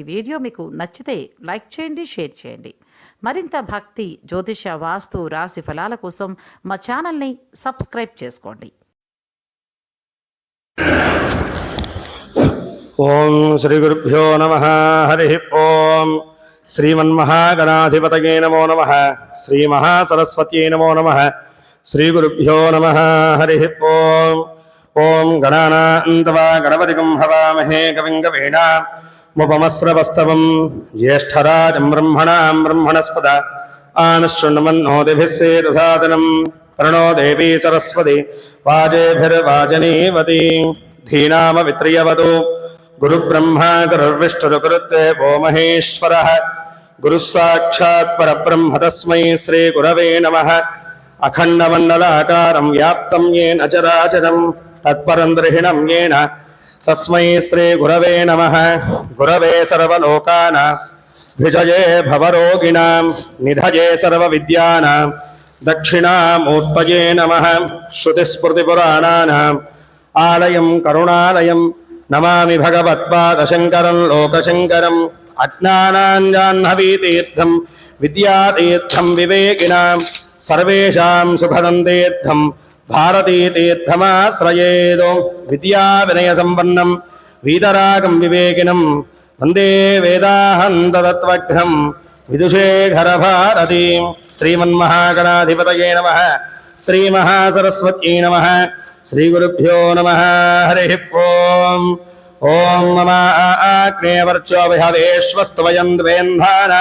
ఈ వీడియో మీకు నచ్చితే లైక్ చేయండి, షేర్ చేయండి. మరింత భక్తి, జ్యోతిష, వాస్తు, రాశి ఫలాల కోసం మా ఛానల్ని సబ్స్క్రైబ్ చేసుకోండి. ఓం శ్రీ గురుభ్యో నమః. హరి ఓం. శ్రీమన్మహాగణాధిపతయే నమో నమః. శ్రీ మహాసరస్వత్యై నమో నమః. శ్రీ గురుభ్యో నమః. హరి ఓం. ఓం గణానాం త్వా గణపతిం హవామహే కవిం కవీనాముపమస్రవస్తవం జ్యేష్ఠరాజం బ్రహ్మణాం బ్రహ్మణస్పద ఆనశృణ్వన్నోతిభిः సేతుసాదనం ప్రణో దేవీ సరస్వతి వాజేభిర్వాజనీవతి ధీనామ విత్రియవతు గురుబ్రహ్మా గురుర్విష్ణుర్గురుర్దేవో మహేశ్వరః గురుః సాక్షాత్ పరబ్రహ్మ తస్మై శ్రీ గురవే నమః. అఖండమండలాకారం వ్యాప్తం యేన చరాచరం తత్పరం ద్రహిణం యేన తస్మై శ్రీ గురవే నమః. గురవే సర్వలోకానాం విజయే భవరోగిణాం నిధయే సర్వవిద్యానాం దక్షిణామూర్తయే నమః. శృతిస్మృతిపురాణానాం ఆలయం కరుణాలయం నమామి భగవత్పాదశంకరం లోకశంకరం. అజ్ఞానాం జాహ్నవీతీర్థం విద్యాతీర్థం వివేకినాం సర్వేషాం సుఖదం తీర్థం భారతీతీర్థమాశ్రయేదో. విద్యా వినయ సంపన్నం వీతరాగం వివేకినం వందే వేదాహంతతత్వఘ్నం విదుషేఖర భారతీం. శ్రీమన్మహాగణాధిపతయే నమః. శ్రీ మహాసరస్వత్యై నమః. శ్రీ గురుభ్యో నమః. హరి ఓం. ఓం మమ ఆగ్నేయవర్చో విహవేశ్వస్త్వయం ద్వేంధాన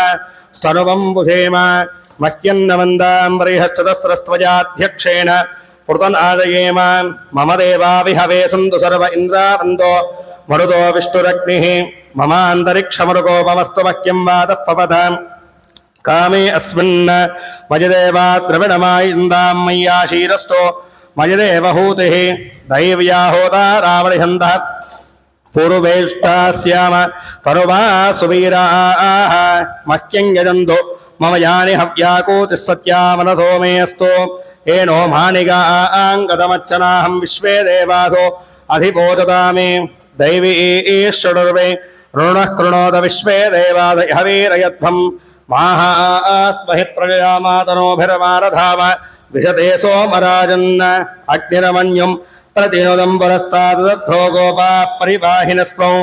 సర్వం పుషేమ మహ్యన్నవందాం బృహశ్చతస్రస్త్వజాధ్యక్షేణ పృతనాదయేమ. మమ దేవా విహవే సంతు సర్వ ఇంద్రావందో మరుదో విష్ణురగ్నిః. మమ అంతరిక్షమరుగోపమస్తు మహ్యం వాతః పవతాం కామే అస్మిన్ మయదేవా ద్రవిణమాయిందాం మయ్యాశీరస్తో మయదేవహూతిః. దైవ్యా హోతారావళిహन्तः పూర్వేష్టాస్యామ పరువా సువీరాః మహ్యం యజంతో మమ యాని హవ్యాకూతిः సత్యా మనసో మేऽस्तु. ఏనో మానిగాంగతమచ్చనాహం విశ్వే దేవాసో అధిపోచతామి. దైవీ ఈశ్వరుర్వే రుణః కృణోత విశ్వే దేవాద హవీరయధ్వం మాహాస్మహి ప్రజయా మాతనోభిర్మారధామ విశతే సోమరాజన్న. అగ్నిరమన్యం ప్రతినుదం పురస్తాదద్ధో గోపా పరివాహినస్త్వం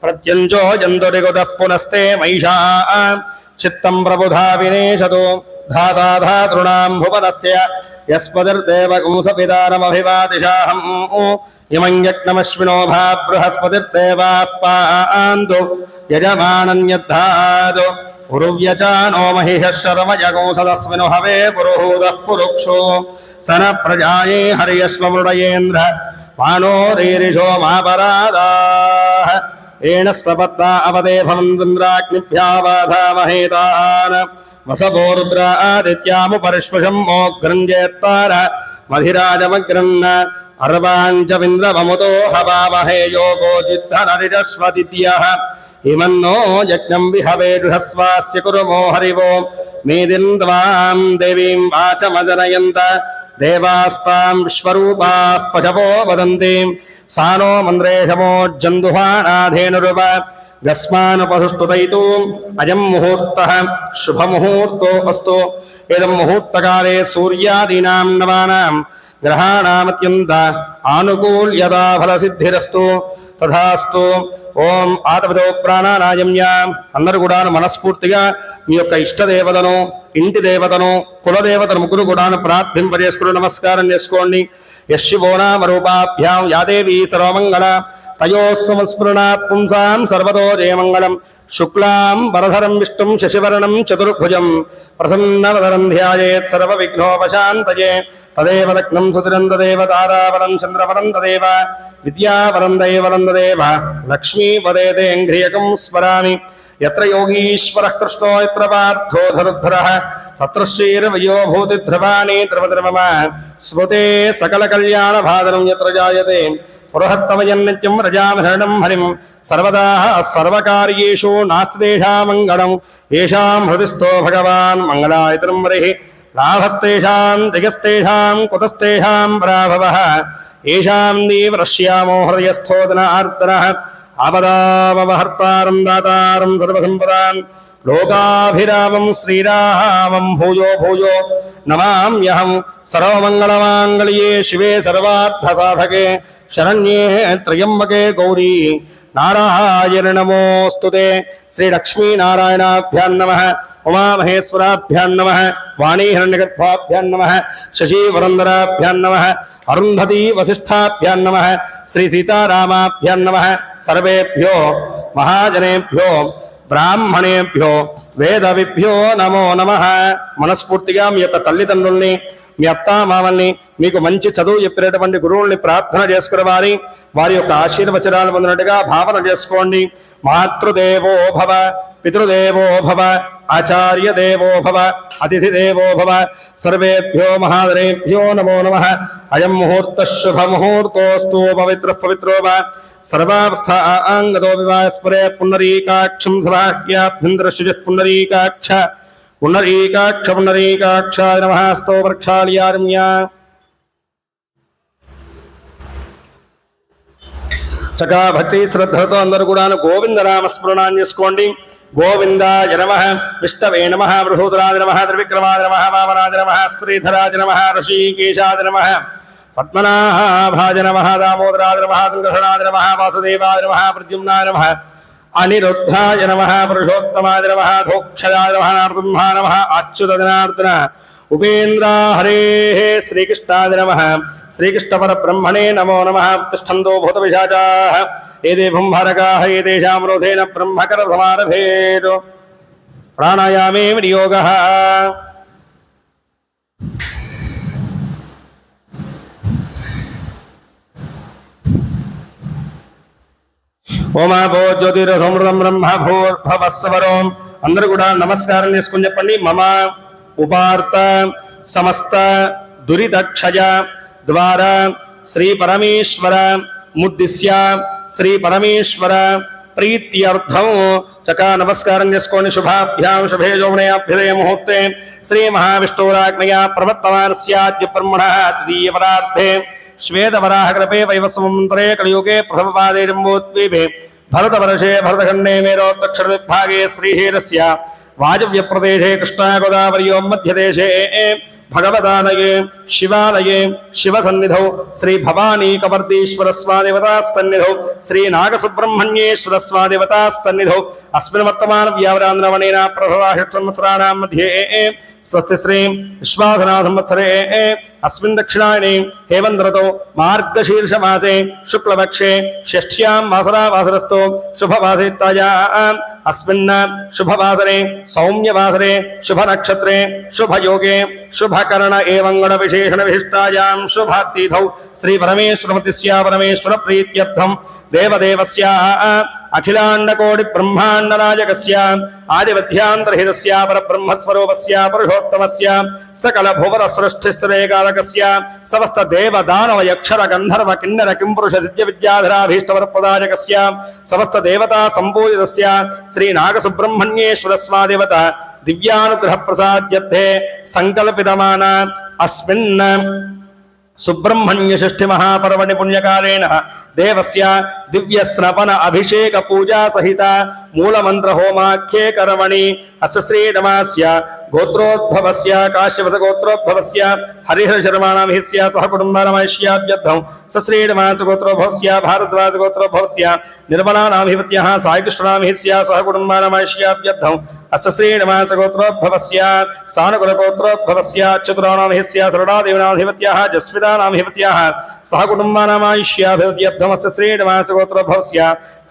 ప్రత్యంజో జంతురిగుదః పునస్తే మహిషా చిత్తం ప్రబుధా వినేశతు. ధాతా ధాతృణాం భువనస్య యస్పతిర్దేవకంసపితారమభివాదిశాహం. ఇమం యజ్ఞమశ్వినో భా బృహస్పతిర్దేవాః పాन्तు యజమానన్యద్ధాతు. ఉరువ్యచానో మహిషః శర్మయగోసదస్మిను హవే పురుహూదః పురుక్షో సన ప్రజాయే హరియశ్వమృడయేంద్ర మానోరీరిషో మాపరాదాః. ఏణ సపత్తా అవదే భవంద్రాగ్నిభ్యా బాధామహేతాన్. వసవో రుద్రాదిత్యాముపరిష్పశం మోగ్రంజేత్తార మధిరాజమగ్రన్న. అర్వాంచమింద్రవముతో హవామహే యోగో జిద్ధనరిజస్వతిథ్యః. ఇమన్నో యజ్ఞం విహవే గృహస్వాస్య కురుమో హరివో మేదింద్వాం దేవీం వాచమజనయంత. దేవాస్తాం విశ్వరూపాః పశవో వదంతి. సానో మంద్రేషమోజ్జందుహానాధేనురువ గస్మానుపసుష్టుతైతు. అయం ముహూర్తః శుభముహూర్తో అస్తు. ఏదం ముహూర్తకాలే సూర్యాదీనాం నవానాం గ్రహాణామత్యంత ఆనుకూల్యతా ఫలసిద్ధిరస్తు. తథాస్తు. ఓం ఆతపితో ప్రాణానాయమ్య. అందరూ కూడా మనస్ఫూర్తిగా మీ యొక్క ఇష్టదేవతను, ఇంటి దేవతను, కులదేవతను ముగ్గురు కూడా ప్రార్థింపజేసుకుని నమస్కారం చేసుకోండి. యశివో నామ రూపాభ్యాం యాదేవీ సర్వమంగళ తయోః సంస్మృణాత్ పుంసాం సర్వతో జయమంగళం. శుక్లాం వరధరం విష్ణుం శశివర్ణం చతుర్భుజం ప్రసన్నవదనం ధ్యాయేత్ సర్వవిఘ్నోపశాంతయే. తదేవ లగ్నం సుతిరం తదేవ తారావరం చంద్రవరం తదేవ విద్యావరం దైవరం తదేవ లక్ష్మీపదేంఘ్రియకం స్మరామి. యత్ర యోగీశ్వరః కృష్ణో యత్ర పార్థో ధనుర్ధరః తత్ర శ్రీర్వయో భూతిధ్రువాణి త్రిమమ స్మృతే సకల కళ్యాణ భాదనం యత్ర జాయతే పురహస్తమయన్నిత్యం రజామహరణం హరిం. సర్వదా సర్వకార్యేషు నాస్తి తేషామంగళం. ఏషాం హృదిస్థో భగవాన్ మంగళాయతనం వరిః. లాభస్తేషాం దిగస్తేషాం కుతస్తేషాం పరాభవః. ఏషాం దీవరశ్యామో హృదయస్థోదనార్దనః. ఆపదామహర్తారం దాతారం సర్వసంపదాం లోకాభిరామం శ్రీరామం భూయో భూయో నమామ్యహం. సర్వమంగళమాంగళ్యే శివే సర్వార్థసాధకే శరణ్యే త్రయంబకే గౌరీ నారాయణ నమోస్తుతే. శ్రీ లక్ష్మీనారాయణాభ్యాం నమః, ఉమామహేశ్వరాభ్యాం నమః, వాణీహిరణ్యగర్భాభ్యాం నమః, శశీవరందరాభ్యాం నమః, అరుంధతీ వసిష్ఠాభ్యాం నమః, శ్రీ సీతారామాభ్యాం నమః. సర్వేభ్యో మహాజనేభ్యో బ్రాహ్మణేభ్యో వేదవిభ్యో నమో నమః. మనస్ఫూర్తిగా మీ యొక్క తల్లిదండ్రుల్ని, మీ అత్తామామల్ని, మీకు మంచి చదువు చెప్పినటువంటి గురువుల్ని ప్రార్థన చేసుకుని వారి యొక్క ఆశీర్వచనాలు పొందినట్టుగా భావన చేసుకోండి. మాతృదేవో భవ, పితృదేవో భవ, ఆచార్య దేవో భవ, అతిథి దేవో భవ. సర్వేభ్యో మహాదనేభ్యో నమో నమః. అయం ముహూర్త శుభ ముహూర్తోస్తు పవిత్ర పవిత్రో వా సర్వావస్థాంగతో వివాస్పరే పుండరీకాక్షం సభాహ్యాభ్యంతరశుచి పుండరీకాక్ష పుండరీకాక్ష పుండరీకాక్షాయ నమః. స్తవ ప్రక్షాళయార్మ్య. చకా భక్తి శ్రద్ధలతో అందరూ కూడా గోవిందనామస్మరణాన్ని చేసుకోండి. గోవిందాయ నమః, విష్ణవే నమః, బృహోదరాయ నమః, త్రివిక్రమాయ నమః, వామనాయ నమః, శ్రీధరాయ నమః, ఋషికేశాయ నమః, పద్మనాభాయ నమః, దామోదరాయ నమః, సంకర్షణాయ నమః, వాసుదేవాయ నమః, ప్రద్యుమ్నాయ నమః, అనిరుద్ధాయ నమః, పురుషోత్తమాయ నమః, ధోక్షయాయ నమః, నరసింహాయ నమః, అచ్యుత జనార్దన ఉపేంద్ర హరే శ్రీకృష్ణాయ నమః. శ్రీకృష్ణ పరబ్రహ్మణే నమో నమః. తిష్టంతో భూత పిశాచాః ఏదే భుంభరకాః ఏతేషాం రోధేన బ్రహ్మకర సమారభేత్. ప్రాణాయామే వినియోగః. ఓమాపో జ్యోతిరసమృతం బ్రహ్మ భూర్భవస్వరం. అందరూ కూడా నమస్కారం చేసుకుని చెప్పండి. మమ ఉపార్త సమస్త దురితక్షయ ద్వారా శ్రీ పరమేశ్వర ముద్దిశ్య శ్రీ పరమేశ్వర ప్రీత్యర్థం చకా నమస్కారం చేసుకోండి. శుభాభ్యాం శుభే జౌమనయాభ్యుదయ ముహూర్తే శ్రీ మహావిష్ణురాజ్ఞయా ప్రవర్తమానస్యాద్య బ్రహ్మణః తృతీయ పరార్థే శ్వేతవరాహకల్పే వైవస్వమంతరే కలియుగే ప్రథమపాదే జంబోద్వీపే భరతవర్షే భరతఖండే మేరోత్తక్షరవిభాగే శ్రీహీరస్య వాజవ్యప్రదేశే కృష్ణా గోదావర్యో మధ్యదేశే భగవదాలయే శివాలయే శివసన్నిధౌ శ్రీ భవానీ కవర్దీశ్వర స్వాదేవతా సన్నిధౌ శ్రీ నాగసుబ్రహ్మణ్యేశ్వర స్వాదేవతా సన్నిధౌ అస్మిన్ వర్తమాన వ్యావరాంధ్రవణేన ప్రభవాహిత్వత్సరాణాం మధ్యే స్వస్తి శ్రీ విశ్వాసనా సంవత్సరే అస్మిన్ దక్షిణాయనే హేమంద్రతో మార్గశీర్ష మాసే శుక్లపక్షే షష్ఠ్యాం వాసరావాసరస్తో శుభవాసరిత్తాయాం అస్మిన్ శుభవాసరే సౌమ్యవాసరే శుభనక్షత్రే శుభయోగే శుభకరణ ఏవం గణ విశేషణ విశిష్టాయాం శుభతిథౌ శ్రీ పరమేశ్వరమతిస్య పరమేశ్వర ప్రీత్యర్థం దేవదేవస్య అఖిలాండకోటి బ్రహ్మాండ నాయకస్య ఆదివధ్యాంతరహితస్య పరబ్రహ్మస్వరూపస్య పురుషోత్తమస్య సకల భువన సృష్టిస్థిరేకారకస్య సమస్త దేవదానవ యక్షర గంధర్వ కిన్నర కింపురుష సిద్ధ్య విద్యాధరాభీష్టవరప్రదాయకస్య సమస్త దేవతా సంపూజితస్య శ్రీ నాగసుబ్రహ్మణ్యేశ్వర స్వాదేవత దివ్యానుగ్రహ ప్రసాద్యర్థే సంకల్పితమాన అస్మిన్ సుబ్రహ్మణ్య షష్ఠి మహాపర్వణి పుణ్యకాలేన దేవస్య దివ్య స్నపన అభిషేక పూజా సహిత మూలమంత్ర హోమాఖ్యే కర్మణి అస్య శ్రీనమాస్య గోత్రోద్భవస్య కాశ్యపస గోత్రోద్భవస్య హరిహర శర్మాణం హిస్య సహ కుటుంబనమైష్యాభ్యర్థం సశ్రీనమాస గోత్రోద్భవస్య భారద్వాజ గోత్రోద్భవస్య నిర్మలానామిపత్యః సాయికృష్ణనామ హిస్య సహ కుటుంబనమైష్యాభ్యర్థం అస్య శ్రీనమాస గోత్రోద్భవస్య సానుకుల గోత్రోద్భవస్య చతురానామ హిస్య సరళాదేవనాధిపత్యః జస్వితానామిపత్యః సహ కుటుంబనమైష్యాభ్యర్థం అస్య శ్రీనమాస గోత్రోద్భవస్య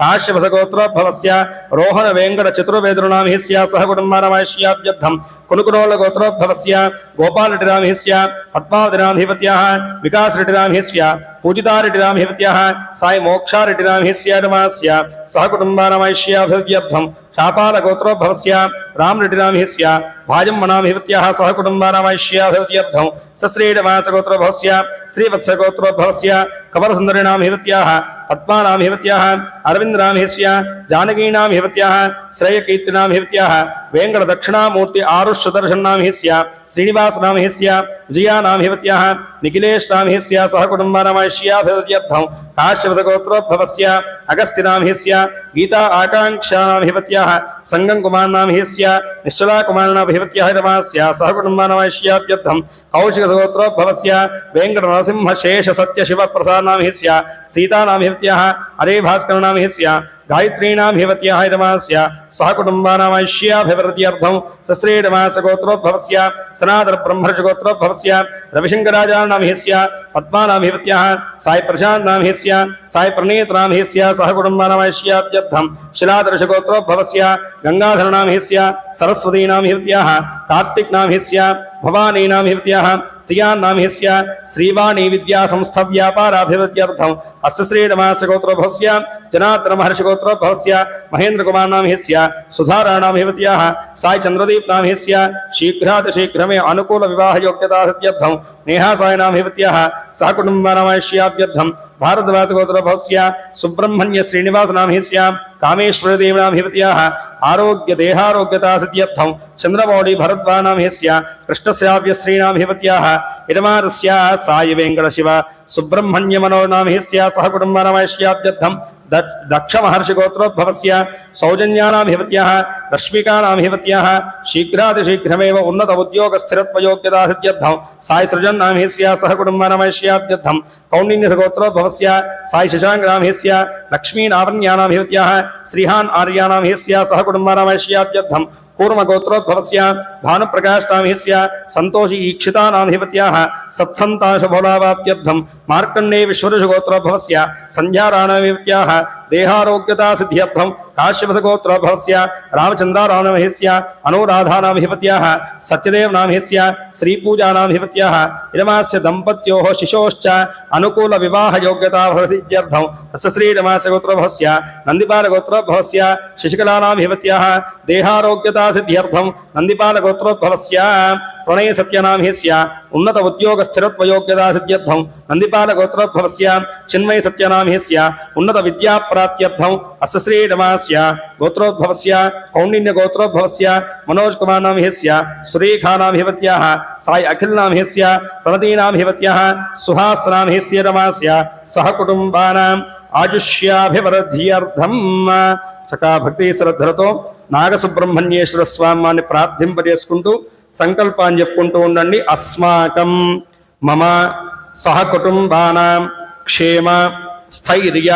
కాశ్యపస గోత్రోద్భవస్య రోహణ వెంకట చతుర్వేదునామ హిస్య సహ కుటుంబనమైష్యాభ్యర్థం కునుకునోళ్ళ గోత్రోద్భవస్య గోపాలరెడ్డిరామహిస్య పద్మావతిరామహిపత్యః వికాసరెడ్డిరామహిస్య పూజితారెడ్డిరామహిపత్యః సాయి మోక్షారెడ్డిరామహిస్య నమాస్య సహ కుటుంబానామైష్యాభివృద్ధ్యర్థం शापालगोत्रोद्भवस्य रामरेड्डिनामहिस्य भाजम्मनामहिवत्याः सह कुटुम्बानामैष्याभिवृद्ध्यर्थं सश्रीडमासगोत्रोद्भवस्य श्रीवत्सगोत्रोद्भवस्य कवरसुन्दरिनामहिवत्याः पद्मानामहिवत्याः अरविन्दनामहिस्य जानकीनामहिवत्याः श्रेयकीर्तिनामहिवत्याः वेङ्कटदक्षिणामूर्ति आरुष्यदर्शन्नामहिस्य श्रीनिवासनामहिस्य विजयानामहिवत्याः निखिलेशनामहिस्य सह कुटुम्बानामैष्याभिवृद्ध्यर्थं काश्यपसगोत्रोद्भवस्य अगस्त्यनामहिस्य गीता आकाङ्क्षानामहिवत्याः संगंकुमारनामहिस्य निश्चलाकुमारनामहिवत्याः रमास्य सह कुटुम्बानामैष्याभ्यर्थं कौशिकसगोत्रोद्भवस्य वेङ्कटनरसिंहशेषसत्यशिवप्रसादनामहिस्य सीतानामहिवत्याः अरे भास्करनामहिस्य गायत्रीनामहिवत्याः रमास्य सह कुटुम्बानामैष्याभिवृद्ध्यर्थं सश्रीडमासगोत्रोद्भवस्य सनातनब्रह्मर्षिगोत्रोद्भवस्य रविशङ्कराचार्यनामहिस्य पद्मानामहिवत्याः साईप्रशान्तनामहिस्य साईप्रणीतनामहिस्य सह कुटुम्बानामैष्याभ्यर्थं शिलादर्शगोत्रोद्भवस्य गंगाधरनामहिस्य सरस्वतीनामहिवत्याः कार्तिकनामहिस्य भवानीनामहिवत्याः तियान्नामहिस्य श्रीवाणी विद्यासंस्थव्यापाराभिवृद्ध्यर्थं अस्य श्रीडमासगोत्रोद्भवस्य जनार्दनमहर्षिगोत्रोद्भवस्य महेन्द्रकुमारनामहिस्य सुधाराणामहिवत्याः साईचन्द्रदीपनामहिस्य शीघ्रातिशीघ्रमे अनुकूलविवाहयोग्यतासिद्ध्यर्थं नेहासायनामहिवत्याः सह कुटुम्बानामैष्याभ्यर्थं भारद्वाजगोत्रोद्भवस्य सुब्रह्मण्य श्रीनिवासनामहिस्य कामेश्वरदेवनामहिवत्याः आरोग्यदेहारोग्यतासिद्ध्यर्थं चन्द्रमौळि भरद्वाजनामहिस्य कृष्णस्याव्यश्रीनामहिवत्याः इडमारस्य साई वेङ्कटशिव सुब्रह्मण्यमनोनामहिस्य सह कुटुम्बानामैष्याभ्यर्थं दक्षमहर्षिगोत्रोद्भवस्य सौजन्यानामहिवत्याः रश्मिकानामहिवत्याः शीघ्रातिशीघ्रमेव उन्नत उद्योगस्थिरत्वयोग्यतासिद्ध्यर्थं साई सृजन्नामहिस्य सह कुटुम्बानामैष्याभ्यर्थं कौण्डिन्यसगोत्रोद्भवस्य साई शशाङ्कनामहिस्य लक्ष्मीनावण्यानामहिवत्याः श्रीहान् आर्यानामहिस्य सह कुटुम्बानामैष्याभ्यर्थं कूर्मगोत्रोद्भवस्य भानुप्रकाशनामहिस्य सन्तोषी ईक्षितानामहिवत्याः सत्सन्ताशभोलावाप्त्यर्थं मार्कण्डेय विश्वऋषिगोत्रोद्भवस्य सञ्जाराणामहिवत्याः देहारोग्यतासिद्ध्यर्थं काश्यपसगोत्रोद्भवस्य रामचन्द्राराणामहिस्य अनुराधानामहिवत्याः सत्यदेवनामहिस्य श्रीपूजानामहिवत्याः इदमास्य दम्पत्योः शिशोश्च अनुकूलविवाहयोग्यतासिद्ध्यर्थं अस्य श्रीरमासगोत्रोद्भवस्य नन्दिपालगोत्रोद्भवस्य शशिकलानामहिवत्याः देहारोग्यतासिद्ध्यर्थं नन्दिपालगोत्रोद्भवस्य प्रणयसत्यनामहिस्य उन्नत उद्योगस्थिरत्वयोग्यतासिद्ध्यर्थं नन्दिपालगोत्रोद्भवस्य चिन्मयसत्यनामहिस्य उन्नत विद्याप्राप्त्यर्थं अस्य श्रीरमास्य गोत्रोद्भवस्य कौण्डिन्यगोत्रोद्भवस्य मनोजकुमारनामहिस्य सुरेखानामहिवत्याः साई अखिलनामहिस्य प्रणतीनामहिवत्याः सुहासनामहिस्य रमास्य सह कुटुम्बानाम् आयुष्याभिवृद्ध्यर्थं చక్కగా భక్తి శ్రద్ధలతో నాగసుబ్రహ్మణ్యేశ్వర స్వామిని ప్రార్థింపజేసుకుంటూ సంకల్పాన్ని చెప్పుకుంటూ ఉండండి. అస్మాకం మమ సహ కుటుంబానాం క్షేమ స్థైర్య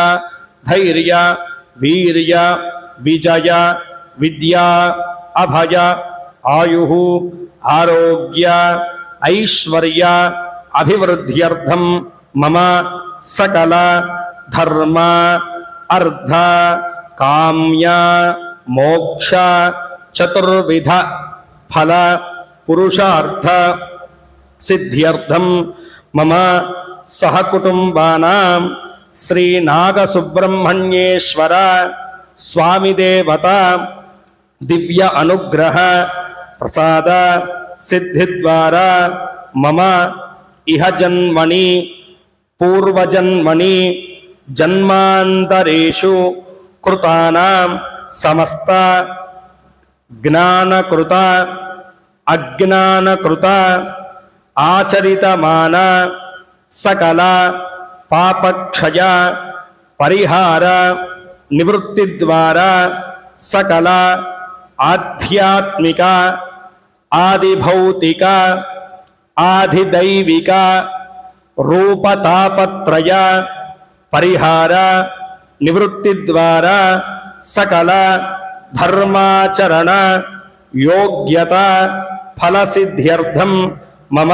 ధైర్య వీర్య విజయ విద్యా అభయ ఆయు ఆరోగ్య ఐశ్వర్య అభివృద్ధ్యర్థం మమ సకల ధర్మ అర్థ కామ్య మోక్ష చతుర్విధ ఫల పురుషార్థ సిద్ధ్యర్థం మమ సహ కుటుంబానాం శ్రీ నాగసుబ్రహ్మణ్యేశ్వర స్వామి దేవత దివ్య అనుగ్రహ ప్రసాద సిద్ధి ద్వారా మమ ఇహ జన్మని పూర్వజన్మని జన్మాంతరేషు కృతానాం సమస్త జ్ఞానకృత అజ్ఞానకృత ఆచరితమాన సకల పాపక్షయ పరిహార నివృత్తి ద్వారా సకల ఆధ్యాత్మిక ఆదిభౌతిక ఆదిదైవిక రూపతాపత్రయ పరిహార నివృత్తి ద్వారా సకల ధర్మాచరణ యోగ్యత ఫలసిద్ధ్యర్థం మమ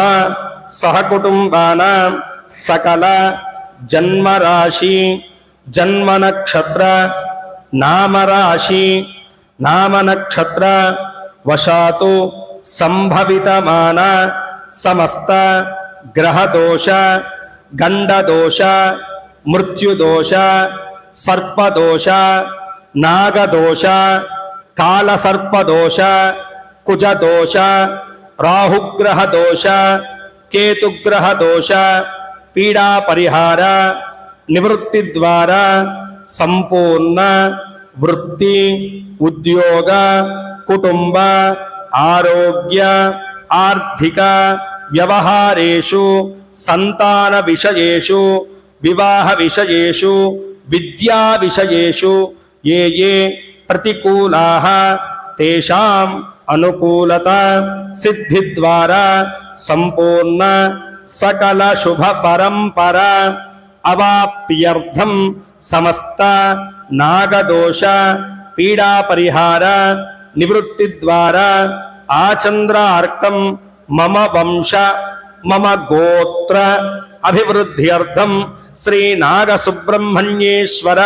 సహకుటుంబానాం సకల జన్మరాశి జన్మనక్షత్ర నామరాశి నామనక్షత్ర వశాతు సంభవితమాన సమస్త గ్రహదోష గండదోష మృత్యుదోష సర్పదోష నాగదోష కాళసర్పదోష, కుజదోష, రాహుగ్రహ దోష, కేతుగ్రహ దోష, పీడా పరిహార, నివృత్తి ద్వారా సంపూర్ణ వృత్తి, ఉద్యోగ, కుటుంబ, ఆరోగ్య, ఆర్థిక వ్యవహారేషు, సంతాన విషయేషు, వివాహ విషయేషు, విద్యా విషయేషు ఏ ఏ ప్రతికూలాః తేషాం అనుకూలత సిద్ధి ద్వారా సంపూర్ణ సకల శుభ పరంపర అవాప్యర్థం సమస్త నాగదోష పీడా పరిహార నివృత్తి ద్వారా ఆచంద్రార్కం మమ వంశ మమ గోత్ర అభివృద్ధ్యర్థం శ్రీ నాగసుబ్రహ్మణ్యేశ్వర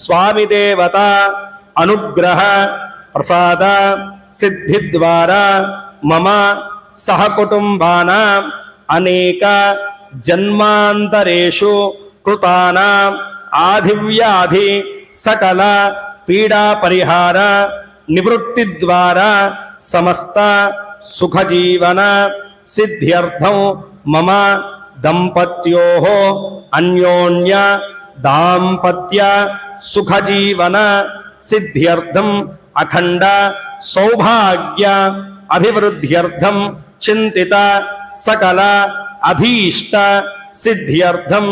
స్వామి దేవత అనుగ్రహ ప్రసాద సిద్ధి ద్వారా మమ సహకుటుంబానాం అనేక జన్మాంతరేషు కృతానాం ఆధివ్యాధి సకల పీడా పరిహార నివృత్తి ద్వారా సమస్త సుఖజీవన సిద్ధ్యర్థం మమ దంపత్యోః అన్యోన్య దాంపత్య సుఖజీవన సిద్ధ్యర్థం అఖండ సౌభాగ్య అభివృద్ధ్యర్థం చింతిత సకల అభీష్ట సిద్ధ్యర్థం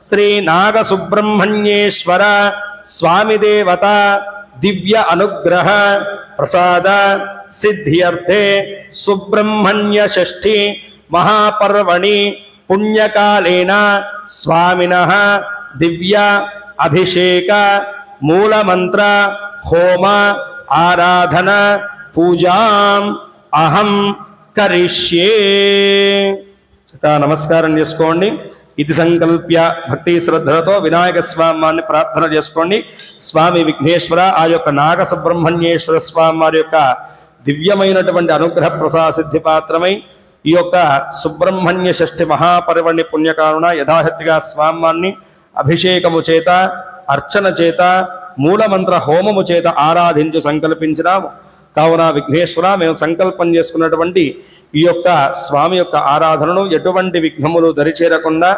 శ్రీ నాగసుబ్రహ్మణ్యేశ్వర స్వామి దేవత దివ్య అనుగ్రహ ప్రసాద సిద్ధ్యర్థే సుబ్రహ్మణ్య షష్ఠి మహాపర్వణి పుణ్యకాలేన స్వామినః దివ్య అభిషేక మూలమంత్ర హోమ ఆరాధన పూజాం అహం కరిష్యే. నమస్కారం చేసుకోండి. ఇది సంకల్ప్య భక్తి శ్రద్ధలతో వినాయక స్వామిని ప్రార్థన చేసుకోండి. స్వామి విఘ్నేశ్వర ఆ యొక్క నాగ సుబ్రహ్మణ్యేశ్వర స్వామి వారి యొక్క దివ్యమైనటువంటి అనుగ్రహ ప్రసాద సిద్ధి పాత్రమై ఈ యొక్క సుబ్రహ్మణ్య షష్ఠి మహాపర్వణి పుణ్యకారుణ యథాశక్తిగా స్వామాన్ని అభిషేకము చేత అర్చన చేత మూలమంత్ర హోమము చేత ఆరాధించు సంకల్పించినాము. కావున విఘ్నేశ్వర మేము సంకల్పం చేసుకున్నటువంటి ఈ యొక్క స్వామి యొక్క ఆరాధనను ఎటువంటి విఘ్నములు దరిచేరకుండా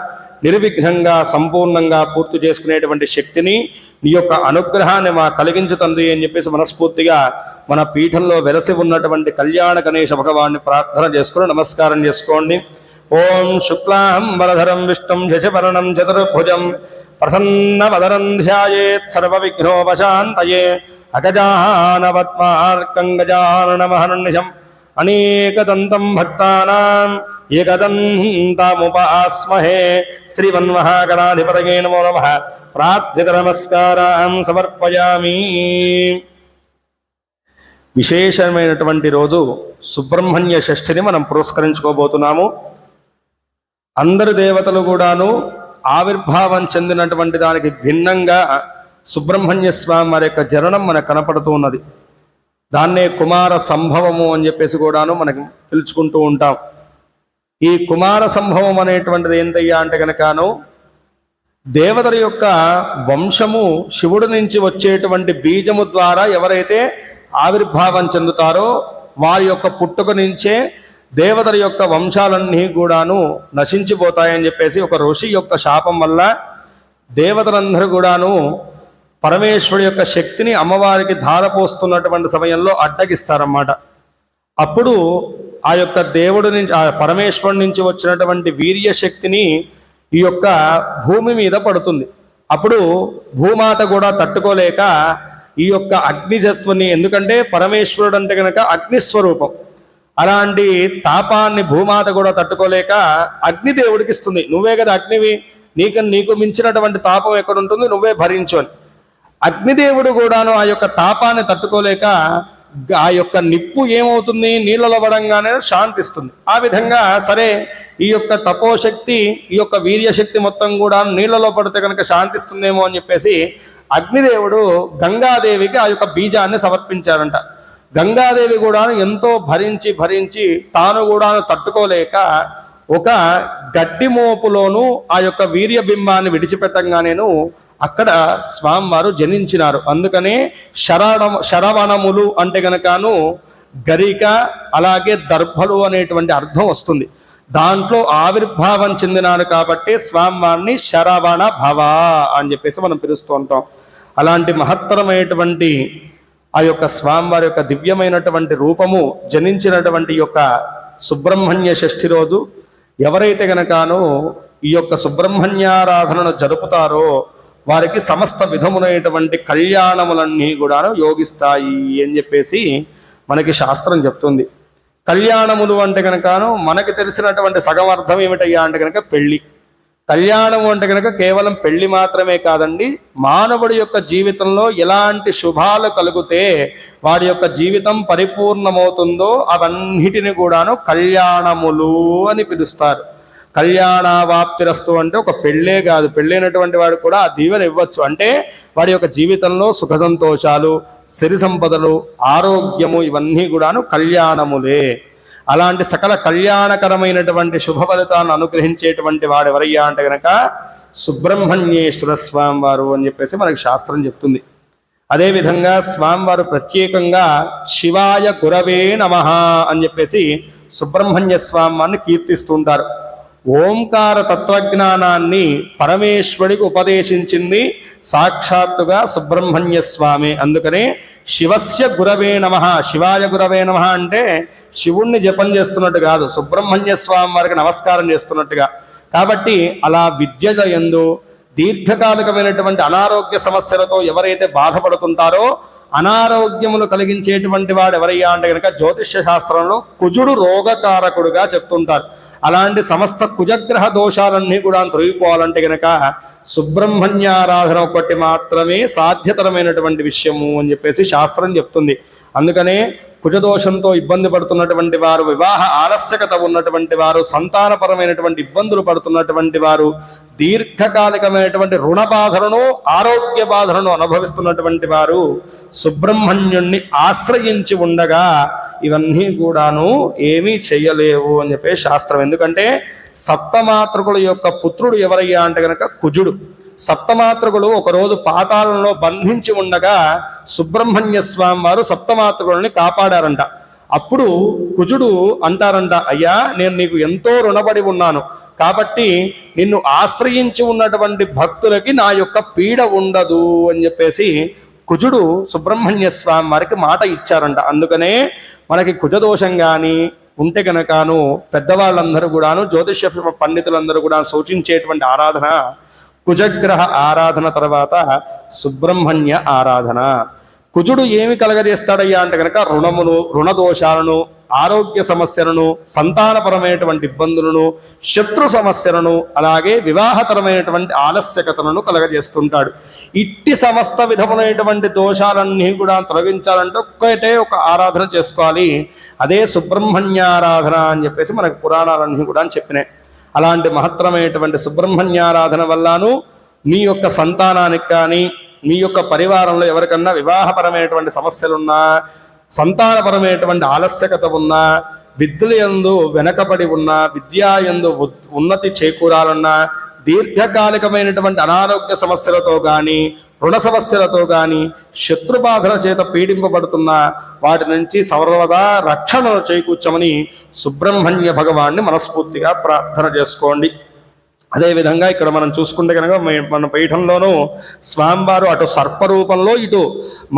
నిర్విఘ్నంగా సంపూర్ణంగా పూర్తి చేసుకునేటువంటి శక్తిని నీ యొక్క అనుగ్రహాన్ని మా కలిగించు తండ్రి అని చెప్పేసి మనస్ఫూర్తిగా మన పీఠంలో వెలసి ఉన్నటువంటి కళ్యాణ గణేశ భగవాన్ని ప్రార్థన చేసుకుని నమస్కారం చేసుకోండి. ఓం శుక్లాం వరధరం విష్ణుం శశివర్ణం చతుర్భుజం ప్రసన్నవదనం ధ్యాయేత్ సర్వవిఘ్నోపశాంతయే అగజానపద్మార్కం గజాననమహర్నిశం అనేకదంతం భక్తానాం ఏకదంతముపాస్మహే. శ్రీమన్మహాగణాధిపతయే నమో నమః. ప్రార్థిత నమస్కారాన్ సమర్పయామి. విశేషమైనటువంటి రోజు సుబ్రహ్మణ్య షష్ఠిని మనం పురస్కరించుకోబోతున్నాము. అందరి దేవతలు కూడాను ఆవిర్భావం చెందినటువంటి దానికి భిన్నంగా సుబ్రహ్మణ్య స్వామి వారి యొక్క జననం మనకు కనపడుతూ ఉన్నది. దాన్నే కుమార సంభవము అని చెప్పేసి కూడాను మనకి పిలుచుకుంటూ ఉంటాం. ఈ కుమార సంభవం అనేటువంటిది ఏంటయ్యా అంటే కనుకను దేవతల యొక్క వంశము శివుడి నుంచి వచ్చేటువంటి బీజము ద్వారా ఎవరైతే ఆవిర్భావం చెందుతారో వారి యొక్క పుట్టుక నుంచే దేవతల యొక్క వంశాలన్నీ కూడాను నశించిపోతాయని చెప్పేసి ఒక ఋషి యొక్క శాపం వల్ల దేవతలందరూ కూడాను పరమేశ్వరుడి యొక్క శక్తిని అమ్మవారికి ధారపోస్తున్నటువంటి సమయంలో అడ్డగిస్తారన్నమాట. అప్పుడు ఆ యొక్క దేవుడి నుంచి ఆ పరమేశ్వరుడి నుంచి వచ్చినటువంటి వీర్య శక్తిని ఈ యొక్క భూమి మీద పడుతుంది. అప్పుడు భూమాత కూడా తట్టుకోలేక ఈ యొక్క అగ్నిజత్వాన్ని, ఎందుకంటే పరమేశ్వరుడు అంటే కనుక అగ్నిస్వరూపం, అలాంటి తాపాన్ని భూమాత కూడా తట్టుకోలేక అగ్నిదేవుడికి ఇస్తుంది. నువ్వే కదా అగ్నివి, నీకు మించినటువంటి తాపం ఎక్కడుంటుంది, నువ్వే భరించు అని. అగ్నిదేవుడు కూడాను ఆ యొక్క తాపాన్ని తట్టుకోలేక ఆ యొక్క నిప్పు ఏమవుతుంది, నీళ్ళలో పడంగానే శాంతిస్తుంది. ఆ విధంగా సరే ఈ యొక్క తపోశక్తి ఈ యొక్క వీర్యశక్తి మొత్తం కూడా నీళ్ళలో పడితే కనుక శాంతిస్తుందేమో అని చెప్పేసి అగ్నిదేవుడు గంగాదేవికి ఆ యొక్క బీజాన్ని సమర్పించారంట. గంగాదేవి కూడా ఎంతో భరించి తాను కూడా తట్టుకోలేక ఒక గడ్డి మోపులోను ఆ యొక్క వీర్యబింబాన్ని విడిచిపెట్టంగానేను అక్కడ స్వామివారు జనించినారు. అందుకనే శరవణములు అంటే గనకను గరిక అలాగే దర్భలు అనేటువంటి అర్థం వస్తుంది. దాంట్లో ఆవిర్భావం చెందినారు కాబట్టి స్వామివారిని శరవణ భవ అని చెప్పేసి మనం పిలుస్తూ ఉంటాం. అలాంటి మహత్తరమైనటువంటి ఆ యొక్క స్వామివారి యొక్క దివ్యమైనటువంటి రూపము జనించినటువంటి యొక్క సుబ్రహ్మణ్య షష్ఠి రోజు ఎవరైతే గనకనో ఈ యొక్క సుబ్రహ్మణ్యారాధనను జరుపుతారో వారికి సమస్త విధములైనటువంటి కళ్యాణములన్నీ కూడా యోగిస్తాయి అని చెప్పేసి మనకి శాస్త్రం చెప్తుంది. కళ్యాణములు అంటే కనుకను మనకి తెలిసినటువంటి సగం అర్థం ఏమిటయ్యా అంటే కనుక పెళ్లి. కళ్యాణము అంటే కనుక కేవలం పెళ్లి మాత్రమే కాదండి, మానవుడి యొక్క జీవితంలో ఎలాంటి శుభాలు కలిగితే వాడి యొక్క జీవితం పరిపూర్ణమవుతుందో అవన్నిటిని కూడాను కళ్యాణములు అని పిలుస్తారు. కళ్యాణావాప్తిరస్తు అంటే ఒక పెళ్ళే కాదు, పెళ్ళైనటువంటి వాడు కూడా ఆ దీవెన ఇవ్వచ్చు. అంటే వాడి యొక్క జీవితంలో సుఖ సంతోషాలు, సిరి సంపదలు, ఆరోగ్యము ఇవన్నీ కూడాను కళ్యాణములే. అలాంటి సకల కళ్యాణకరమైనటువంటి శుభ ఫలితాలను అనుగ్రహించేటువంటి వాడు ఎవరయ్యా అంటే గనక సుబ్రహ్మణ్యేశ్వర స్వామివారు అని చెప్పేసి మనకి శాస్త్రం చెప్తుంది. అదేవిధంగా స్వామివారు ప్రత్యేకంగా శివాయ గురవే నమః అని చెప్పేసి సుబ్రహ్మణ్య స్వామివారిని కీర్తిస్తుంటారు. ఓంకార తత్వజ్ఞానాన్ని పరమేశ్వరుడికి ఉపదేశించింది సాక్షాత్తుగా సుబ్రహ్మణ్య స్వామి. అందుకనే శివస్య గురవే నమః, శివాయ గురవే నమః అంటే శివుణ్ణి జపం చేస్తున్నట్టు కాదు, సుబ్రహ్మణ్య స్వామి వారికి నమస్కారం చేస్తున్నట్టుగా. కాబట్టి అలా విద్యల యందు దీర్ఘకాలికమైనటువంటి అనారోగ్య సమస్యలతో ఎవరైతే బాధపడుతుంటారో అనారోగ్యములు కలిగించేటువంటి వాడు ఎవరయ్యా అంటే కనుక జ్యోతిష్య శాస్త్రంలో కుజుడు రోగకారకుడుగా చెప్తుంటారు. అలాంటి సమస్త కుజగ్రహ దోషాలన్నీ కూడా తొలగిపోవాలంటే కనుక సుబ్రహ్మణ్యారాధన ఒకటి మాత్రమే సాధ్యతరమైనటువంటి విషయము అని చెప్పేసి శాస్త్రం చెప్తుంది. అందుకనే కుజదోషంతో ఇబ్బంది పడుతున్నటువంటి వారు, వివాహ ఆలస్యకత ఉన్నటువంటి వారు, సంతానపరమైనటువంటి ఇబ్బందులు పడుతున్నటువంటి వారు, దీర్ఘకాలికమైనటువంటి రుణ బాధలను, ఆరోగ్య బాధలను అనుభవిస్తున్నటువంటి వారు సుబ్రహ్మణ్యుణ్ణి ఆశ్రయించి ఉండగా ఇవన్నీ కూడాను ఏమీ చెయ్యలేవు అని చెప్పే శాస్త్రం. ఎందుకంటే సప్తమాతృకుల యొక్క పుత్రుడు ఎవరయ్యా అంటే కనుక కుజుడు. సప్తమాతృకులు ఒకరోజు పాతాళంలో బంధించి ఉండగా సుబ్రహ్మణ్య స్వామి వారు సప్తమాతృకులని కాపాడారంట. అప్పుడు కుజుడు అంటారంట, అయ్యా నేను నీకు ఎంతో రుణపడి ఉన్నాను కాబట్టి నిన్ను ఆశ్రయించి ఉన్నటువంటి భక్తులకి నా యొక్క పీడ ఉండదు అని చెప్పేసి కుజుడు సుబ్రహ్మణ్య స్వామి వారికి మాట ఇచ్చారంట. అందుకనే మనకి కుజదోషం కానీ ఉంటే గనకను పెద్దవాళ్ళందరూ కూడాను, జ్యోతిష్య పండితులందరూ కూడా సూచించేటువంటి ఆరాధన కుజగ్రహ ఆరాధన, తర్వాత సుబ్రహ్మణ్య ఆరాధన. కుజుడు ఏమి కలగజేస్తాడయ్యా అంటే కనుక రుణదోషాలను, ఆరోగ్య సమస్యలను, సంతానపరమైనటువంటి ఇబ్బందులను, శత్రు సమస్యలను, అలాగే వివాహపరమైనటువంటి ఆలస్యకతలను కలగజేస్తుంటాడు. ఇట్టి సమస్త విధములైనటువంటి దోషాలన్నీ కూడా తొలగించాలంటే ఒక్కటే ఒక ఆరాధన చేసుకోవాలి, అదే సుబ్రహ్మణ్యారాధన అని చెప్పేసి మనకు పురాణాలన్నీ కూడా చెప్పినాయి. అలాంటి మహత్తరమైనటువంటి సుబ్రహ్మణ్యారాధన వల్లను మీ యొక్క సంతానానికి కానీ, మీ యొక్క పరివారంలో ఎవరికన్నా వివాహపరమైనటువంటి సమస్యలున్నా, సంతానపరమైనటువంటి ఆలస్యకత ఉన్నా, విద్యలందు వెనకబడి ఉన్నా, విద్యాయందు ఉన్నతి చేకూరాలన్నా, దీర్ఘకాలికమైనటువంటి అనారోగ్య సమస్యలతో కానీ, రుణ సమస్యలతో కానీ, శత్రుబాధల చేత పీడింపబడుతున్న వాటి నుంచి సర్వదా రక్షణను చేకూర్చమని సుబ్రహ్మణ్య భగవాన్ని మనస్ఫూర్తిగా ప్రార్థన చేసుకోండి. అదేవిధంగా ఇక్కడ మనం చూసుకుంటే కనుక మన పీఠంలోనూ స్వామివారు అటు సర్పరూపంలో, ఇటు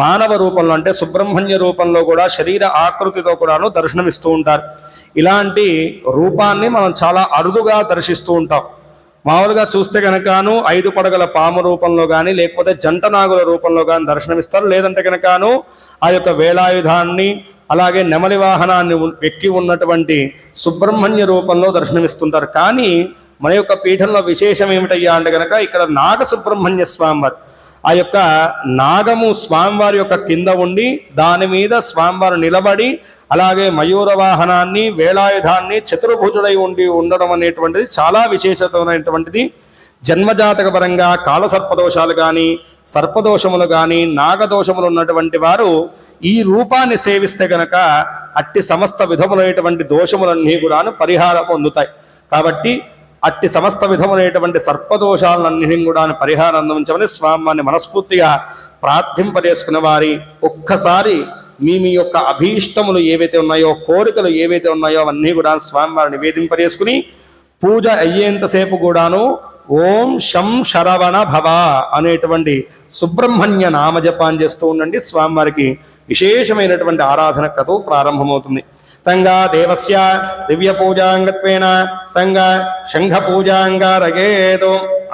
మానవ రూపంలో అంటే సుబ్రహ్మణ్య రూపంలో కూడా శరీర ఆకృతితో కూడాను దర్శనమిస్తూ ఉంటారు. ఇలాంటి రూపాన్ని మనం చాలా అరుదుగా దర్శిస్తూ ఉంటాం. మామూలుగా చూస్తే కనుకను 5 పడగల పాము రూపంలో కానీ, లేకపోతే జంట నాగుల రూపంలో కానీ దర్శనమిస్తారు. లేదంటే కనుకను ఆ యొక్క వేలాయుధాన్ని, అలాగే నెమలి వాహనాన్ని ఎక్కి ఉన్నటువంటి సుబ్రహ్మణ్య రూపంలో దర్శనమిస్తుంటారు. కానీ మన యొక్క పీఠంలో విశేషం ఏమిటయ్యా అంటే కనుక ఇక్కడ నాగ సుబ్రహ్మణ్య స్వామివారు, ఆ యొక్క నాగము స్వామివారి యొక్క కింద ఉండి దాని మీద స్వామివారు నిలబడి, అలాగే మయూర వాహనాన్ని, వేలాయుధాన్ని, చతుర్భుజుడై ఉండడం అనేటువంటిది చాలా విశేషమైనటువంటిది. జన్మజాతక పరంగా కాలసర్పదోషాలు కానీ, సర్పదోషములు కానీ, నాగదోషములు ఉన్నటువంటి వారు ఈ రూపాన్ని సేవిస్తే గనక అట్టి సమస్త విధములైనటువంటి దోషములన్నీ కూడా పరిహారం పొందుతాయి. కాబట్టి అట్టి సమస్త విధములైనటువంటి సర్పదోషాలన్నింటినీ కూడా పరిహారం అందించమని స్వామిని మనస్ఫూర్తిగా ప్రార్థింపజేసుకున్న వారి ఒక్కసారి మీ యొక్క అభీష్టములు ఏవైతే ఉన్నాయో, కోరికలు ఏవైతే ఉన్నాయో అవన్నీ కూడా స్వామివారు నివేదింపజేసుకుని పూజ అయ్యేంతసేపు కూడాను ఓం శం శరవణ భవ అనేటువంటి సుబ్రహ్మణ్య నామజపాన్ని చేస్తూ ఉండండి. స్వామివారికి విశేషమైనటువంటి ఆరాధన క్రతువు ప్రారంభమవుతుంది. తంగా దేవస్య దివ్య పూజాంగత్వేన తంగా శంఖ పూజాంగారగేతో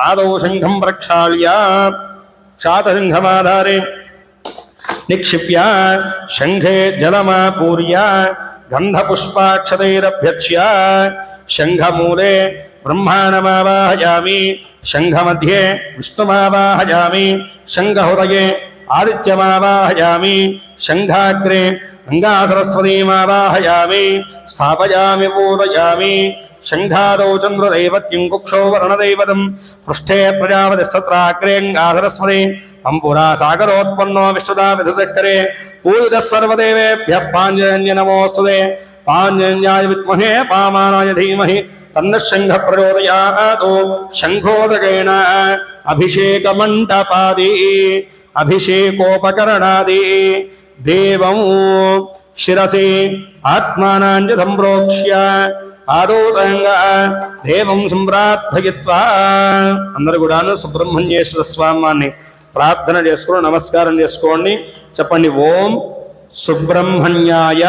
ఆదౌ శంఖం ప్రక్షాళ్య శాతశంఖమాధారే నిక్షిప్య శంఖే జలమాపూర్య గంధపుష్పాక్షతైరభ్యక్ష్య శంఖమూలే బ్రహ్మాణమావాహయామి, శంఖమధ్యే విష్ణుమావాహయామి, శంఖహృదయే ఆదిత్యమావాహయామి, శంఖాగ్రే గంగా సరస్వతీమావాహయామి, స్థాపయామి పూరయామి. శంఖాదౌ చంద్రదైవత్యం కుక్షో వర్ణదైవతం పృష్ఠే ప్రజాపతిస్తత్రాగ్రే గంగా సరస్వతి అంపురా సాగరోత్పన్నో విష్ణుదా విధుదక్కరే పూజితః సర్వదేవేభ్యః పాంజన్య నమోస్తుతే. పాంజన్యాయ విద్మహే పామానాయ ధీమహి తన్నః శంఖ ప్రచోదయాత్. శంఖోదకేన అభిషేకమంటపాది అభిషేకోపకరణాది దేవం శిరసి ఆత్మానాంచ సంప్రోక్ష్య ఆదౌతంగా దేవం సంప్రార్థయిత్వా. అందరూ కూడాను సుబ్రహ్మణ్యేశ్వర స్వామిని ప్రార్థన చేసుకుని నమస్కారం చేసుకోండి. చెప్పండి ఓం సుబ్రహ్మణ్యాయ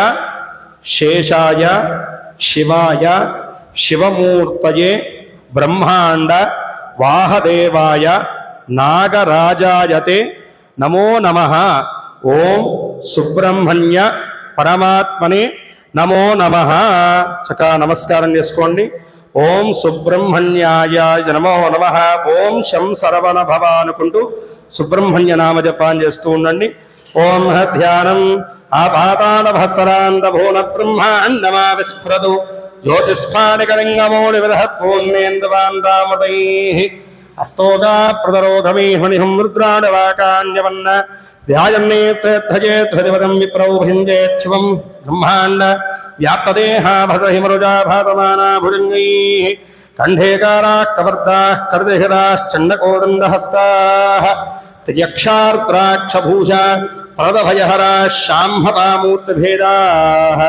శేషాయ శివాయ శివమూర్తయే బ్రహ్మాండ వాహదేవాయ నాగరాజాయతే నమో నమః. ఓం సుబ్రహ్మణ్య పరమాత్మనే నమో నమః. చక్కగా నమస్కారం చేసుకోండి. ఓం సుబ్రహ్మణ్యాయ నమో నమః. ఓం శం శరవణ భవ అనుకుంటూ సుబ్రహ్మణ్య నామజపాన్ని చేస్తూ ఉండండి. ఓం ధ్యానం ఆపాతాళభస్తరాంతభూన బ్రహ్మాండమా విస్ఫురదు జ్యోతిస్ఫానికలింగమౌళి విదహత్పూర్ణేంద్రవాంతామృతైః అస్తోగా ప్రదరోధమీహ్మణిహం రుద్రాణవాకాన్యవన్న ధ్యాయన్నేత్రధ్వజేధ్వజపదం విప్రౌభింజేత్ శివం బ్రహ్మాండ వ్యాప్తదేహాభసహిమరుజా భాసమానా భుజంగైః కంఠేకారాక్కవర్దాః కర్దశిరాశ్చండకోదండహస్తాః త్ర్యక్షార్ద్రాక్షభూషా పరదభయహరాः శాంభపామూర్తిభేదాः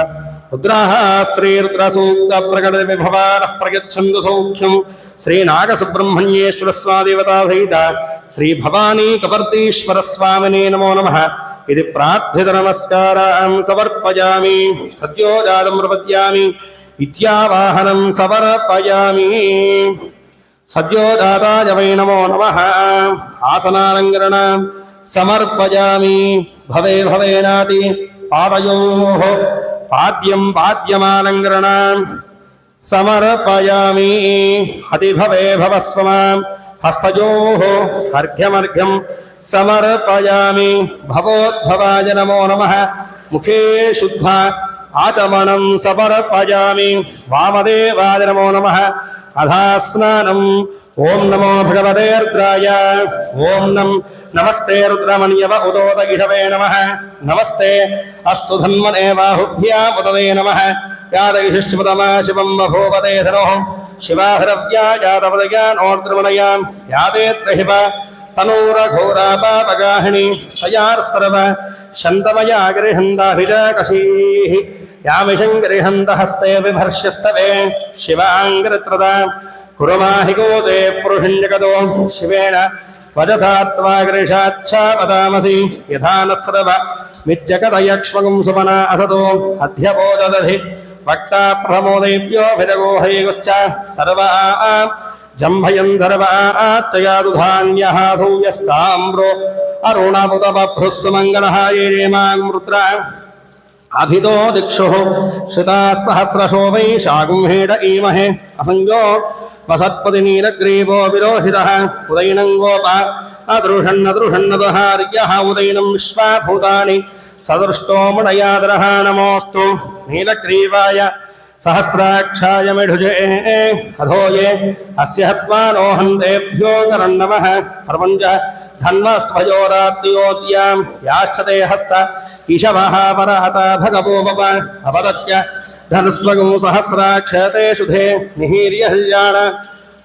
రుద్రాः శ్రీరుద్రసూక్తప్రకటవిభవానः ప్రయచ్చందు సౌఖ్యం శ్రీనాగసుబ్రహ్మణ్యేశ్వర స్వాదేవతాసహిత శ్రీభవానీ కపర్దీశ్వర స్వామినే నమో నమః. ఇది ప్రార్థిత నమస్కారాన్ సమర్పయామి. సద్యోజాతం ప్రపద్యామి ఇత్యావాహనం సమర్పయామి. సద్యోజాతాయ వై నమో నమః. ఆసనాలంకరణ సమర్పయామి. భవే భవేనాతి పాదయోః పాద్యం పాద్యమాలంకరణ సమర్పయామి. అతిభవే భవస్వమాం హస్తయోః అర్ఘ్యమర్ఘ్యం సమర్పయామి. భవోద్భవాయ నమో నమః. ముఖే శుద్ధ ఆచమనం సమర్పయామి. వామదేవాయ నమో నమః. అధాస్నానం. ఓం నమో భగవతే రుద్రాయ. ఓం నమస్తే రుద్రమణ్యవ ఉదోదగిషవే నమః. నమస్తే అస్తు ధన్మనే బాహుభ్యాం ఉదదే నమః. యాదగిషిష్మతమా శివం బభూవదే ధనోః శివాహరవ్యా యాదవదయానోర్ద్రమణయాం యాదేత్రహివ తనూరఘోరాపాపగాహిని తయార్స్తరవ శంతమయా గృహందాభిజాకషీః యామిషం గృహందహస్తే బిభర్ష్యస్తవే శివాంగరిత్రద కురుమాహి గోసే పురుషిణ్యకదో శివేణ వజసాత్వాగృషాచ్ఛాపదామసి యథానస్రవ మిజ్జకదయక్ష్మగం సుమనా అసతో అధ్యపోదధి వక్తా ప్రమోదైవ్యోభిరగోహైగుశ్చ సర్వా జంభయంధర్వాచ్చయాదుధాన్యః సూయస్తామ్రో అరుణముదబభ్రుస్సుమంగళః ఏమామృత్ర అభితో దిక్షుః శ్రితాः సహస్రశో వై శాగుంహేడ ఈమహే అసంగో వసత్పతి నీలగ్రీవో విరోహితః ఉదైనం గోప అదృషన్నదృషన్నదహార్యః ఉదైనం విశ్వాభూతాని సదృష్టో మునయాదరః నమోऽस्तु నీలగ్రీవాయ సహస్రాక్షాయ మిఢుజే అధోయే అస్య హత్వానో హంతేభ్యో కరణ్ణవః ప్రపంచ ధన్వస్త్వయోరాత్రియోద్యాం యాశ్చతే హస్త ఈశవః పరహత భగవోప అపదత్య ధనుస్వగం సహస్రాక్షతే శుధే నిహీర్య హల్యాణ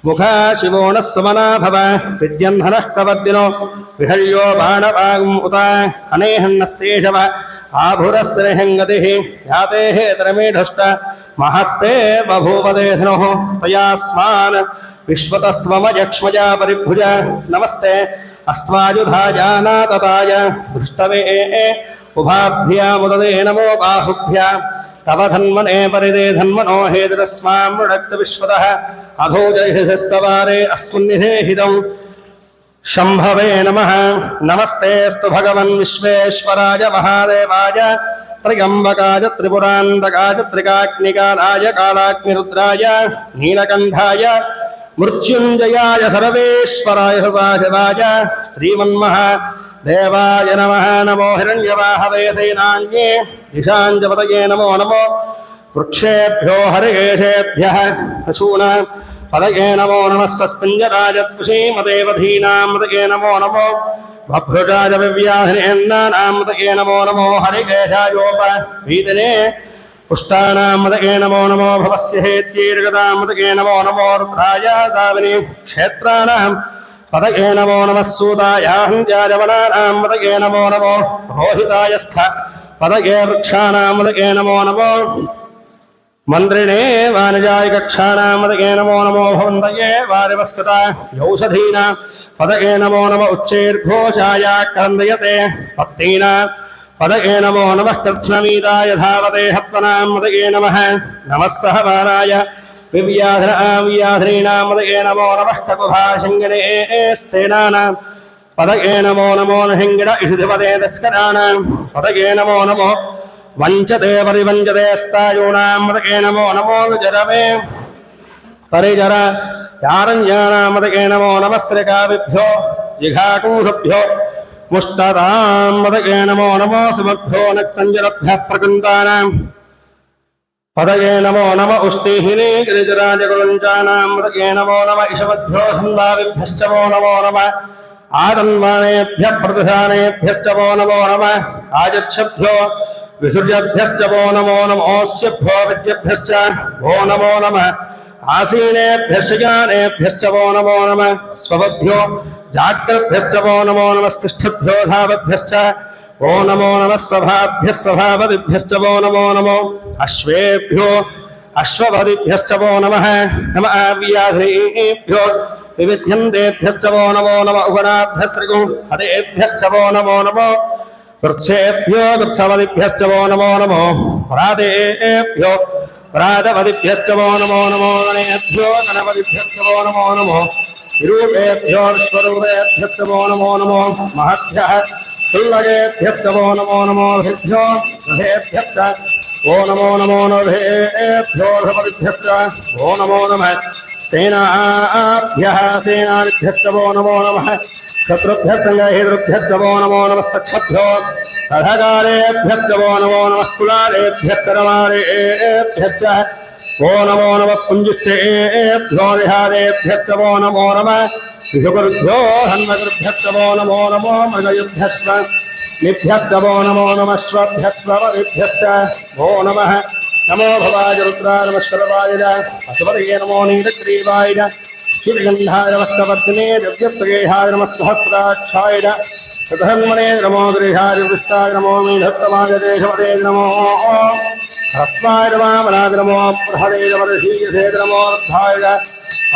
मुखा शिवो नः सुमना भव विद्यन्हनः कवर्दिनो विहर्यो बाणवागम् उत अनेहन्नः शेषव आभुरस्रेहङ्गतिः ध्यातेः तरमेढष्ट महस्ते बभूवदे धनुः तयास्मान् विश्वतस्त्वमयक्ष्मजा परिभुज नमस्ते अस्त्वायुधायानातताय दृष्टवे उभाभ्यामुददे नमो बाहुभ्या तव धन्मने परिदे धन्मनो हेदरस्मां मृडक्त विश्वतः अधोजयस्तवारे अस्मिन्निधेहिदं शम्भवे नमः नमस्तेऽस्तु भगवन् विश्वेश्वराय महादेवाय त्र्यम्बकाय त्रिपुरान्तकाय त्रिकाग्निकालाय कालाग्निरुद्राय नीलकण्ठाय मृत्युञ्जयाय सर्वेश्वराय सदाशिवाय श्रीमन्महादेवाय नमः नमो हिरण्यवाहवे सेनान्ये दिशाञ्जपतये नमो नमो वृक्षेभ्यो हरिकेशेभ्यः पशूनां पदये नमो नमः सस्मिञ्जराजत्पुषीमदेवधीनां मदये नमो नमो भभृजाय विव्याधिनेन्नानां मदये नमो नमो हरिकेशायोपवीदिने पुष्टानां मदये नमो नमो भवस्य हेत्यैर्गतां मदये नमो नमो रुद्राय दाविने क्षेत्राणां पदये नमो नमः सूतायाहञ्जायवनानां मदये नमो नमो रोहितायस्थ पदये वृक्षाणां मदये नमो नमो मन्त्रिणे वाणिजाय कक्षाणां मदये नमो नमो भवन्तये वारिवस्कृता यौषधीनां पदये नमो नमः उच्चैर्घोषाय क्रन्दयते पत्नीनां पदये नमो नमः कृत्स्नमीदाय धावते हत्वनां मदये नमः नमः सहमानाय विव्याधीनां मदये नमो नमः ककुभाशङ्गिने स्तेनानां पदये नमो नमो नहिङ्गिड इषुधिपदे तस्कराणां पदये नमो नमो वञ्चते परिवञ्चते स्तायूणां मदये नमो नमो विजरवे परिजर यारञ्जानां मदये नमो नमः श्रीकाविभ्यो जिघाकूषभ्यो मुष्टतां मदये नमो नमो सुमभ्यो नक्तञ्जरभ्यः प्रकृन्तानां पदये नमो नम उष्टिहिनी गिरिजराजगुरुञ्चानां मदये नमो नम इषवद्भ्यो धन्वाविभ्यश्च वो नमो नमः आदन्वानेभ्यः प्रतिधानेभ्यश्च वो नमो नमः आजच्छभ्यो विसृजभ्यश्च वो नमो नमोऽस्यभ्यो विद्यभ्यश्च वो नमो नमः आसीनेभ्यश्च ज्ञानेभ्यश्च वो नमो नमः स्वभ्यो जाग्रभ्यश्च वो नमो नमस्तिष्ठभ्यो धावभ्यश्च वो नमो नमः सभाभ्यः सभापतिभ्यश्च वो नमो नमो अश्वेभ्यो अश्वपतिभ्यश्च वो नमः नमः व्याधीभ्यो विविध्यन्तेभ्यश्च वो नमो नमः उगणाभ्यः हरेभ्यश्च वो नमो नमो वृक्षेभ्यो वृक्षपतिभ्यश्च वो नमो नमो प्रादेभ्यो प्रातपतिभ्यश्च वो नमो नमो गणेभ्यो गणपतिभ्यश्च वो नमो नमो विरूपेभ्यो विश्वरूपेभ्यश्च वो नमो नमो महद्भ्यः तुल्लगेभ्यश्च वो नमो नमो ऋभ्यो गृहेभ्यश्च वो नमो नमो नभेभ्यो ऋपतिभ्यश्च वो नमो नमः सेनाभ्यः सेनाभ्यश्च वो नमो नमः शत्रुभ्यः संगहेतृभ्यश्च वो नमो नमस्तक्षभ्यो तथकारेभ्यश्च वो नमो नमः कुलालेभ्यः करमारेभ्यश्च वो नमो नमः पुञ्जिष्टेभ्यो विहारेभ्यश्च वो नमो नमः विषुकरुभ्यो हन्मकृभ्यश्च वो नमो नमो मृगयुभ्यश्च निभ्यश्च वो नमो नमः श्वभ्यश्वपतिभ्यश्च वो नमः नमो भवाय रुद्राय नमः शर्वाय अश्वपतये नमो नीलग्रीवाय सूर्यगन्धाय नमस्तवर्तिने दिव्यप्रियेहाय नमः सहस्राक्षाय तदहन्मने नमो गृहाय वृष्टाय नमो मीढत्तमाय देशपदे नमो ह्रस्वाय नमः नमो प्रहरे नमर्षीयसे नमो वृद्धाय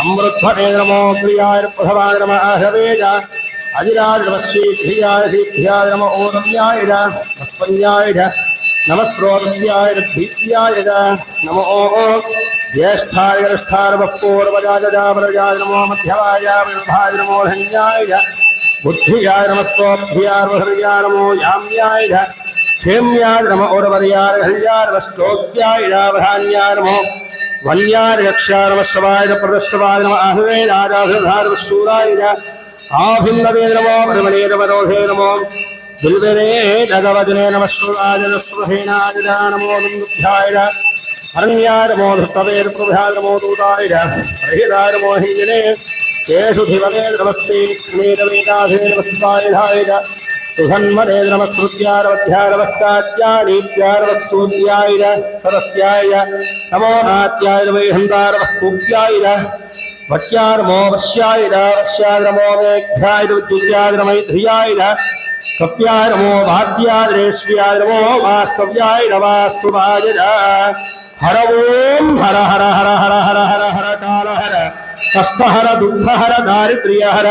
अमृध्वने नमो प्रियाय प्रभवाय नमः आहवेज अजिराय नमः शीघ्रियाय शीघ्रियाय नमो ओदम्याय वस्पन्याय नमः श्रोतस्याय भीत्याय नमो ज्येष्ठाय ज्येष्ठाय वपूर्वजाय नमो मध्यवाय विरुद्धाय नमो धन्याय बुद्धियाय नमः स्वभ्याय हृदयाय नमो याम्याय क्षेम्याय नमो औरवर्याय हल्याय नमस्तोभ्याय धान्याय नमो वल्याय रक्षाय नमः शवाय प्रदर्शवाय नमः आहवेदाय शूराय आभिन्नवे नमो ब्रह्मणे नमोधे नमो बिल्वने भगवदने नमः शूराय नमस्वहेनाय नमो दुभ्याय हरण्याय नमो धृतवेर प्रभ्याय नमो दूताय रहिताय नमो हिंजने केषु धिवने नमस्ते स्नेहवेदाधे नमस्ताय सुधन्मने नमस्कृत्यारवध्यारवष्टात्यानीत्यारवसूर्याय सरस्याय नमो नात्याय वैहन्तारवः वट्यारमो वश्याय वश्याद्रमो मेघ्याय विद्युत्याद्रमैध्रियाय कप्याद्रमो वाद्याद्रेष्व्याद्रमो वास्तव्याय वास्तुवाय हर ओम हर हर हर हर हर हर हर काल हर कष्टहर दुःखहर दारिद्र्यहर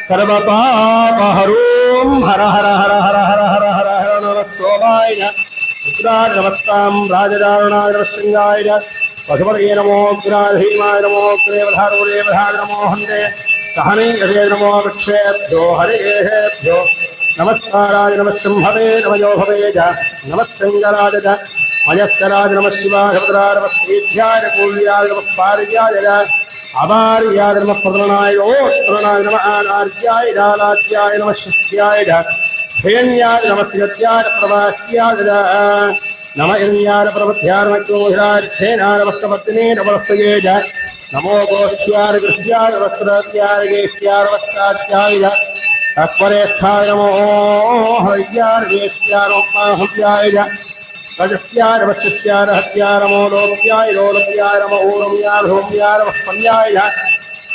सर्वपापहरोम हर हर हर हर हर हर हर हर नमः सोमाय रुद्राय नमस्तां राजदारुणाय नमः पशुपतये नमो ग्राधीमाय नमो क्लेवधारुदेवधाय नमो हन्ते सहने गजे नमो वृक्षेभ्यो हरेभ्यो नमस्काराय नमः सिंहवे नमयो भवे च नमः सिंहराज च मयस्कराज नमः शिवाय भद्राय नमः श्रीभ्याय कूल्याय नमः पार्याय अवार्याय नमः प्रदनाय ओत्तरणाय नमः आनार्याय लालाज्याय नमः शिष्याय धेन्याय नमः सिद्ध्याय प्रवाह्याय नम इन्द्याय प्रबध्याय नमः क्रोधाय नमस्तपत्ने नमस्तये नमो गोष्ठ्याय गृह्याय वस्त्रात्याय गेष्ट्याय वस्त्रात्याय तत्परेष्ठाय नमो हर्याय गेष्ट्याय नमोहव्याय रजस्याय वशिष्याय हत्याय नमो लोक्याय लोलप्याय नमो ऊर्म्याय धूम्याय वह्पन्याय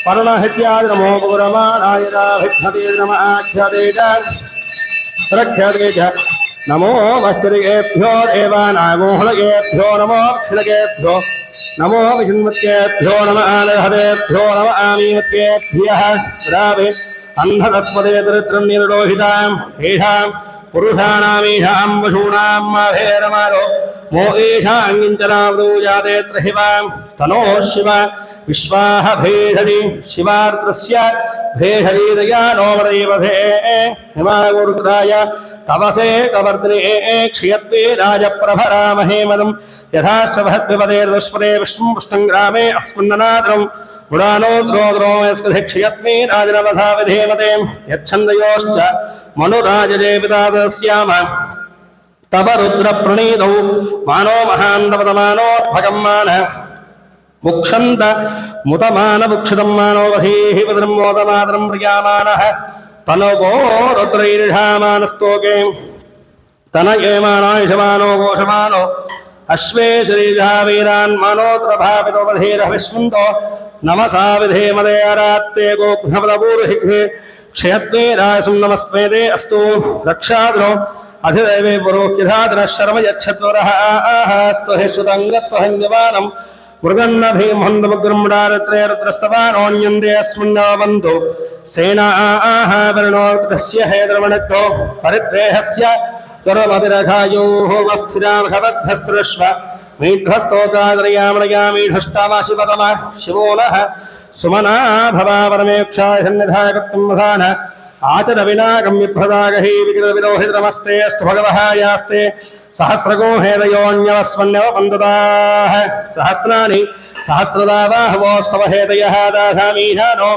पर्णहत्याय नमो पुरमाणाय भिक्षते नमः आख्यते रक्षते च नमो वस्त्रेभ्यो देवानागोहलगेभ्यो नमो क्षिलगेभ्यो नमो विष्णुमत्येभ्यो नमः आलहवेभ्यो नमः आमीमत्येभ्यः रावे अन्धकस्पदे दरिद्रं निर्लोहिताम् एषां पुरुषाणामीषां वशूनां माभेरमारो मो ईशां किञ्चनावृतो जाते त्रहिवां तनो शिव विश्वाह भेषणि शिवार्त्रस्य भेषणि दयानो वरैवधे हिमागुरुद्राय तवसे कवर्त्रे क्षयत्वे राजप्रभरामहे मदं यथा शभद्विपदेर्दुष्पदे विष्णुं पुष्टं ग्रामे अस्मिन्ननाद्रं गुणानो द्रोद्रो यस्कधिक्षयत्वे राजनवधा विधेमते यच्छन्दयोश्च मनुराजले पितादस्याम तव रुद्रप्रणीतौ मानो महान्तपदमानो भगम्मान मुक्षन्त मुतमान मुक्षितं मानो वधीः पदं मोदमादरं प्रियामानः तनवो रुद्रैर्षामानस्तोके तनयेमानायशमानो गोषमानो अश्वे श्रीजः वीरान् मानोत्रभापितोपधीरः विस्मन्तो नमसा विधेमदे आरात्ते गोघ्नपदपूर्हिघ्ने क्षयत्वे रासं नमस्मेते अस्तु रक्षाद्रो अधिदेवे पुरोक्यधाद्रः शर्म यच्छत्वरः आहास्तु हि सुतङ्गत्वहन्यवानम् मृगन्नभीमहन्दमुग्रम्डारत्रे रुद्रस्तवानोऽन्यन्ते अस्मिन्नावन्तु सेना आहावरणोऽस्य हेद्रमणक्तो परिद्रेहस्य करमतिरघायोः वस्थिरा भगवद्भस्त्रश्व मीढ्रस्तोकादरयामणयामीढष्टामाशिवतम शिवो नः सुमना भवा परमेक्षाय सन्निधायकत्वं वधान आचर विनागं विभ्रदागहि विकृतविरोहितमस्ते अस्तु भगवः यास्ते सहस्रगो हेदयोऽन्यवस्वन्यवपन्दताः सहस्राणि सहस्रदा बाहवोस्तव हेदयः दाधामीशानो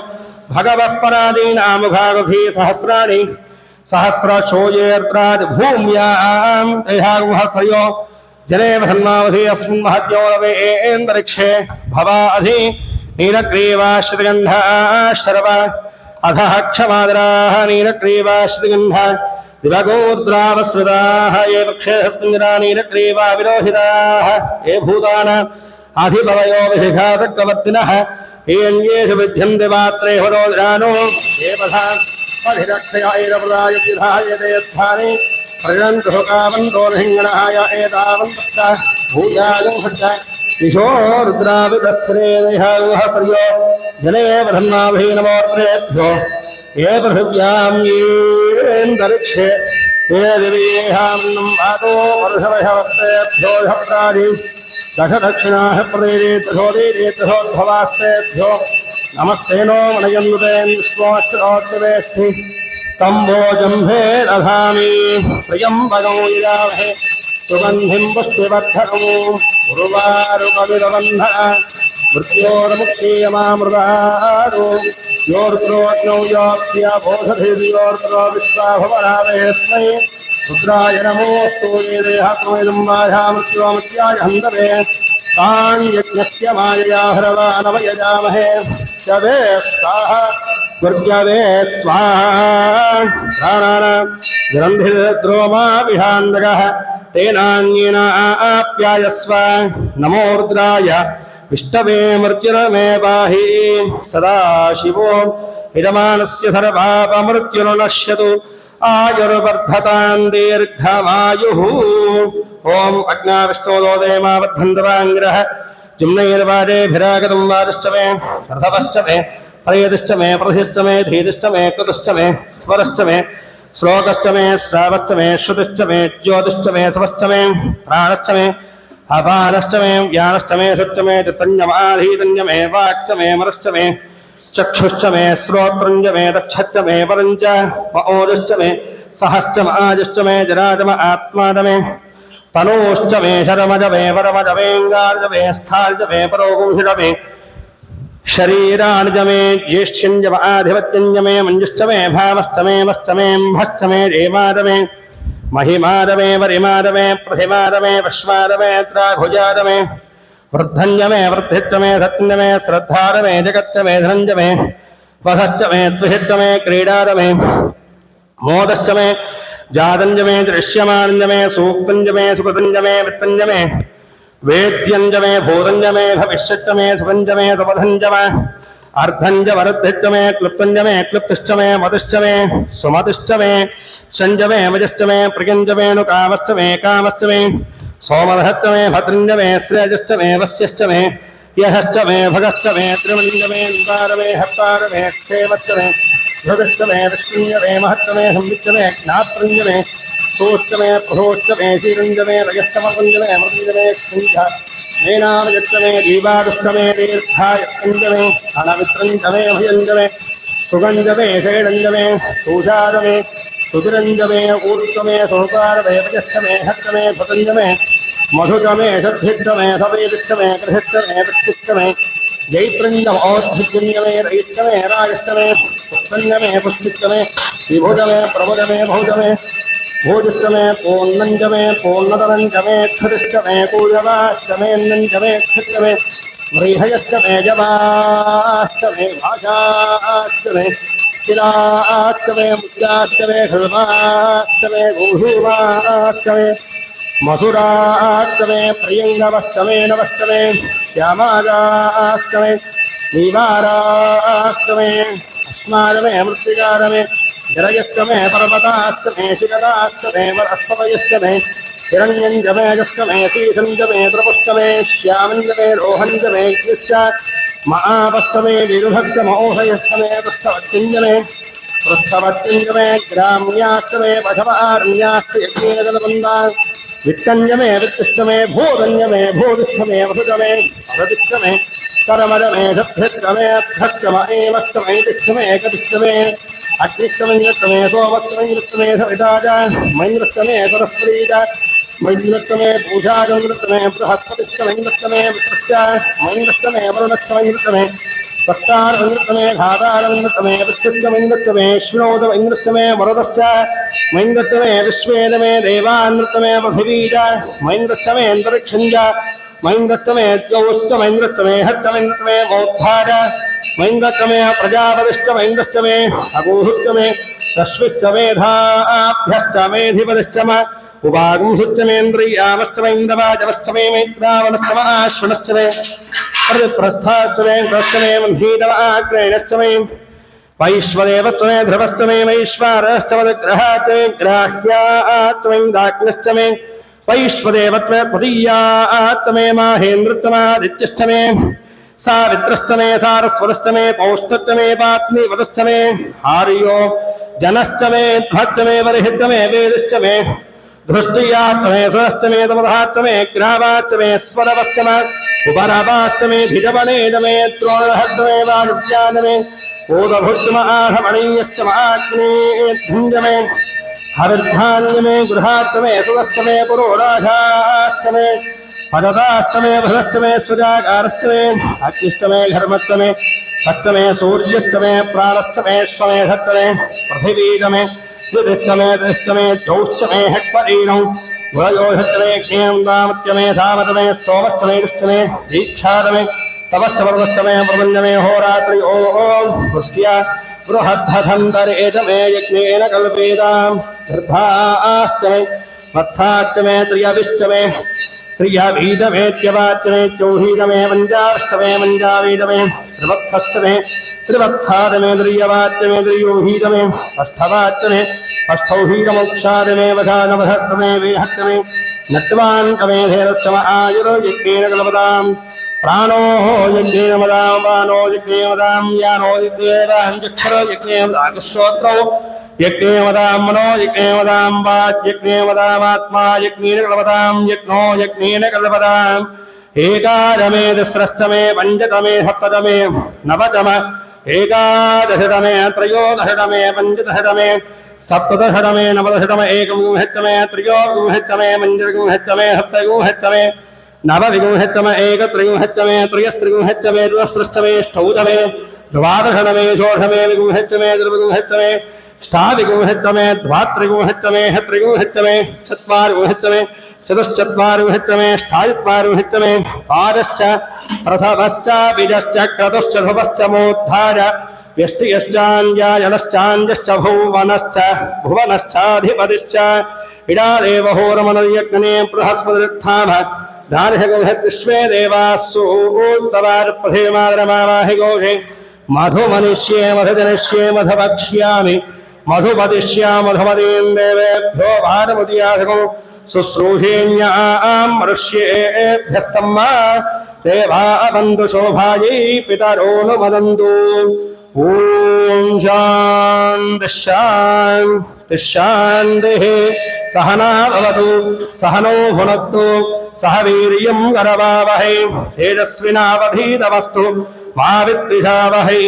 भगवः परादीनामुखागुधी सहस्राणि सहस्रशोयेर्त्राद् भूम्यां देहागुहस्रयो जने धन्मावधि अस्मिन् महत्यो रवेन्द्रिक्षे भवा अधि नीलग्रीवाश्रिगन्धा शर्व अधः क्षमादराः नीलग्रीवाश्रिगन्धा दिवगोद्रावसृताः ये पक्षेऽस्मिन्निरा नीलग्रीवा विरोहिताः ये भूतान अधिभवयो विशिखा चक्रवर्तिनः ये अन्येषु विद्यन्ते पात्रे हरोदरानो ये पथा अधिरक्षयायप्रदाय विधाय देयस्थाने प्रजन्तु कामन्तो हिङ्गणाय एतावन्तश्च भूयागुंहश्च दिशो रुद्रावितस्थिरे देहागुहस्त्रियो जने ब्रह्माभि नमोत्रेभ्यो ये पृथिव्यां येऽन्तरिक्षे ये दिव्येहान्नं वातो वर्षवशवस्तेभ्यो हप्तादि दशदक्षिणाः प्रदेरेतसोदेरेतसोद्भवास्तेभ्यो नमस्तेनो मनयन्नुतेन विश्वोच्चरोच्चवेष्टि तम्बो जम्भे दधामि प्रियम्बगौ यजामहे सुगन्धिं पुष्टिवर्धकम् उर्वारुकविरबन्धन मृत्योर्मुक्षीयमामृदारो योर्त्रोऽग्नौ योक्ष्य बोधधिर्योर्त्रो विश्वाभवनावेस्मै रुद्राय नमोऽस्तु ये देहात्मैदं बाधा मृत्योमृत्याय हन्तवे तान् यज्ञस्य मायया हरवानवयजामहे जवे स्वाहा गुर्जवे स्वाहा प्राणानां ग्रन्थिर्द्रोमा विहान्दगः तेनान्येन आप्यायस्व नमो रुद्राय विष्णवे मृत्युर्मे पाहि सदाशिवो हिरमानस्य सर्वापमृत्युर्नश्यतु आयुर्वर्धतां दीर्घमायुः ओम अग्ना विष्णोदोदयमाबद्धन्तवाङ्गिरः जुम्नैर्वाजेभिरागतं वादिश्च मे रथवश्च मे प्रयदिश्च मे प्रथिश्च मे धीतिश्च मे कृतश्च मे स्वरश्च मे श्लोकश्च मे श्रावश्च मे श्रुतिश्च मे ज्योतिश्च मे सवश्च मे प्राणश्च मे अपानश्च मे ज्ञानश्च मे शुच्च मे चित्तञ्जमाधीतञ्ज मे वाक्च मे मनश्च मे चक्षुश्च मे श्रोत्रञ्च मे दक्षश्च मे परञ्च ओजश्च मे सहश्च आजश्च मे जराजम आत्माद मे तनोश्च मे शरमज मे परमज मेऽङ्गार्ज मे स्थार्ज मे परोगुंसिज मे शरीराणिज मे ज्येष्ठ्यञ्ज आधिपत्यञ्ज मे मञ्जुश्च मे भामश्च मे वश्च मे म्भश्च मे रेमाद मे महिमाद मे वरिमाद मे प्रतिमाद मे पश्माद मे त्राभुजाद मे वृद्धञ्ज मे वृद्धिश्च मे सत्यञ्ज मे श्रद्धाद मे जगच्च मे धनञ्ज मे वधश्च मे त्विषश्च मे क्रीडाद मे मोदश्च मे जातञ्ज मे दृश्यमानञ्ज मे सूक्तञ्ज मे सुकृतञ्ज मे वित्तञ्ज मे वेद्यञ्ज मे भूतञ्ज मे भविष्यच्च मे सुखञ्ज मे सुपथञ्ज मे अर्धञ्ज वरुद्धिश्च मे क्लुप्तञ्ज मे क्लुप्तिश्च मे मतिश्च मे सुमतिश्च मे शञ्ज मे मजश्च मे प्रियञ्ज मे नुकामश्च मे कामश्च मे सोमरहश्च मे भद्रञ्ज मे श्रेयश्च मे वस्यश्च मे यशश्च मे भगश्च मे त्रिमञ्ज मे निवार मे हत्तार मे क्षेमश्च मे भृगश्च मे विष्णुञ्ज मे महश्च मे संविच्च मे ज्ञात्रञ्ज मे सोश्च मे प्रभोश्च मे शीरञ्ज मे रजस्तमकुञ्ज मे मृञ्ज मे स्कुञ्ज मेनामयश्च मे जीवादुश्च मे दीर्घायश्च मे अनवित्रञ्ज मे भयञ्ज मे सुगञ्ज मे शैलञ्ज मे सूषाद मे सुतिरञ्ज मे ऊर्ज मे सोकार मे भजश्च मे हस्त मे भतञ्ज मे मधुज मे सद्भिश्च मे सवेदिश्च मे गृहश्च मे वृक्षिश्च मे जैत्रञ्ज औद्भिज्यञ्ज मे रयिश्च मे राजश्च मे पुष्पञ्ज मे पुष्पिश्च मे विभुज मे प्रभुज मे भौज मे भोजश्च मे पूर्णञ्ज मे पूर्णतरञ्ज मे क्षुतिश्च मे पूजवाश्च मे नञ्ज मे क्षिश्च मे व्रीहयश्च मे जवाश्च मे भाषाश्च मे शिलाश्च मे मुद्राश्च मे हृदमाश्च मे गोधूमाश्च मे मधुराश्च मे प्रियङ्गवश्च मे नवश्च मे श्यामागाश्च मे नीवाराश्च मे अस्माद मे मृत्तिकार मे जरयश्च मे पर्वताश्च मे शिखराश्च मे वनस्पतयश्च मे हिरण्यञ्ज मे यश्च मे शीशञ्ज मे द्रवश्च मे श्यामञ्ज मे रोहञ्ज मे यश्च महावश्च मे विरुधश्च महोहयश्च मे पृष्ठवत्यञ्ज मे पृष्ठवत्यञ्ज मे ग्राम्याश्च मे पशवारण्याश्च यज्ञेन जलबन्धा वित्तञ्ज मे वित्तिश्च मे भूतञ्ज मे भूतिश्च मे वसुज मे अवतिश्च मे करमद मे सभ्यश्च मे अर्थश्च म एवश्च मे तिश्च मे कतिश्च मे अग्निश्च मञ्जश्च मे सोमश्च मञ्जश्च मे सविताज मञ्जश्च मे सरस्वतीज मञ्जश्च मे पूषाज मञ्जश्च मे बृहस्पतिश्च मञ्जश्च मे विष्णुश्च मञ्जश्च मे वरुणश्च मञ्जश्च मे सत्तार मञ्जश्च मे धातार मञ्जश्च मे विष्णुश्च मञ्जश्च मे श्विनोद मञ्जश्च मे मरुदश्च मञ्जश्च मे विश्वेद मे देवानृत मे पृथिवीज मञ्जश्च मे अन्तरिक्षञ्ज मञ्जश्च मे द्यौश्च मञ्जश्च मे हश्च मञ्जश्च मे मोद्धाज मञ्जश्च मे प्रजापतिश्च मञ्जश्च मे अगोहुश्च मे रश्मिश्च मेधाभ्यश्च मेधिपतिश्च म उपागुंसुश्च मेन्द्रियामश्च मैन्दवाजवश्च मे मैत्रावणश्च म आश्वनश्च मे प्रतिप्रस्थाश्च मे ग्रश्च मे मन्धीरवाग्नेयश्च मे वैश्वदेवश्च मे ध्रुवश्च मे वैश्वारश्च मदग्रहात् मे ग्राह्यात् मैन्दाग्नश्च मे वैश्वदेवत्वे तृतीयात् मे माहेन्द्रत्वमादित्यश्च मे सावित्रश्च मे सारस्वतश्च मे पौष्टश्च मे पात्नीवतश्च मे हार्यो जनश्च मे ध्वश्च मे बर्हिश्च मे वेदिश्च मे धृष्टियाश्च मे सुरश्च मे तमधाश्च मे ग्रावाश्च मे स्वरवश्च मे उपरावाश्च मे धिजवनेज मे द्रोणहश्च मे वायुज्ञान मे ओदभुज्म आहमणीयश्च माग्नेध्वञ्ज मे हरिद्धान्य मे गृहाश्च मे सुरश्च मे पुरोडाशाश्च मे पददाश्च मे भृश्च मे सुजाकारश्च मे अग्निश्च मे घर्मश्च मे हश्च मे सूर्यश्च मे प्राणश्च मे श्वमेधश्च मे पृथिवीज मे द्युतिश्च मे दृश्च मे जौश्च मे हक्वरीणौ गुणयोश्च मे ज्ञेन्दामत्य मे सामत मे स्तोमश्च मे दुश्च मे दीक्षाद मे तपश्च पर्वश्च मे प्रपञ्च मे होरात्रि ओम पुष्ट्या बृहद्धन्धरेच मे यज्ञेन कल्पेताम् गर्भाश्च मे वत्साश्च मे त्रियविश्च मे त्रियवीदमेत्यवाच्च मे चौहीद मे मञ्जाश्च मे मञ्जावीद मे त्रिवत्सश्च मे त्रिवत्साद मे त्रियवाच्च मे त्रियोहीद मे अष्टवाच्च मे अष्टौहीदमोक्षाद मे वधानवधत्त मे वेहत्त मे नट्वान्त मे धेरश्च म आयुर्यज्ञेन कल्पताम् प्राणो यज्ञेन मदाम् प्राणो यज्ञेन मदाम् यानो यज्ञेन चक्षुरो यज्ञेन मदाम् श्रोत्रौ यज्ञेन मदाम् मनो यज्ञेन मदाम् वाक् यज्ञेन मदामात्मा यज्ञेन कल्पताम् यज्ञो यज्ञेन कल्पताम् एकादमे तिस्रश्चमे पञ्चतमे सप्ततमे नवतमे एकादशतमे त्रयोदशतमे पञ्चदशतमे सप्तदशतमे नवदशतमे एकविंशतितमे त्रयोविंशतितमे पञ्चविंशतितमे सप्तविंशतितमे नवविंशतितमे एकत्रिंशतितमे त्रयस्त्रिंशतितमे चतुस्रश्चमे ष्ठौतमे द्वादशतमे षोडशमे विंशतितमे त्रिविंशतितमे ष्टाविंशतितमे द्वात्रिंशतितमे त्रिविंशतितमे चत्वारिंशतितमे चतुश्चत्वारिंशतितमे ष्टाचत्वारिंशतितमे पादश्च प्रथमश्च बीजश्च क्रतुश्च ध्रुवश्च मोद्धार व्यष्टियश्चाञ्जायनश्चाञ्जश्च भुवनश्च भुवनश्चाधिपतिश्च इडादेवहोरमनर्यज्ञने बृहस्पतिर्धाम धानहविश्वे देवास्सूत्तवारप्रथेमादरमावाहि घोषे मधुमनिष्ये मधुजनिष्ये मधुवक्ष्यामि मधुपदिष्यामि मधुमतीं देवेभ्यो भारमतीयासको शुश्रूषेण्यां मनुष्येभ्यस्तम् देवा बन्धु शोभायै पितरो नु वदन्तु ॐ शान्तिः शान्तिः शान्तिः सहना भवतु सहनो भुनक्तु सह वीर्यं करवावहै तेजस्विनावधीतमस्तु मा विद्विषावहै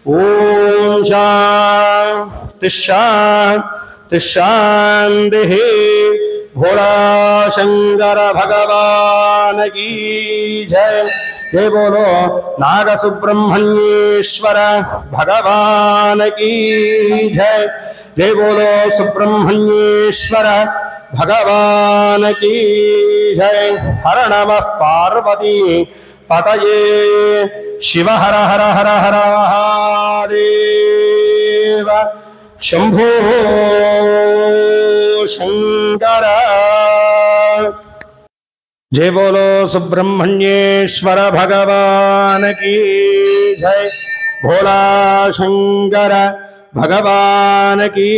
ॐ शान्तिः शान्तिः शान्तिः भोला शंकर भगवान की जय। जय बोलो नाग सुब्रह्मण्येश्वर भगवान की जय। जय बोलो सुब्रह्मण्येश्वर भगवान की जय। हर नमः पार्वती पतये शिव हर हर हर हर महादेव शंभो शंकर। जय बोलो सुब्रह्मण्येश्वर भगवान की जय। भोला शंकर भगवान की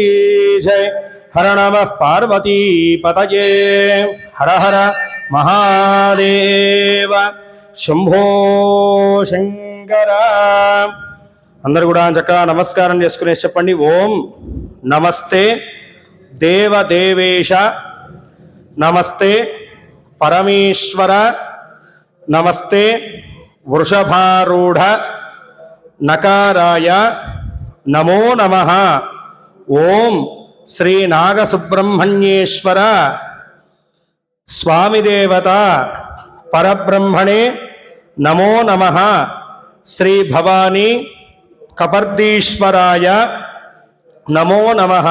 जय। हर नमः पार्वती पतये हर हर महादेव शंभो शंकर। అందరూ కూడా చక్కగా నమస్కారం చేసుకుని చెప్పండి. ఓం నమస్తే దేవదేవేశ నమస్తే పరమేశ్వర నమస్తే వృషభారూఢ నకారాయ నమో నమః. ఓం శ్రీ నాగసుబ్రహ్మణ్యేశ్వర స్వామిదేవత పరబ్రహ్మణే నమో నమః. శ్రీ భవానీ కపర్దీశ్వరాయ నమో నమః.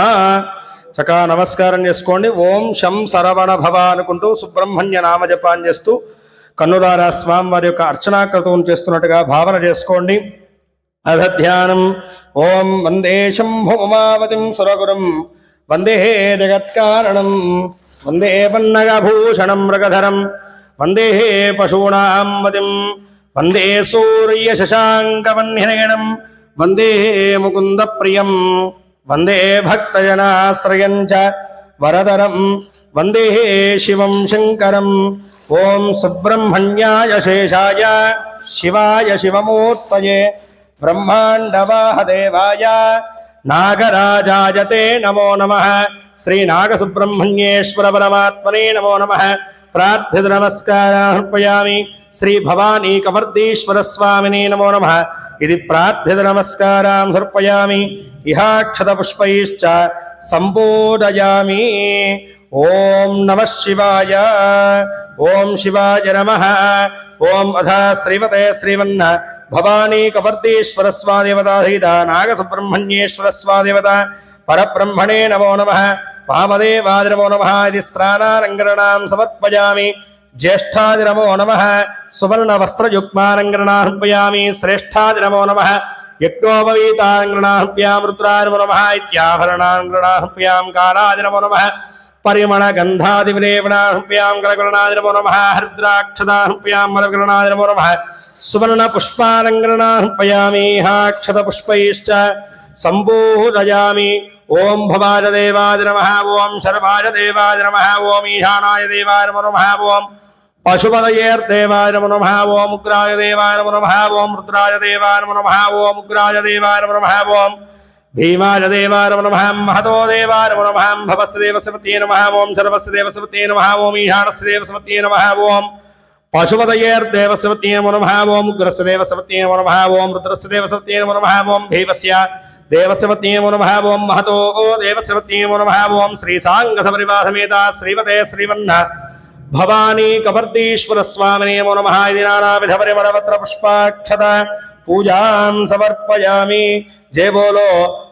చక్కగా నమస్కారం చేసుకోండి. ఓం శం సరవణ భవ అనుకుంటూ సుబ్రహ్మణ్య నామజపాన్ని చేస్తూ కన్నులారా స్వామి వారి యొక్క అర్చనాకృతం చేస్తున్నట్టుగా భావన చేసుకోండి. అధధ్యానం. ఓం వందే శంభుమావతిం సురగురం వందే జగత్కారణం వందే పన్నగభూషణం మృగధరం వందే పశూనాం మతిం వందే సూర్య శశాంకవన్యనయనం వందే ముకుంద ప్రియం వందే భక్తజనాశ్రయం చ వరదరం వందే శివం శంకరం. ఓం సుబ్రహ్మణ్యాయ శేషాయ శివాయ శివమూర్తయే బ్రహ్మాండవాహదేవాయ నాగరాజాయ తే నమో నమః. శ్రీ నాగసుబ్రహ్మణ్యేశ్వర పరమాత్మనే నమో నమః. ప్రార్థిత నమస్కారార్పయామి. శ్రీ భవానీ కవర్దీశ్వర స్వామినే నమో నమః. ఇది ప్రార్థిత నమస్కారాం సమర్పయామి. ఇహాక్షత పుష్పైశ్చ సంబోధయామి. ఓం నమః శివాయ. ఓం శివాయ నమః. ఓం అథ శ్రీమతే శ్రీమన్న భవానీ కవర్దీశ్వర స్వాదేవతాధీత నాగసుబ్రహ్మణ్యేశ్వర స్వాదేవత పరబ్రహ్మణే నమో నమః. వామదేవాది నమో నమః. ఇది స్నానాలంకరణాం సమర్పయామి. జ్యేష్ఠాది నమో నమః. సువర్ణ వస్త్రయుగ్మాలంకరణార్పయామి. శ్రేష్ఠాది నమో నమః. यज्ञोपवीताङ्गृणाह्भ्यां रुद्राय नमो नमः इत्याभरणाङ्गृणाह्भ्यां कालाय नमो नमः परिमलगन्धादिविलेपनाह्भ्यां कलकरणाय नमो नमः हरिद्राक्षदाह्भ्यां मलकरणाय नमो नमः सुवर्णपुष्पालङ्करणाह्भयामि हाक्षतपुष्पैश्च सम्पूजयामि। ओम भवाय देवाय नमः ओम शर्वाय देवाय नमः ओम ईशानाय देवाय नमो नमः ओम पशुपतयेर्देवाय नमो नमः ओम उग्राय देवाय नमो नमः ओम रुद्राय देवाय नमो नमः ओम उग्राय देवाय नमो नमः ओम भीमाय देवाय नमो नमः महतो देवाय नमो नमः भवस्य देवस्य नमः ओम शर्वस्य देवस्य नमः ओम ईशानस्य देवस्य नमः ओम पशुपतयेर्देवस्य नमो नमः ओम उग्रस्य देवस्य नमो नमः ओम रुद्रस्य देवस्य नमो नमः ओम भीमस्य देवस्य नमो नमः ओम महतो देवस्य नमो नमः ओम श्रीसाङ्गसपरिवारसमेता श्रीमते श्रीवन्न भवानी कपर्दीश्वर स्वामिने नमो नमः इति नानाविधपरिमलपत्र पुष्पाक्षत पूजां समर्पयामि। जय बोलो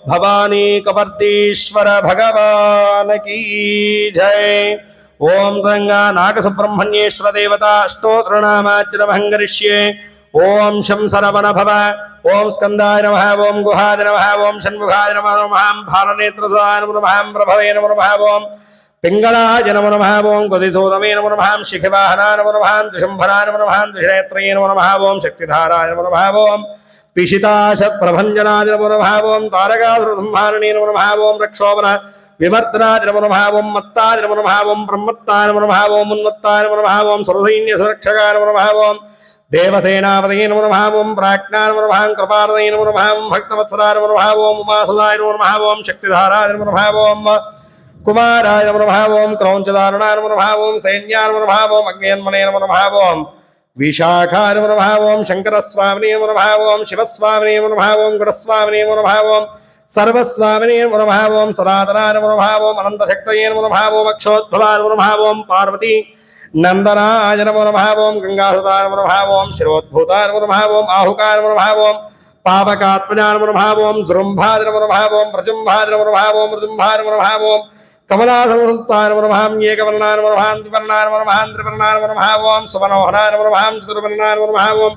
भवानी कपर्दीश्वर भगवान की जय। ओम गंगा नागसुब्रह्मण्येश्वर देवता अष्टोत्तरनामार्चनमहं करिष्ये। ओम शं सरवण भव ओम स्कंदाय नमः ओम गुहाय नमः ओम षण्मुखाय नमः भालनेत्रसाय नमः प्रभवे नमः ओम पिंगलाय नमः ओम गदिसोदमे नमः शिखवाहनाय नमः द्विशंभराय नमः द्विनेत्रये नमः ओम शक्तिधाराय नमः ओम पिशिताशप्रभञ्जनाय नमः ओम तारकासुरसंहारिणे नमः ओम रक्षोबल विमर्दनाय नमः ओम मत्ताय नमः ओम ब्रह्मत्ताय नमः ओम उन्मत्ताय नमः ओम सर्वसैन्य सुरक्षकाय नमः ओम देवसेनापतये नमः ओम प्राज्ञाय नमः कृपालये नमः ओम भक्तवत्सलाय नमः ओम उमासुदाय नमः ओम शक्तिधाराय नमः ओम कुमाराय नमः ओम क्रौञ्चदारुणाय नमः ओम सैन्याय नमः ओम अग्न्यन्मने नमः ओम विशाखाय नमः ओम शंकरस्वामिने नमः ओम शिवस्वामिने नमः ओम गुणस्वामिने नमः ओम सर्वस्वामिने नमः ओम सनातनाय नमः ओम अनन्तशक्तये नमः ओम अक्षोद्भवाय नमः ओम पार्वती नंदनाय नमः ओम गंगासुताय नमः ओम शिरोद्भूताय नमः ओम आहुकाय नमः ओम पावकात्मजाय नमः ओम जृम्भाय नमः ओम प्रजम्भाय नमः ओम मृजुम्भाय नमः ओम कमलासंस्थाय नमः एकवर्णाय नमः द्विवर्णाय नमः त्रिवर्णाय नमः ओम सुवर्णोहराय नमः चतुर्वर्णाय नमः ओम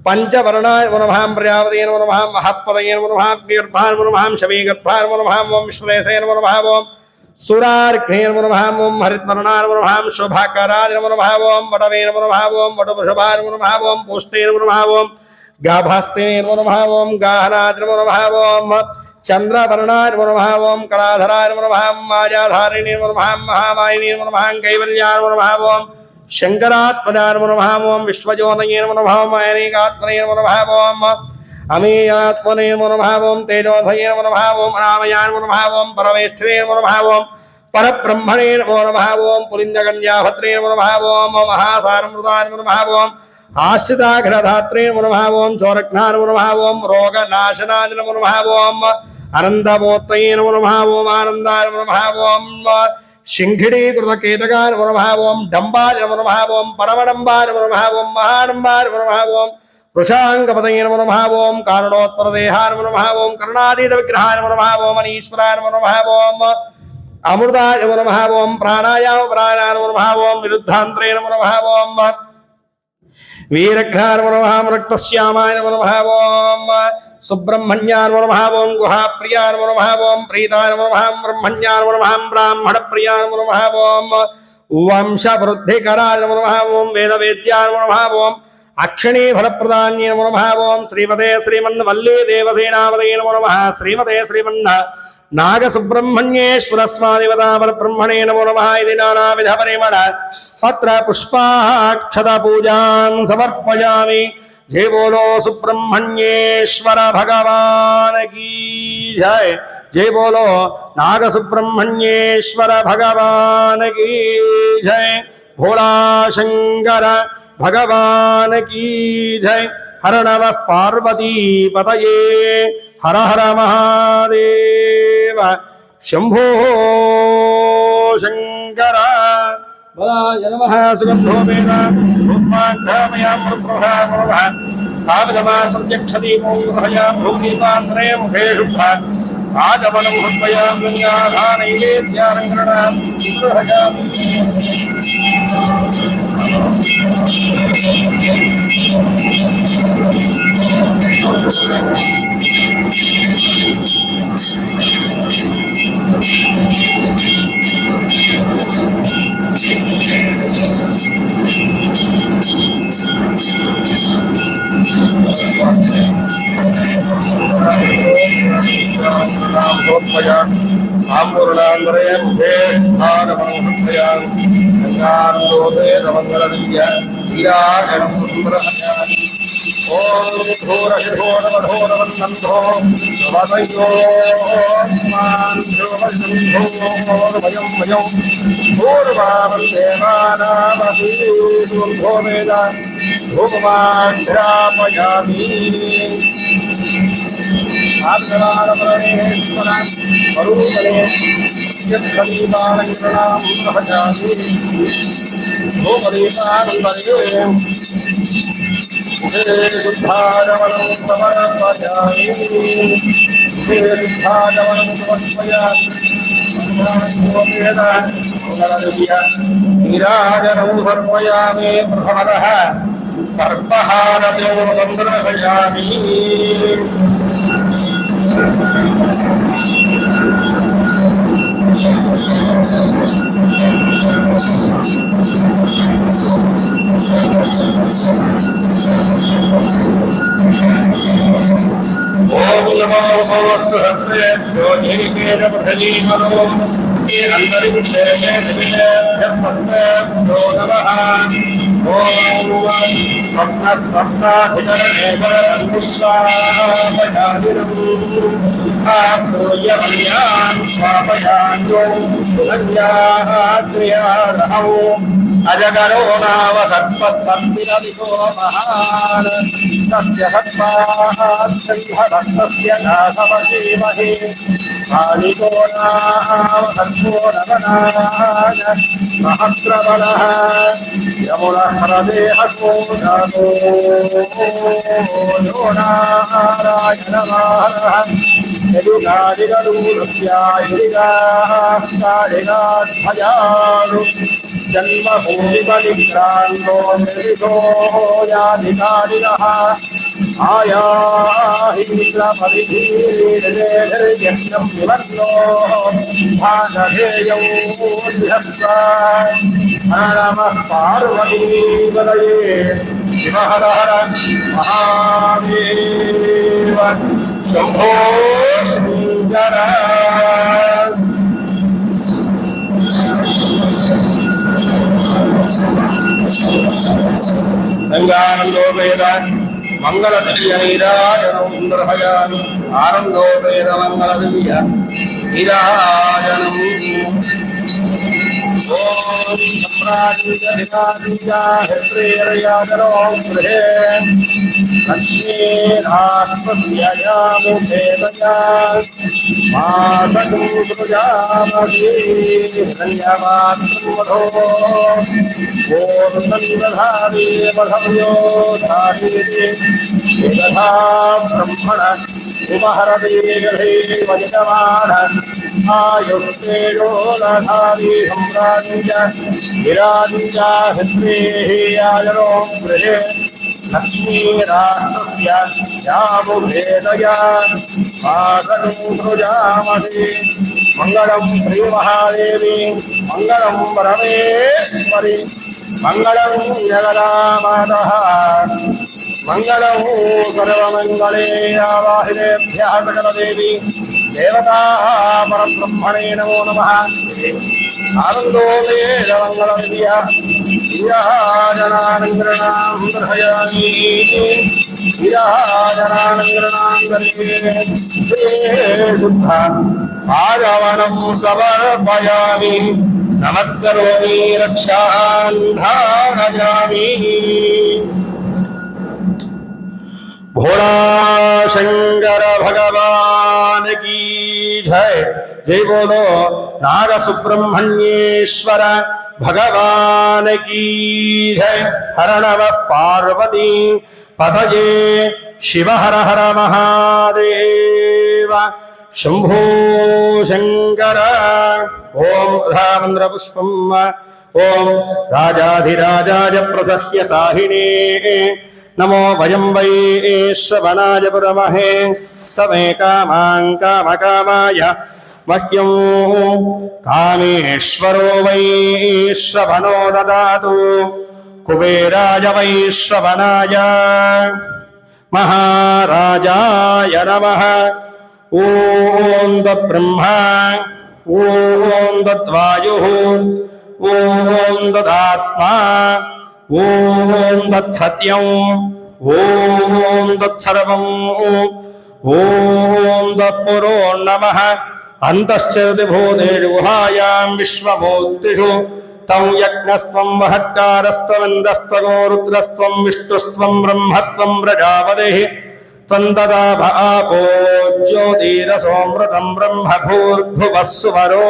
पंचवर्णाय नमः प्रजापतये नमः महत्पतये नमः अग्निर्भाय नमः शमीगर्भाय नमः ओम विश्वेशे नमः ओम सुरार्घ्ने नमः ओम हरितवर्णाय नमः शोभाकाराय नमः ओम वटवे नमः ओम वटवृषभाय नमः ओम पुष्टे नमः ओम गाभास्ते नमः ओम गाहनाय नमः ओम चंद्रवर्णाय नमः ओम कलाधराय नमः मायाधारिणे नमः महामायिने नमः कैवल्याय नमः ओम शंकरात्मजाय नमः ओम विश्वज्योतये नमः ओम अनेकात्मने नमः ओम अमेयात्मने नमः ओम तेजोधये नमः ओम अनामयाय नमः ओम परमेष्ठिने नमः ओम परब्रह्मणे नमः ओम पुलिंदकन्याभद्रे नमः ओम महासारमृताय नमः ओम आश्रिताघ्रधात्रे नमः ओम चोरघ्नाय नमः ओम रोगनाशनाय नमः ओम अनंतमूर्तये नमः ओम आनंदाय नमः ओम शिंखिडीकृतकेतकाय नमः ओम डम्बाय नमः ओम परमडम्बाय नमः ओम महाडम्बाय नमः ओम वृषांगपतये नमः ओम कारणोत्परदेहाय नमः ओम करुणातीतविग्रहाय नमः ओम अनीश्वराय नमः ओम अमृताय नमः ओम प्राणायामपरायणाय नमः ओम विरुद्धांतरे नमः ओम वीरघ्नाय नमः रक्तश्यामाय नमः ओम सुब्रह्मण्याय नमः ओम गुहाप्रियाय नमः ओम प्रीताय नमः ब्रह्मण्याय नमः ब्राह्मणप्रियाय नमः ओम वंशवृद्धिकराय नमः ओम वेदवेद्याय नमः ओम अक्षिणी फलप्रदान्ये नमः ओम श्रीमते श्रीमन्वल्ली देवसेनापतये नमः श्रीमते श्रीमन्न नागसुब्रह्मण्येश्वर स्वादिवतापर ब्रह्मणे नमो नमः इति नानाविधपरिमल पत्र पुष्पाक्षत पूजां समर्पयामि। जय बोलो सुब्रह्मण्येश्वर भगवान की जय। जय बोलो नागसुब्रह्मण्येश्वर भगवान की जय। भोला शंकर भगवान की जय। हर नमः पार्वती पतये हर हर महादेव शंभो शंकर। बलाय नमः सुगन्धोपेन रूपाण्डमयां प्रभावः स्थापितवान् प्रत्यक्षदीपो गृहया भूमिपात्रे मुखे शुभ्रा आगमनमुहत्वया गङ्गाधानैवेद्यालङ्करणां गृहया सर्पहारदेव संग्रहयामि ओम नमो भगवते ज्योतिर्गेण प्रथलीमनो ये अंतरिक्षे दिव्येभ्यः सत्तेभ्यो नमः। ओम स्वप्न स्वप्नाधिकरणेश्वरन्विश्वापयादिनम् आसूर्यमन्यान् स्वापयान्यो अन्याद्रियादहौ अजगरो नाम सर्पः सर्पिरवितो महान् तस्य सर्पास्य नाथमजीमहे कालिको नाम सर्पो नवनाय सहस्रबलः यमुनः हरदेहको जातो यो नारायणमाहरः यदुगादिगदूरस्यायिगादिगाध्वजारु जन्मभूमिबलिक्रान्तो मृदितो याधिकारिणः आयाहीन्द्रपरिधीर्यज्ञं विमग्नो भागधेयौ बृहस्व नमः पार्वतीवलये शिव हर हर महादेव शंभो शंकर गंगानंदो वेद मंगल दिव्यैराजनं सुंदरभयामि आनंदो वेद मंगल दिव्य ईराजनम् ओम सम्राजिका हेत्रेरयाजनो गृहे लक्ष्मीराष्ट्रस्ययामुखेतया मातकं प्रजामहे हिरण्यमात्रमधो ओम तन्वधारे मधव्यो धारीरे यथा ब्रह्मण उपहरते गृहे वजितवान् आयुर्तेजोलधारी सम्राज्ञ विराज्ञ हस्तेः आजनो गृहे लक्ष्मीराष्ट्रस्य यामुखेतया मातकं प्रजामहे मंगलं श्रीमहादेवी मंगलं परमेश्वरी मंगलं जगन्मातः मंगलं सर्वमंगले आवाहिनेभ्यः सकलदेवी देवताः परब्रह्मणे नमो नमः। आनंदो वेदमंगलविद्या वीराजनानंगरणां ग्रहयामि वीराजनानंगरणां ग्रहे शुद्ध आगमनं समर्पयामि नमस्करोमि रक्षां धारयामि। भोला शंकर भगवान की जय। जय बोलो नाग सुब्रह्मण्येश्वर भगवान की जय। हर नमः पार्वती पतये शिव हर हर महादेव शंभो शंकर। ओम धामंद्र पुष्पम ओम राजाधिराजाय प्रसह्य साहिने नमो वयं वै श्रवणाय पुरमहे समे कामां कामकामाय मह्यं कामेश्वरो वै श्रवणो ददातु कुबेराय वै श्रवणाय महाराजाय नमः। ॐ तद्ब्रह्मा ॐ तद्वायुः ॐ तदात्मा ॐ तत्सत्यम् ॐ तत्सर्वम् ॐ तत्पुरो नमः। अन्तश्चरति भूतेषु गुहायां विश्वमूर्तिषु तं यज्ञस्त्वं महत्कारस्त्वमिन्द्रस्त्वगो रुद्रस्त्वं विष्णुस्त्वं ब्रह्मत्वं प्रजापतिः त्वं तदा आपो ज्योतिरसोऽमृतं ब्रह्म भूर्भुवः सुवरो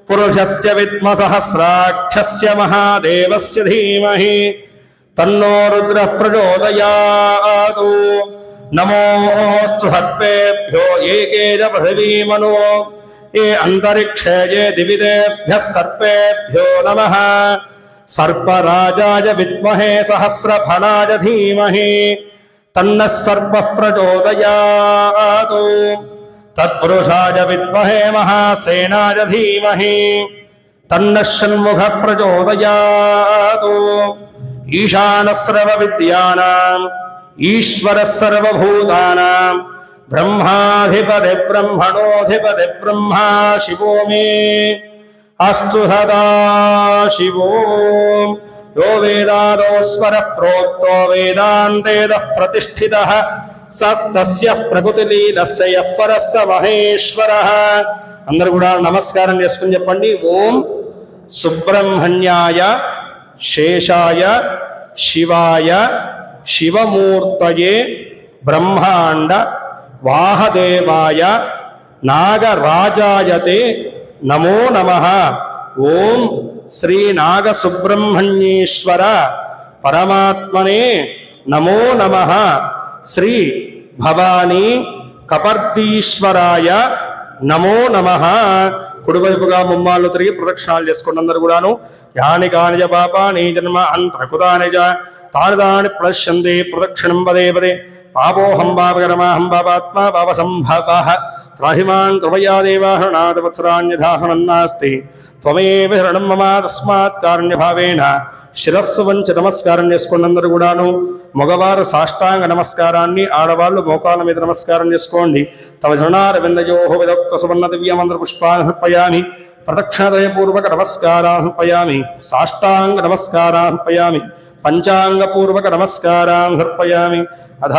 पुरुषस्य विद्मसहस्राक्षस्य महादेवस्य धीमहि तन्नो रुद्रः प्रचोदयात्। नमोऽस्तु सर्पेभ्यो ये च पृथिवीमनो ये अंतरिक्षे ये दिविदेभ्यः सर्पेभ्यो नमः। सर्पराजाय विद्महे सहस्रफलाय धीमहि तन्नः सर्पः प्रचोदयात्। तत्पुरुषाय विद्महे महासेनाय धीमहि तन्नः षण्मुखः प्रचोदयात्। ईशानः सर्वविद्यानाम् ईश्वरः सर्वभूतानां ब्रह्माधिपति ब्रह्मणोऽधिपति ब्रह्मा शिवो मे अस्तु सदा शिवो। यो वेदादो स्वरः प्रोक्तो वेदान्तेदः प्रतिष्ठितः स तस्य प्रकृतिलीलस्य यः परः स महेश्वरः। అందరూ కూడా నమస్కారం చేసుకుని చెప్పండి. ఓం సుబ్రహ్మణ్యాయ శేషాయ శివాయ శివమూర్తయే బ్రహ్మాండ వాహదేవాయ నాగరాజాయతే నమో నమః. ఓం శ్రీ నాగసుబ్రహ్మణ్యేశ్వర పరమాత్మనే నమో నమః. శ్రీ భవానీ కపర్దీశ్వరాయ నమో నమః. కుడివైపుగా ముమ్మాళ్ళు తిరిగి ప్రదక్షిణాలు చేసుకోండి అందరు కూడాను. యాని కాని చ పాపాని జన్మ అంతర్కృతాని చ తాని తాని ప్రశ్యంతే ప్రదక్షిణం పదే పదే పాపోహం పాపకరమాహం పాపాత్మా పాపసంభవః త్రాహిమాన్ కృపయా దేవాహరణాత్ వత్సరాన్యథాహరణం నాస్తి త్వమేవ శరణం మమ తస్మాత్ కారుణ్యభావేన శిరస్సు వంచి నమస్కారం చేసుకోండి అందరూ కూడాను. మగవారు సాష్టాంగ నమస్కారాన్ని, ఆడవాళ్ళు మోకాల మీద నమస్కారం చేసుకోండి. తవ చరణారవిందయోః విదక్త సువర్ణ దివ్యమంత్ర పుష్పాన్ని సమర్పయామి. ప్రదక్షిణదయపూర్వక నమస్కారాన్ని సమర్పయామి. సాష్టాంగ నమస్కారాన్ని సమర్పయామి. పంచాంగపూర్వక నమస్కారాన్ని సమర్పయామి. అధ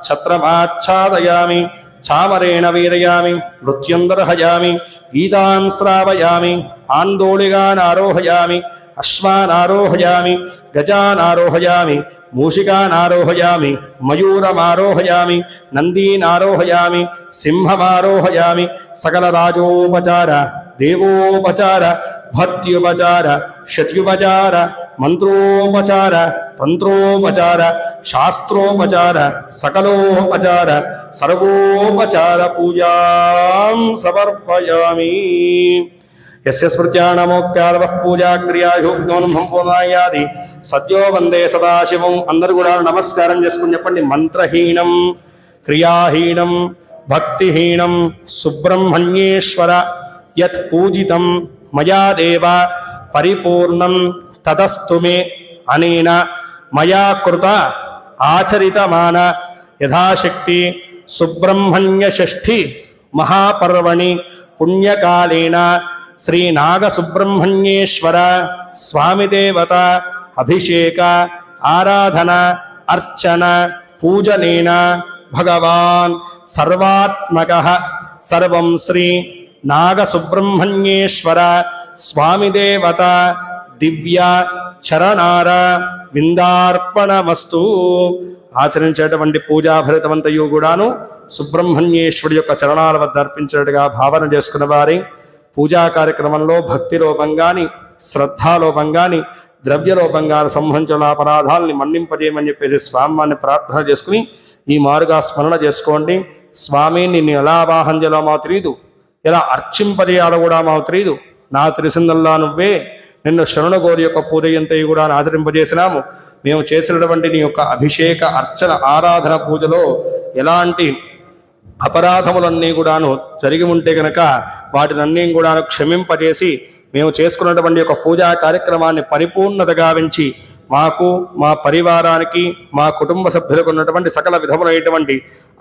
ఛత్రమాచ్ఛాదయామి. చామరేణ వీరయామి. నృత్యందర్హయామి. గీతాన్ శ్రావయామి. ఆందోళిగాన్ ఆరోహయామి. అశ్వాన్ ఆరోహయామి. గజాన్ ఆరోహయామి. మూషికాన్ ఆరోహయామి. మయూరమారోహయామి. నందీన్ ఆరోహయామి. సింహమారోహయామి. సకల రాజోపచార దేవోపచార భక్త్యుపచార శత్యుపచార మంత్రోపచార తంత్రోపచార శాస్త్రోపచార సకలోపచార సర్వోపచార పూజాం సమర్పయామి. యస్య స్మృత్యానమోక్యాలవః పూజా క్రియాయోగ్నోన్భంపోనాయాది సద్యో వందే సదాశివం. అందరూ కూడా నమస్కారం చేసుకుని చెప్పండి. మంత్రహీనం క్రియాహీనం భక్తిహీనం సుబ్రహ్మణ్యేశ్వర యత్ పూజితం మయా దేవ పరిపూర్ణం తదస్తు మే. అనేన మయా కృత ఆచరితమాన యథాశక్తి సుబ్రహ్మణ్య షష్ఠి మహాపర్వణి పుణ్యకాలేన శ్రీ నాగసుబ్రహ్మణ్యేశ్వర స్వామి దేవత అభిషేక ఆరాధన అర్చన పూజనేన భగవాన్ సర్వాత్మకః సర్వం శ్రీ నాగసుబ్రహ్మణ్యేశ్వర స్వామి దేవత దివ్య చరణార విందార్పణమస్తు. ఆచరించేటువంటి పూజాభరితమంతయు కూడాను సుబ్రహ్మణ్యేశ్వరుడి యొక్క చరణాల వద్ద అర్పించినట్టుగా భావన చేసుకున్న వారి పూజా కార్యక్రమంలో భక్తిలోపం కానీ శ్రద్ధాలోపం కానీ ద్రవ్యలోపం కానీ సంబంధించిన అపరాధాలని మన్నింపజేయమని చెప్పేసి స్వామిని ప్రార్థన చేసుకుని ఈ మారుగా స్మరణ చేసుకోండి. స్వామి నిన్ను ఎలా ఆవాహన చేయాలో మాకు తెలియదు, ఎలా అర్చింపజేయాలో కూడా మాకు తెలియదు. నా తెలిసిందల్లా నువ్వే. నిన్ను శరణగోరి యొక్క పూజ ఎంతయు కూడా ఆచరింపజేసినాము. మేము చేసినటువంటి నీ యొక్క అభిషేక అర్చన ఆరాధన పూజలో ఎలాంటి అపరాధములన్నీ కూడాను జరిగి ఉంటే గనక వాటినన్నీ కూడాను క్షమింపజేసి మేము చేసుకున్నటువంటి ఒక పూజా కార్యక్రమాన్ని పరిపూర్ణత గావించి మాకు, మా పరివారానికి, మా కుటుంబ సభ్యులకు ఉన్నటువంటి సకల విధములైనటువంటి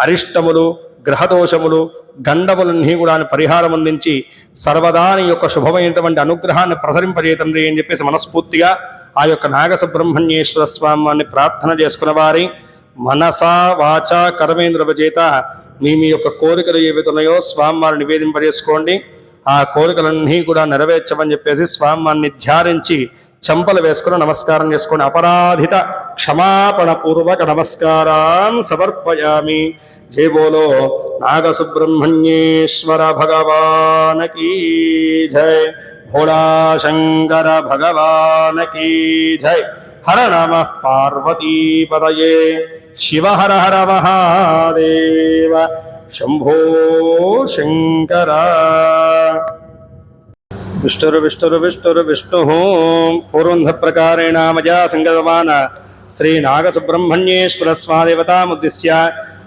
అరిష్టములు, గ్రహదోషములు, గండములన్నీ కూడా పరిహారం అందించి సర్వదాని యొక్క శుభమైనటువంటి అనుగ్రహాన్ని ప్రసరింపజేతండి అని చెప్పేసి మనస్ఫూర్తిగా ఆ యొక్క నాగసుబ్రహ్మణ్యేశ్వర స్వామిని ప్రార్థన చేసుకున్న వారి మనసా వాచ కర్మేంద్రవ చేత మీ యొక్క కోరికలు ఏవైతున్నాయో స్వామివారిని నివేదింపజేసుకోండి. ఆ కోరికలన్నీ కూడా నెరవేర్చమని చెప్పేసి స్వామివారిని ధ్యానించి చంపలు వేసుకుని నమస్కారం చేసుకోండి. అపరాధిత క్షమాపణ పూర్వక నమస్కారాన్ సమర్పయామి. జై బోలో నాగసుబ్రహ్మణ్యేశ్వర భగవాన్ కీ జై. భోళా శంకర భగవాన్ కీ జై. హర నమః పార్వతీపదయే. శివ హర హర మహాదేవ. శంభో శంకర. విష్ణు పూర్వంధ ప్రకారేణ మయా సంగతవాన్ శ్రీ నాగసుబ్రహ్మణ్యేశ్వర స్వాదేవతాముద్దిశ్య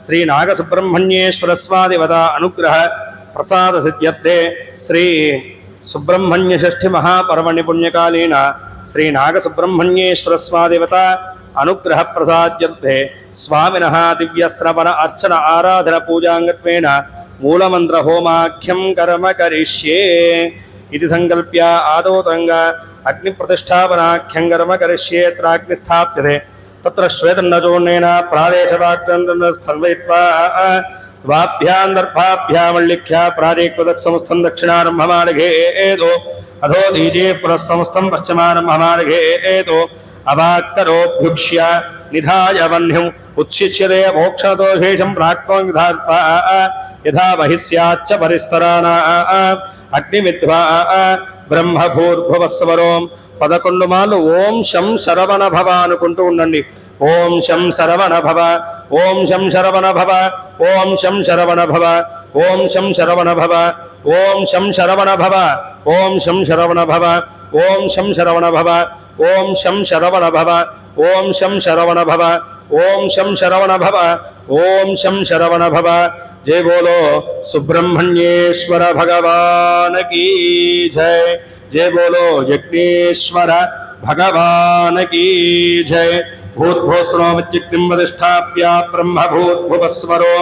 శ్రీ నాగసుబ్రహ్మణ్యేశ్వర స్వాదేవత అనుగ్రహ ప్రసాద సిద్ధ్యర్థే శ్రీ సుబ్రహ్మణ్య షష్ఠి మహాపర్వణి పుణ్యకాలేన శ్రీ నాగసుబ్రహ్మణ్యేశ్వర స్వాదేవత అనుగ్రహ ప్రసాద్యర్థే స్వామినః దివ్యశ్రవణ అర్చన ఆరాధన పూజాంగత్వేన మూలమంత్ర హోమాఖ్యం కర్మ కరిష్యే ఇది సంకల్ప్య ఆదౌ తంగా అగ్ని ప్రతిష్టాపనాఖ్యం కర్మ కరిష్యే. త్రాగ్ని స్థాప్యతే తత్ర శ్వేతన్నచూర్ణేన ప్రాదేశవాగ్నందస్థన్వయిత్వా ద్వాభ్యాందర్భాభ్యామల్లిఖ్య ప్రాదేక్వదక్ సమస్తం దక్షిణారంభమానఘేదో అధో దీజే పురః సమస్తం పశ్చిమారంభమానఘేదో అవాక్కరోభ్యుక్ష్య నిధాయ వహ్నిం ఉచ్ఛిచ్యతే మోక్షదోషేషం ప్రాక్తో యథా బహిస్యాచ్చ పరిస్తరానా అగ్నిమిద్వా బ్రహ్మభూర్భువస్వరోం 11 మార్లు ఓం శం శరవణ భవ అనుకుంటూ ఉండండి. ఓం శం శరవణ భవ, ఓం శం శరవణ భవ, ఓం శం శరవణ భవ, ఓం శం శరవణ భవ, ఓం శం శరవణ భవ, ఓం శం శరవణ భవ, ఓం శం శరవణ భవ, ఓం శం శరవణ భవ, ఓం శం శరవణ భవ, ఓం శం శరవణ భవ, ఓం శం శరవణ భవ. జై బోలో సుబ్రహ్మణ్యేశ్వర భగవాన్ కీ జై. జై బోలో యజ్ఞేశ్వర భగవాన్ కీ జై. భూద్భోస్రోమిత్యగ్నిం వదిష్టాప్య బ్రహ్మభూద్భువస్వరో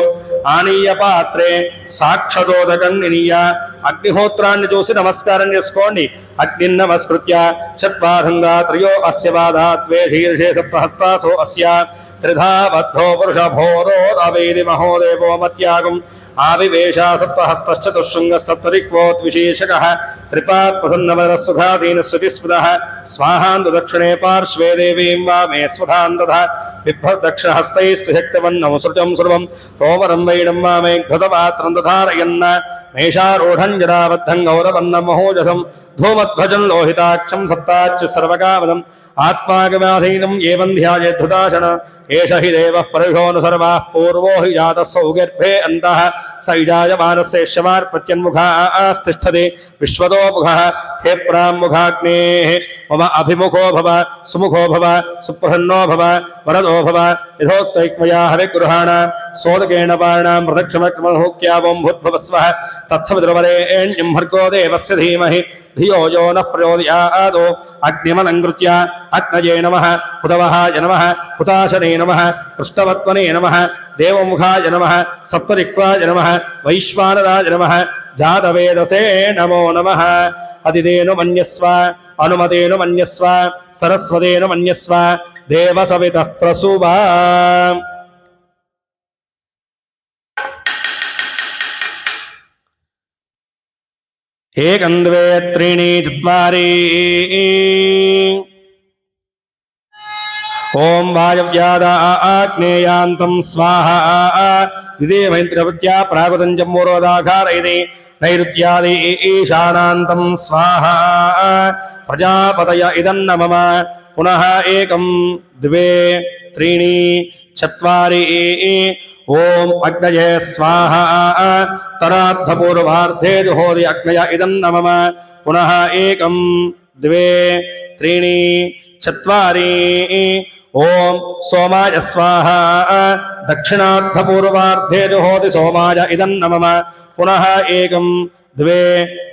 ఆనీయ పాత్రే సాక్షదోదకం నినీయ. అగ్నిహోత్రాన్ని చూసి నమస్కారం చేసుకోండి. అగ్ని నమస్కృత్య చత్వారంగా త్రయో అస్య బాధా ద్వే శీర్షే సప్తహస్తాసో అస్య త్రిధా బద్ధో పురుషభోరోదవేది మహోదేవో మత్యాగం ఆవివేశ సప్తహస్తశ్చతుశృంగ సప్తరిక్వోద్విశేషకః త్రిపాత్ ప్రసన్నవరః సుఖాసీనః శుచిస్మృతః స్వాహాంతు దక్షిణే పార్శ్వే దేవీం వామే స్వధాం దధా బిభ్రదక్షహస్తైస్తు శక్తివన్నః సృజం సర్వం తోమరం వైడం వామే ఘృతపాత్రం దధారయన్న మేషారూఢం జరాబద్ధం గౌరవన్నం మహోజసం ధూమధ్వజం లోహితాక్షం సప్తాచ్య సర్వకామదం ఆత్మాగమాధీనం ఏవం ధ్యాయేద్ధుతాశన ఏష హి దేవః పరుషోను సర్వాః పూర్వో హి జాతः సౌగర్భే అంతః స విజాయమానస్యేష్యమార్ ప్రత్యన్ముఖాస్తిష్ఠతి విశ్వతో ముఖః. హే ప్రాముఖాగ్నేః మమ అభిముఖో భవ సుముఖో భవ సుప్రసన్నో భవ వరదో భవ యథోక్తైక్మయా హవిగృహాణ సోదకేణ పాణాం ప్రదక్షిణక్రమహూక్యావం భూద్భవస్వః తత్సవితుర్వరేణ్యం భర్గో దేవస్య ధీమహి ధియో యో నః ప్రచోదయాద్. అగ్నిమలంకృత్య అగ్నయే నమః హుతవహాయ నమః హుతాశనే నమః కృష్ణవత్వనే నమః దేవముఖాయ నమః సప్తరిక్వాయ నమః వైశ్వానరాయ నమః జాతవేదసే నమో నమః. అదిదేను మన్యస్వ అనుమతేను మన్యస్వ సరస్వతేను మన్యస్వ దేవసవితః ప్రసూవా. ఏకం ద్వే త్రీణి చత్వారి. ఓం వాయవ్యాద ఆగ్నేయాంతం స్వాహా విదేవైంత్రవత్యా ప్రాగతం జమ్మూరోదాఘారయతి నైరుత్యాది ఈశానాంతం స్వాహా ప్రజాపతయ ఇదన్న మమ. పునః ఏకం ద్వే త్రీణి చత్వారి. ఓం అగ్నయే స్వాహా తరార్థపూర్వార్ధే జుహోరి అగ్నయ ఇదన్న మమ. పునః ఏకం द्वे त्रीणि चत्वारि ओम सोमाय स्वाहा दक्षिणार्धपूर्वार्धे जुहोति सोमाय इदं नमः पुनः एकं द्वे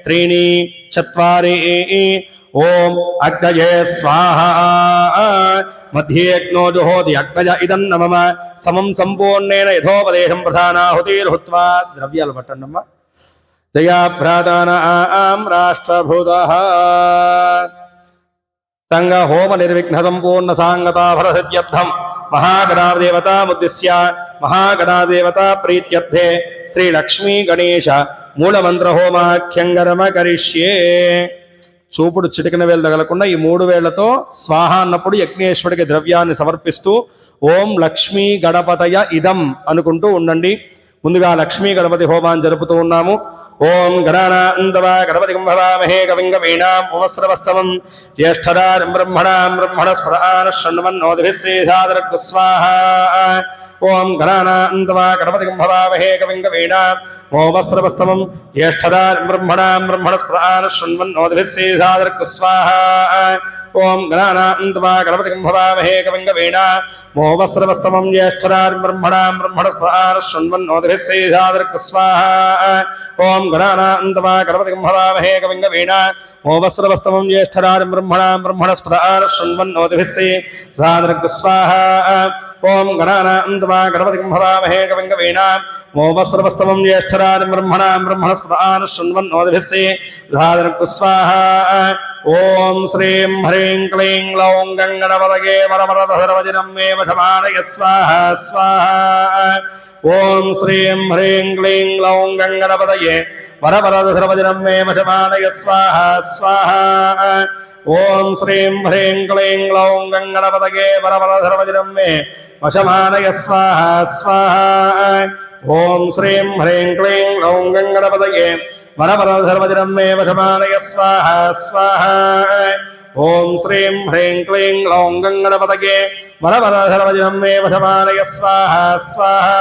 त्रीणि चत्वारि ओम अग्नये स्वाहा मध्ये अग्नो जुहोति अग्नय इदं नमः समं संपूर्णेन यथोपदेशं प्रधानाहुतिर्हुत्वा द्रव्याल पट्टन्नम्मा जयाभ्रातानां राष्ट्रभूतः तंग होम निर्विघ्न संपूर्ण सांगता फलसिद्ध्यर्थं महागणादेवतामुद्दिश्य महागणादेवता प्रीत्यर्थे श्री लक्ष्मी गणेश मूलमंत्र होमाख्यंगरम करिष्ये చూపుడు చిటికిన వేలు తగలకుండా ఈ 3 వేళ్లతో స్వాహ అన్నప్పుడు యజ్ఞేశ్వరుడికి ద్రవ్యాన్ని సమర్పిస్తూ ఓం లక్ష్మీ గణపతయ ఇదం అనుకుంటూ ఉండండి. ముందుగా లక్ష్మీ గణపతి హోమాన్ని జరుపుతూ ఉన్నాము. ఓం గణానాంతవా గణపతిం భవామహే కవిం కవీనాం ఉపస్రవస్తవం జ్యేష్ఠరాజం బ్రహ్మణాం బ్రహ్మణస్పదాన శృణ్వన్నోదిభిः సేధాదరగ్గు స్వాహా. ఓం గణానాంతవా గణపతిం భవామహే కవిం కవీనాం ఉపస్రవస్తవం జ్యేష్ఠరాజం బ్రహ్మణాం బ్రహ్మణస్పదాన శృణ్వన్నోదిభిः సేధాదరగ్గు స్వాహా. ఓం గణానాంతవా గణపతిం భవామహే కవిం కవీనాం ఉపస్రవస్తవం జ్యేష్ఠరాజం బ్రహ్మణాం బ్రహ్మణస్పదాన శృణ్వన్నోదిభిः సేధాదరగ్గు స్వాహా. ఓం గణానాంతవా గణపతిం భవామహే కవిం కవీనాం ఉపస్రవస్తవం జ్యేష్ఠరాజం బ్రహ్మణాం బ్రహ్మణస్పదాన శృణ్వన్నోదిభిः సేధాదరగ్గు స్వాహా. ఓం గణానాంతవా గణపతిం భవామహే కవిం కవీనాం ఉపస్రవస్తవం జ్యేష్ఠరాజం బ్రహ్మణాం బ్రహ్మణస్పదాన శృణ్వన్నోదిభిः సేధాదరగ్గు స్వాహా. ఓం శ్రీం హ్రీం క్లీం గ్లౌం గంగణపతగే వరవరదశరవచనం మే వశమానయ స్వాహా స్వాహా. ఓం శ్రీం హ్రీం క్లీం గ్లౌం గంగణపతగే వరవరదశరవచనం మే వశమానయ స్వాహా స్వాహా. ఓం శ్రీం హ్రీం క్లీం గ్లౌం గంగణపతగే వరవరదశరవచనం మే వశమానయ స్వాహా స్వాహా. ఓం శ్రీం హ్రీం క్లీం గ్లౌం గంగణపతగే వరవరదశరవచనం మే వశమానయ స్వాహా స్వాహా. ఓం శ్రీం హ్రీం క్లీం గ్లౌం గంగణపతగే వరవరదశరవచనం మే వశమానయ స్వాహా స్వాహా.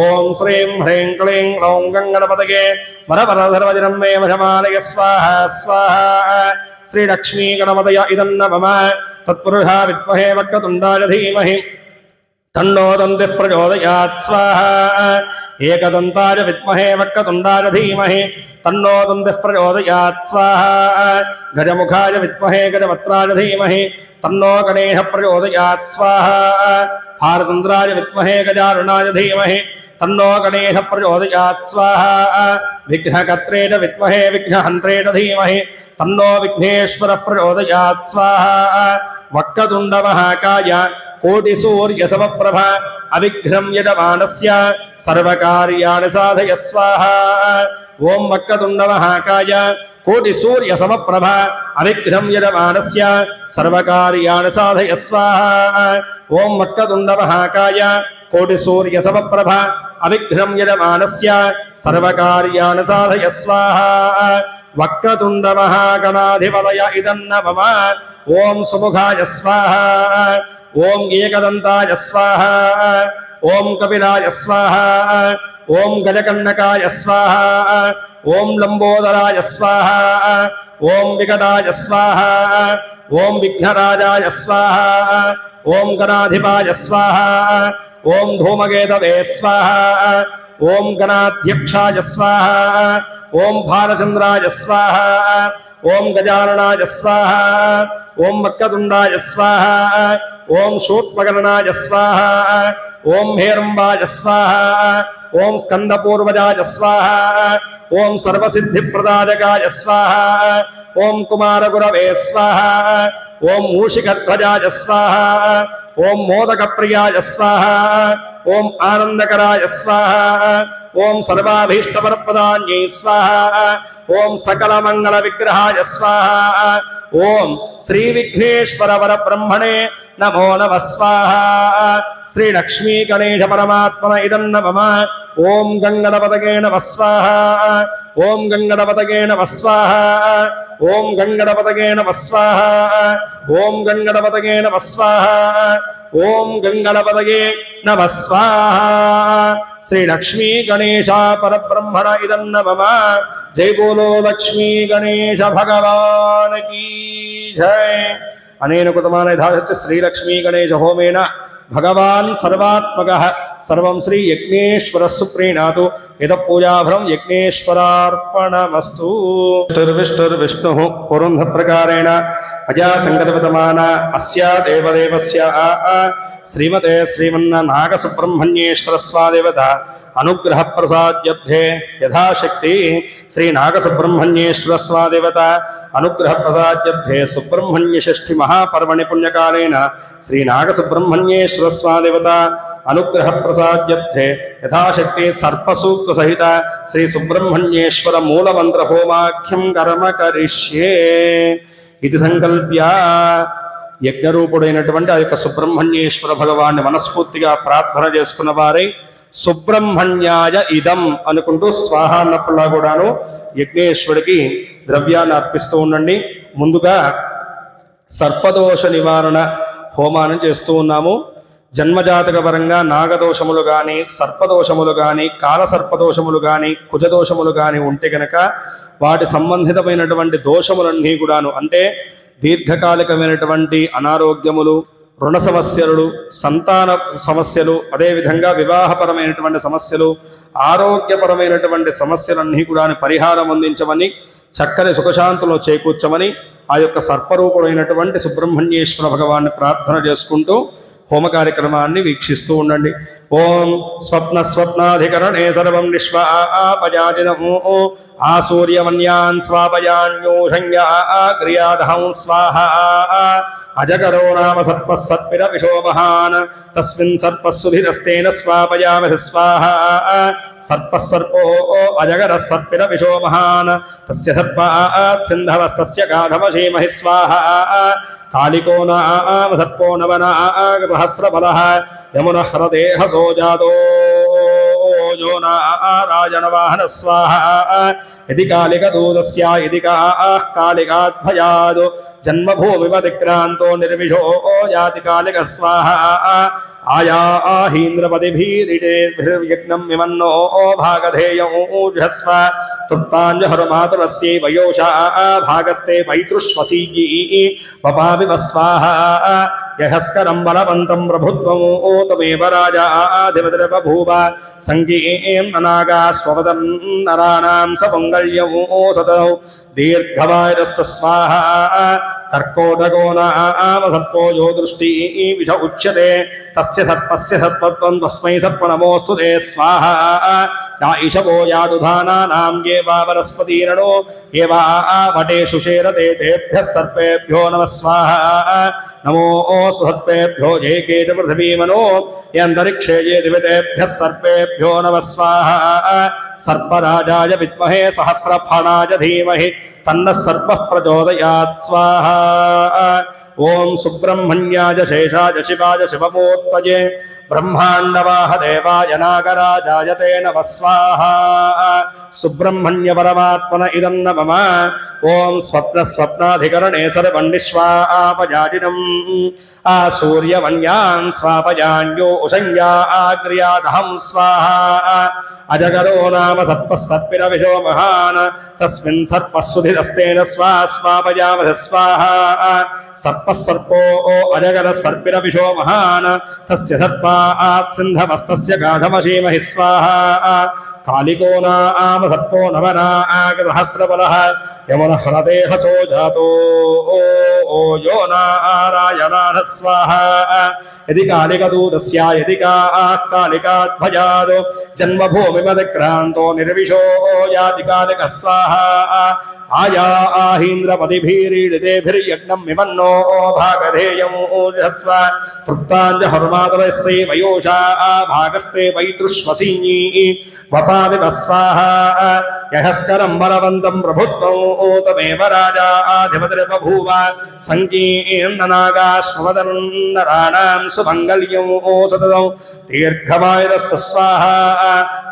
ఓం శ్రీం హ్రీం క్లీం గ్లౌం గంగణపతగే వరవరదశరవచనం మే వశమానయ స్వాహా స్వాహా. శ్రీ లక్ష్మీ గణపతయ ఇదం నమః తత్పురుషా విద్మహే వక్రతుండాయ ధీమహి తన్నో దంతిః ప్రచోదయాత్ స్వాహా. ఏకదంతాయ విద్మహే వక్రతుండాయ ధీమహి తన్నో దంతిః ప్రచోదయాత్ స్వాహా. గజముఖాయ విద్మహే గజవక్త్రాయ ధీమహి తన్నో గణేశ ప్రచోదయాత్ స్వాహా. భారతంద్రాయ విద్మహే గజారుణాయ ధీమహి తన్నో గణేశ ప్రచోదయాత్ స్వాహా. విఘ్నకర్త్రే చ విద్మహే విఘ్నహంత్రే చ ధీమహి తన్నో విఘ్నేశ్వర ప్రచోదయాత్ స్వాహా. వక్రతుండ మహాకాయ కోటి సూర్య సమప్రభ అవిఘ్నం యజమానస్య సర్వకార్యాణి సాధయ స్వాహా. ఓం వక్రతుండ మహాకాయ కోటి సూర్య సమప్రభ అవిఘ్నం యజమానస్య సర్వకార్యాణి సాధయ స్వాహా. ఓం వక్రతుండ మహాకాయ కోటి సూర్య సమప్రభ అవిఘ్నం యజమానస్య సర్వకార్యాణి సాధయ స్వాహా. వక్రతుండ మహాగణాధిపతయ ఇదం నమః. ఓం సుముఖాయ స్వాహా. ఓం ఏకదంతాయ స్వాహా. ఓం కపిలాయ స్వాహా. ఓం గజకర్ణకాయ స్వాహా. ఓం లంబోదరాయ స్వాహా. ఓం వికటాయ స్వాహా. ఓం విఘ్నరాజాయ స్వాహా. ఓం గణాధిపాయ స్వాహా. ఓం ధూమకేతవే స్వాహా. ఓం గణాధ్యక్షాయ స్వాహా. ఓం భారచంద్రాయ స్వాహా. ఓం గజాననాయ స్వాహా. ఓం వక్రతుండాయ స్వాహా. ఓం శూర్పకర్ణాయ స్వాహా. ఓం హేరంబాయ స్వాహా. ఓం స్కందపూర్వజాయ స్వాహా. ఓం సర్వసిద్ధిప్రదాయకాయ స్వాహా. ఓం కుమారగురవే స్వాహా. ఓం మూషికధ్వజాయ స్వాహా. ఓం మోదకప్రియాయ స్వాహా. ఓం ఆనందకరాయ స్వాహా. ఓం సర్వాభీష్టవరప్రదాన్యై స్వాహా. ఓం సకలమంగళ విగ్రహాయ స్వాహా. ఓం శ్రీ విఘ్నేశ్వర వర బ్రహ్మణే నమో నమః స్వాహా. శ్రీ లక్ష్మీ గణేశ పరమాత్మన ఇదం నమః. ఓం గంగణపతగే నమః స్వాహా. ఓం గంగణపతగే నమః స్వాహా. ఓం గంగణపతగే నమః స్వాహా. ఓం గంగణపతగే నమః స్వాహా. ఓం గంగణపతగే నమః స్వాహా. श्रीलक्ष्मी गणेश परब्रह्मण इदन्न मम। जय बोलो लक्ष्मी गणेश भगवान की जय। अनेन कृतमान यथाशक्ति श्रीलक्ष्मी गणेश होमेन भगवान् सर्वात्मकः सर्वं श्री यज्ञेश्वरस्य प्रीणातु। इदं पूजाफलं यज्ञेश्वरार्पणमस्तु। विष्णुर्विष्णुः पुरुन्धप्रकारेण अजासङ्गतवितमान अस्य देवदेवस्य श्रीमते श्रीमन्नागसुब्रह्मण्येश्वरस्वादेवता अनुग्रहप्रसाद्यब्धे यथाशक्ति श्रीनागसुब्रह्मण्येश्वरस्वादेवता अनुग्रहप्रसाद्यब्धे सुब्रह्मण्यषष्ठी महापर्वणि पुण्यकालेन श्रीनागसुब्रह्मण्येश्वरस्वादेवता अनुग्रहप्रसाद्यब्धे यथाशक्ति सर्पसूक्त सहित श्री सुब्रह्मण्येश्वर मूलमंत्र होमाख्यं कर्म करिष्ये इति संकल्प्य యజ్ఞరూపుడైనటువంటి ఆ యొక్క సుబ్రహ్మణ్యేశ్వర భగవాన్ని మనస్ఫూర్తిగా ప్రార్థన చేసుకున్న వారై సుబ్రహ్మణ్యాయ ఇదం అనుకుంటూ స్వాహ అన్నప్పుడులా కూడాను యజ్ఞేశ్వరుడికి ద్రవ్యాన్ని అర్పిస్తూ ఉండండి. ముందుగా సర్పదోష నివారణ హోమాన్ని చేస్తూ ఉన్నాము. జన్మజాతక పరంగా నాగదోషములు కానీ సర్పదోషములు కానీ కాలసర్పదోషములు కానీ కుజదోషములు కానీ ఉంటే గనక వాటి సంబంధితమైనటువంటి దోషములన్నీ కూడాను అంటే దీర్ఘకాలికమైనటువంటి అనారోగ్యములు, రుణ సమస్యలు, సంతాన సమస్యలు, అదేవిధంగా వివాహపరమైనటువంటి సమస్యలు, ఆరోగ్యపరమైనటువంటి సమస్యలన్నీ కూడా పరిహారం అందించమని, చక్కని సుఖశాంతులు చేకూర్చమని ఆ యొక్క సర్పరూపుడైనటువంటి సుబ్రహ్మణ్యేశ్వర భగవాన్ని ప్రార్థన చేసుకుంటూ హోమ కార్యక్రమాన్ని వీక్షిస్తూ ఉండండి. ఓం స్వప్నాధికరణే సర్వం నిష్పాపజాజినము ఆసూర్యవన్యాన్ స్వాపయాన్యోషంగా క్రియాదహం స్వాహ అజకరో నామ సర్ప సర్పిర విశో మహాన్ తస్మిన్ సర్పస్సుభిరస్తేన స్వాపయామి స్వాహ సర్ప సర్పో అజగర సర్పిర విశో మహాన్ తస్య సర్పాత్ సింధవస్తస్య గాధమశీమహి స్వాహ కాళికో నామ సర్పో నవనాగ సహస్రఫలః యమున హ్రదేహ సోజాతో जो नारायण वाहन स्वाहा यदि कालिक दूतस्य यदि कालिकाद्भयाद् जन्मभूमिमतिक्रान्तो निर्विशो याति कालिक स्वाहा आयाहीन्द्रपतिभिरीडेभिर्यज्ञं विमन्नो भागधेयोजस्व तृप्ताञ्जहरमातुलस्यै वयोषा भागस्ते पैतृष्वसीयी वपापि स्वाहा यहस्करं बलवन्तं प्रभुत्वं तमेव राजाधिपतिर्बभूव संगीं अनागास्वपदं नराणां समङ्गल्यं सतौ दीर्घवायरस्तु स्वाहा कर्कोटको नाम सर्पो यो दृष्टि विष उच्यते तस्य सर्पस्य सर्पत्वं तस्मै सर्पनमोऽस्तु ते स्वाहा या ईशवो यादुधानानां ये वा वनस्पतिरणो ये वा वटेषु शेरते तेभ्यः सर्पेभ्यो नमः स्वाहा नमोऽस्तु सर्पेभ्यो ये केत पृथिवीमनो ये अन्तरिक्षे ये दिवतेभ्यः सर्पेभ्यो नमः स्वाहा सर्पराजाय विद्महे सहस्रफणाय धीमहि तन्नः सर्पः प्रचोदयात् स्वाहा ओम सुब्रह्मण्याय शेषाय शिवाय शिवमूर्तये ब्रह्मांडवाह देवाय नागराजाय ते नमः स्वाहा सुब्रह्मण्य परमात्मन इदं नमः ओम स्वप्नाधिकरणे सर्वन्निष्वापजाजिनम् आसूर्यवन्यान् स्वापजान्यो उषञ्जाग्र्यादहं स्वाहा अजगरो नाम सर्पः सर्पिरविशो महान् तस्मिन् सर्पः सुधिरस्तेन स्वापयामः स्वाहा सर्पः सर्पो अजगरः सर्पिरविशो महान् तस्य सर्पात् सिन्धवस्तस्य गाधमशीमहि स्वाहा कालिको नाम सर्पो नवनागसहस्रफलः यमुनः ह्रदेह सोजातो यो नारायणाः स्वाहा यदि कालिकदूतस्य यदि कालिकाद्भयाद् जन्मभूमिमतिक्रान्तो निर्विशो याति कालिकः स्वाहा आयाहीन्द्रपतिभिरीडितेभिर्यज्ञं विमन्नो भागधेयं ऊर्जस्व तृप्ताञ्जहर्मातरस्यै वयोषा भागस्ते पैतृष्वसीञ्ञी वपामि स्वाहा यहस्करं बलवन्तं प्रभुत्वं तमेव राजाधिपतिर्बभूव సంకీర్ణనాగాశ్వదన్నరాణాం సుమంగళ్యం సతతం దీర్ఘమాయురస్తు స్వాహా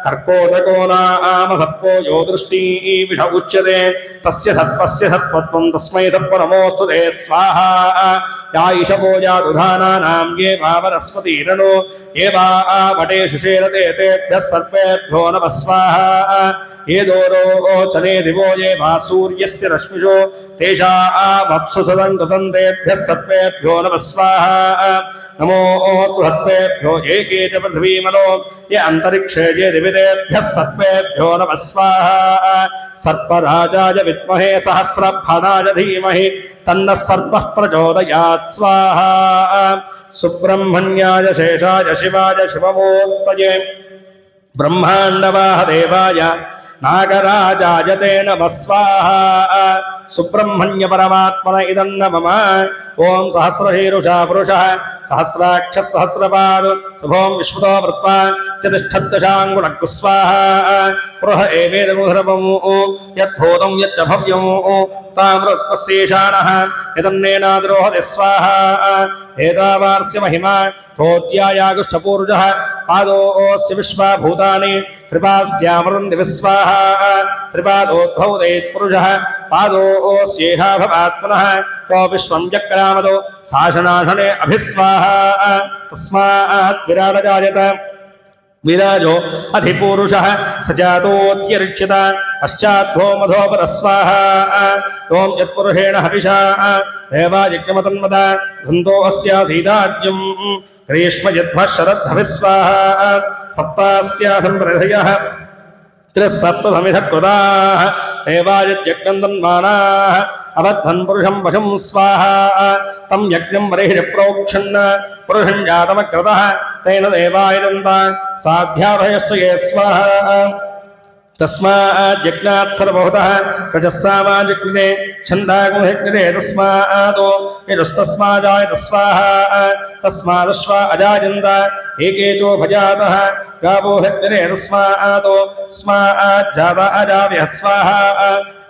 कर्कोटको नाम सत्पो यो दृष्टि विष उच्यते तस्य सत्पस्य सत्त्वं तस्मै सत्प नमोऽस्तु ते स्वाहा या ईशपो जादुधानानां ये वावरस्वतीरणो ये वा वटे शुशेरते तेभ्यः सर्पेभ्यो नमः स्वाहा ये दोरोचने दिवो ये वा सूर्यस्य रश्मिषो तेषामप्सु सदं कृतं तेभ्यः सर्पेभ्यो नमः स्वाहा नमोऽस्तु सर्पेभ्यो एके च पृथिवीमनो ये अन्तरिक्षे ये दिवितेभ्यः सर्पेभ्यो नमः स्वाहा सर्पराजाय विद्महे सहस्रफणाय धीमहि तन्नः सर्पः प्रचोदयात् स्वाहा सुब्रह्मण्याय शेषाय शिवाय शिवमूर्तये ब्रह्माण्डवाहदेवाय नागराजाय ते नमः स्वाहा सुब्रह्मण्य परमात्मन इदं नमः ओं सहस्रशीरुषा पुरुषः सहस्राक्षः सहस्रपाद शुभों विश्वतो वृत्वा चतुष्ठद्दशाङ्गुलः स्वाहा पुरुष एवेदमुहरमु यद्भूतं यच्च भव्यं तामृत्पस्येषाणः यदन्नेनाद्रोहति स्वाहा एतावार्स्य महिमा तोत्यायागुष्ठपूर्जः पादोऽस्य विश्वाभूतानि त्रिपास्यामृन्ति विस्वाहा त्रिपादोद्भवदेत्पुरुषः पादोऽस्येहा भवात्मनः तो विश्वं चक्रामदो शासनाशने अभिस्वाहा तस्मात् विराटजायत विराजो अधिपूरुषः सजातोऽत्यर्च्यत पश्चाद्भो मधोपरस्वाहा ओं यत्पुरुषेण हविषा देवायज्ञमतन्मद सन्तो अस्यासीदाज्यं ग्रीष्म यद्भः शरद्धविस्वाहा सप्तास्यासन् प्रथयः त्रिसप्तसमिधः कृताः देवायज्ञन्दन्मानाः अबद्धन् पुरुषं वशं स्वाहा तं यज्ञं बर्हिः प्रोक्षन् पुरुषं जातमकृतः तेन देवायदन्ता साध्याभयश्च ये स्वाहा तस्माज्जज्ञात् सर्वभूतः रजस्सामाजज्ञे छन्दागुणज्ञे तस्मादो यजुस्तस्माजायत स्वाहा तस्मादश्वा अजायन्त एकेचो भजातः गावो हज्ञे तस्मादो स्माज्जाता अजाव्यः स्वाहा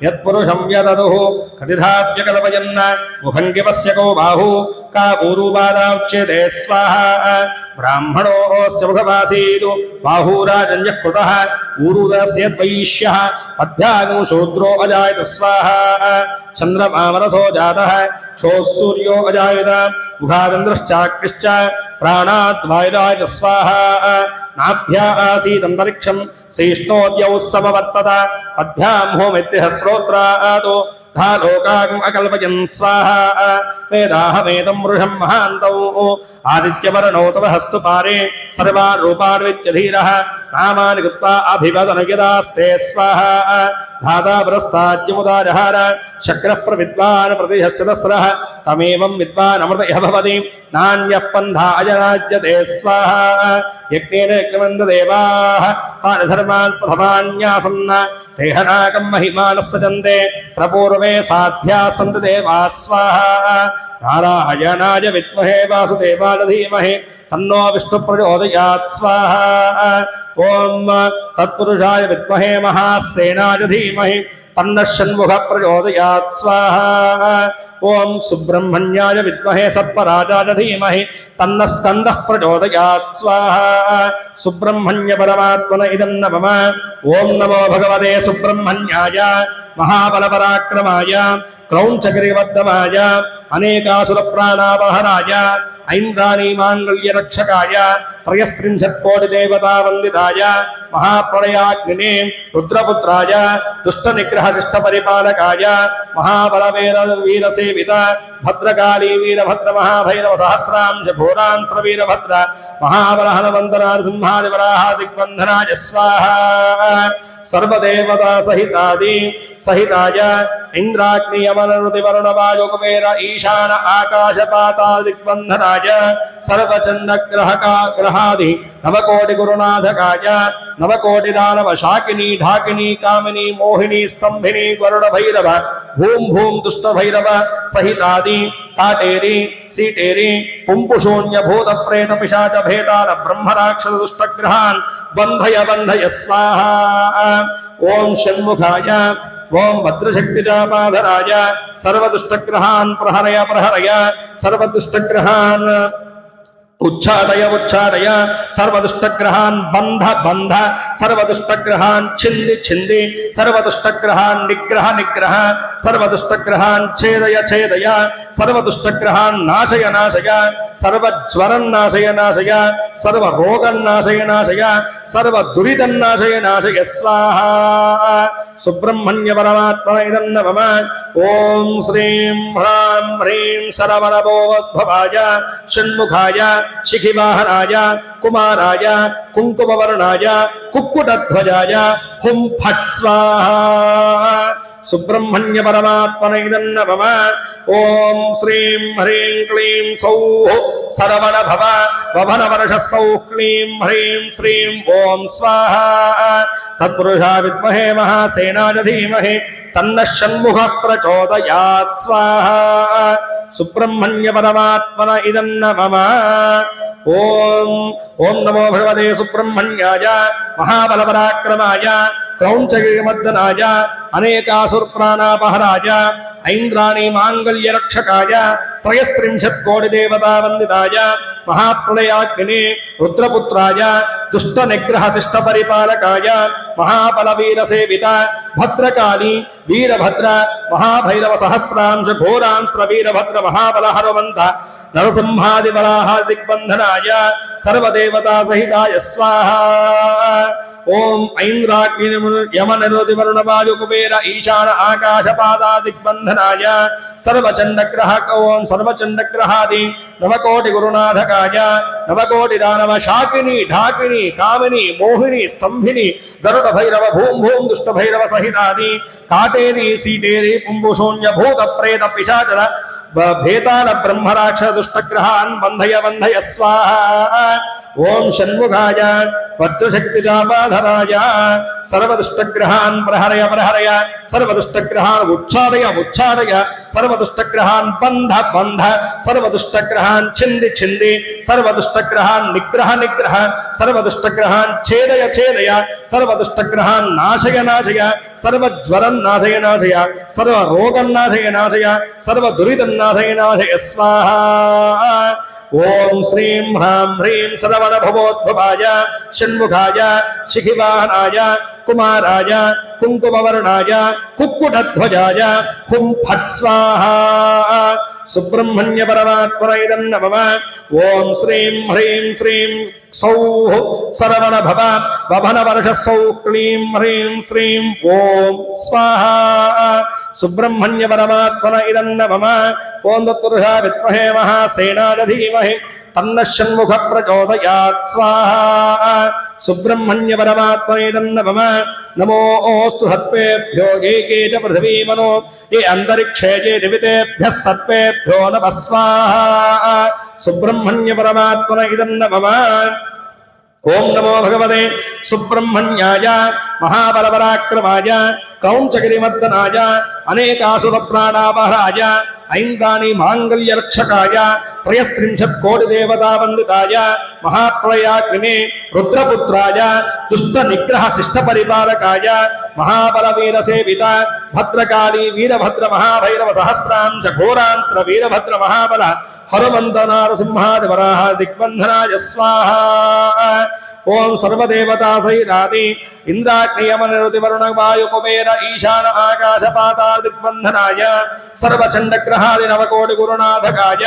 यत्पुरुषं यददुः कतिधाप्यकल्पयन् मुखं किपस्य को बाहु का ऊरुबादाच्यते स्वाहा ब्राह्मणोऽस्य मुखमासीदु बाहुराजन्यः कृतः ऊरुदस्य द्वैष्यः पद्भ्यागं शूद्रो अजायत स्वाहा चन्द्रमामनसो जातः क्षोः सूर्यो अजायत मुखादिन्द्रश्चाग्निश्च प्राणाद्वायुराय स्वाहा नाभ्या आसीदन्तरिक्षं सहिष्णोद्यौ समवर्तत पद्भ्यां होमित्यः श्रोत्रादो धालोकागम् अकल्पयन् स्वाहा वेदाहमेदं वृषं महान्तौ आदित्यवर्णो तव हस्तु पारे सर्वान् रूपान् विच्यधीरः नामानि कृत्वा अभिवदन यदास्ते स्वाहा धाता पुरस्ताद्यमुदाजहार शक्रः प्रविद्वान् प्रतिहश्चतस्रः तमेवं विद्वान् अमृत इह भवति नान्यः पन्था अजनाज्यते स्वाहा यज्ञेन यज्ञमन्ददेवाः तानि धर्मान् प्रथमान्यासन् तेहनाकं महिमानः सजन्ते प्रपूर्वे साध्याः सन्ति देवाः स्वाहा नारायणाय विद्महे वासुदेवाय धीमहि तन्नो विष्णुः प्रचोदयात् स्वाहा ओं तत्पुरुषाय विद्महे महासेनाय धीमहि तन्नः षण्मुखः प्रचोदयात् स्वाहा ओं सुब्रह्मण्याय विद्महे सत्पराजाय धीमहि तन्नः स्कन्दः प्रचोदयात् स्वाहा सुब्रह्मण्य परमात्मन इदं नमः ओं नमो भगवते सुब्रह्मण्याय महाबलपराक्रमाय क्रौञ्चगिरिवर्धमाय अनेकासुरप्राणापहराय ऐन्द्राणीमाङ्गल्यरक्षकाय त्रयस्त्रिंशत्कोटिदेवतावन्दिताय महाप्रलयाग्निने रुद्रपुत्राय दुष्टनिग्रहशिष्टपरिपालकाय महाबलवीरसेवित भद्रकाली वीरभद्र महाभैरव सहस्रांश घोरान्त्रवीरभद्र महाबल हनुमन्तनारसिंहादिवराह दिग्बन्धनाय स्वाहा सर्वदेवता सहिताय इंद्राग्नियमनरुतिवरुणवायुकुबेर ईशान आकाशपाताल दिग्बन्धनाय सर्वचन्द्रग्रहादि नवकोटिगुरुनाथकाय नवकोटिदानव शाकिनी ढाकिनी कामिनी मोहिनी स्तंभिनी वरुणभैरव भूम भूम दुष्टभैरव सहितादि ताटेरी सीटेरी पुंपुशून्य भूत प्रेत पिशाच भेदान ब्रह्मराक्षस दुष्टग्रहान् बन्धय स्वाहा ओं षण्मुखाय ఓం భద్రశక్తిజాపాధరాయ సర్వదుష్టగ్రహాన్ ప్రహరయ ప్రహరయ సర్వదుష్టగ్రహాన్ ఉచ్ఛాదయ ఉచ్ఛాదయ సర్వదుష్టగ్రహాన్ బంధ బంధ సర్వదుష్టగ్రహాన్ ఛింది ఛింది సర్వదుష్టగ్రహాన్ నిగ్రహ నిగ్రహ సర్వదుష్టగ్రహాన్ ఛేదయ ఛేదయ సర్వదుష్టగ్రహాన్ నాశయ నాశయ సర్వజ్వరం నాశయ నాశయ సర్వరోగం నాశయ నాశయ సర్వదురితం నాశయ నాశయ స్వాహా సుబ్రహ్మణ్య పరమాత్మనే నమః ఓం శ్రీం హ్రాం హ్రీం శరవణభోద్భవాయ షణ్ముఖాయ శిఖివాహనాయ కుమారాయ కుంకుమవర్ణాయ కుక్కుటధ్వజాయ హుం ఫట్ స్వాహా సుబ్రహ్మణ్య పరమాత్మనే నమః ఓం శ్రీం హ్రీం క్లీం సౌః శరవణ భవ వభన వర్ష సౌః క్లీం హ్రీం శ్రీం ఓం స్వాహా తత్పురుషా విద్మహే మహాసేనాయ ధీమహి తన్నః షణ్ముఖః ప్రచోదయాత్ స్వాహా సుబ్రహ్మణ్య పరమాత్మన నమః ఓం ఓం నమో భగవతే సుబ్రహ్మణ్యాయ మహాబలపరాక్రమాయ క్రౌంచగిరిమర్దనాయ అనేకాసురప్రాణాపహరాయ ఐంద్రాణి మాంగళ్యరక్షకాయ త్రయస్త్రింశత్కోటిదేవతావందితాయ మహాప్రళయాగ్నినే రుద్రపుత్రాయ దుష్టనిగ్రహశిష్టపరిపాలకాయ మహాబలవీరసేవిత భద్రకాళి వీరభద్ర మహాభైరవ సహస్రాంశ ఘోరాంశ్ర వీరభద్ర మహాబల హనుమంత నరసింహాదివరాహ దిగ్బంధనాయ సర్వదేవతా సహితాయ స్వాహా ఓం ఐంద్రాగ్ని యమనిరోధి వరుణవాయు కుబేర ఈశాన ఆకాశపాదా దిగ్బంధనాయ సర్వచండగ్రహ ఓం సర్వచండగ్రహాది నవకోటి గురునాథకాయ నవకోటి దానవ శాకిని ఢాకిని కామిని మోహిని స్తంభిని గరుడ భైరవ భూం భూం దుష్ట భైరవ సహితాది కాటేరి సీటేరి పుంబుశూన్య భూత ప్రేత పిశాచర భేతాల బ్రహ్మరాక్ష దుష్టగ్రహాన్ బంధయ బంధయ స్వాహా ఓం షణ్ముఖాయ వజ్రశక్తిజాపాధరాయ సర్వదుష్టగ్రహాన్ ప్రహరయ ప్రహరయ సర్వదుష్టగ్రహాన్ ఉచ్ఛాదయ ఉచ్ఛాదయ సర్వదుష్టగ్రహాన్ బంధ బంధ సర్వదుష్టగ్రహాన్ ఛింది ఛింది సర్వదుష్టగ్రహాన్ నిగ్రహ నిగ్రహ సర్వదుష్టగ్రహాన్ ఛేదయ ఛేదయ సర్వదుష్టగ్రహాన్ నాశయ నాశయ సర్వజ్వరం నాశయ నాశయ సర్వరోగం నాశయ నాశయ సర్వదురితం నాశయ నాశయ స్వాహా ఓం శ్రీం హ్రాం హ్రీం శరవణభవోద్భవాయ షణ్ముఖాయ శిఖివాహనాయ కుమారాయ కుంకుమవర్ణాయ కుక్కుటధ్వజాయ హుం ఫట్ స్వాహా సుబ్రహ్మణ్య పరమాత్మనే నమః ఓం శ్రీం హ్రీం శ్రీం సౌః శరవణ భవ వభన వర్ష సౌః క్లీం హ్రీం శ్రీం ఓం స్వాహా సుబ్రహ్మణ్య పరమాత్మనే నమః ఓం తత్పురుషా విద్మహే మహాసేనాయ ధీమహి తన్నః షణ్ముఖ ప్రచోదయాత్ స్వాహా సుబ్రహ్మణ్య పరమాత్మనే నమః నమోస్తు సత్వేభ్యో ఏకే చ పృథివీ మనో ఏ అంతరిక్షే చే దివితేభ్యః సత్వేభ్యో నమః స్వాహా సుబ్రహ్మణ్య పరమాత్మనే నమః ఓం నమో భగవతే సుబ్రహ్మణ్యాయ మహాబలపరాక్రమాయ క్రౌంచగిరిమర్దనాయ అనేకాసురప్రాణాపహరాయ ఐంద్రాణి మాంగళ్యరక్షకాయ త్రయస్త్రింశత్కోటిదేవతావందితాయ మహాప్రళయాగ్నినే రుద్రపుత్రాయ దుష్టనిగ్రహశిష్టపరిపాలకాయ మహాబలవీరసేవిత భద్రకాళి వీరభద్ర మహాభైరవ సహస్రాంశ ఘోరాంశ్ర వీరభద్ర మహాబల హనుమంత నారసింహాదివరాహ దిగ్బంధనాయ స్వాహా ఓం సర్వదేవతా సహితాది ఇంద్రాగ్నియమనిరుతి వరుణ వాయు కుబేర ఈశాన ఆకాశపాతా దిగ్బంధనాయ సర్వచండగ్రహాది నవకోటి గురునాథకాయ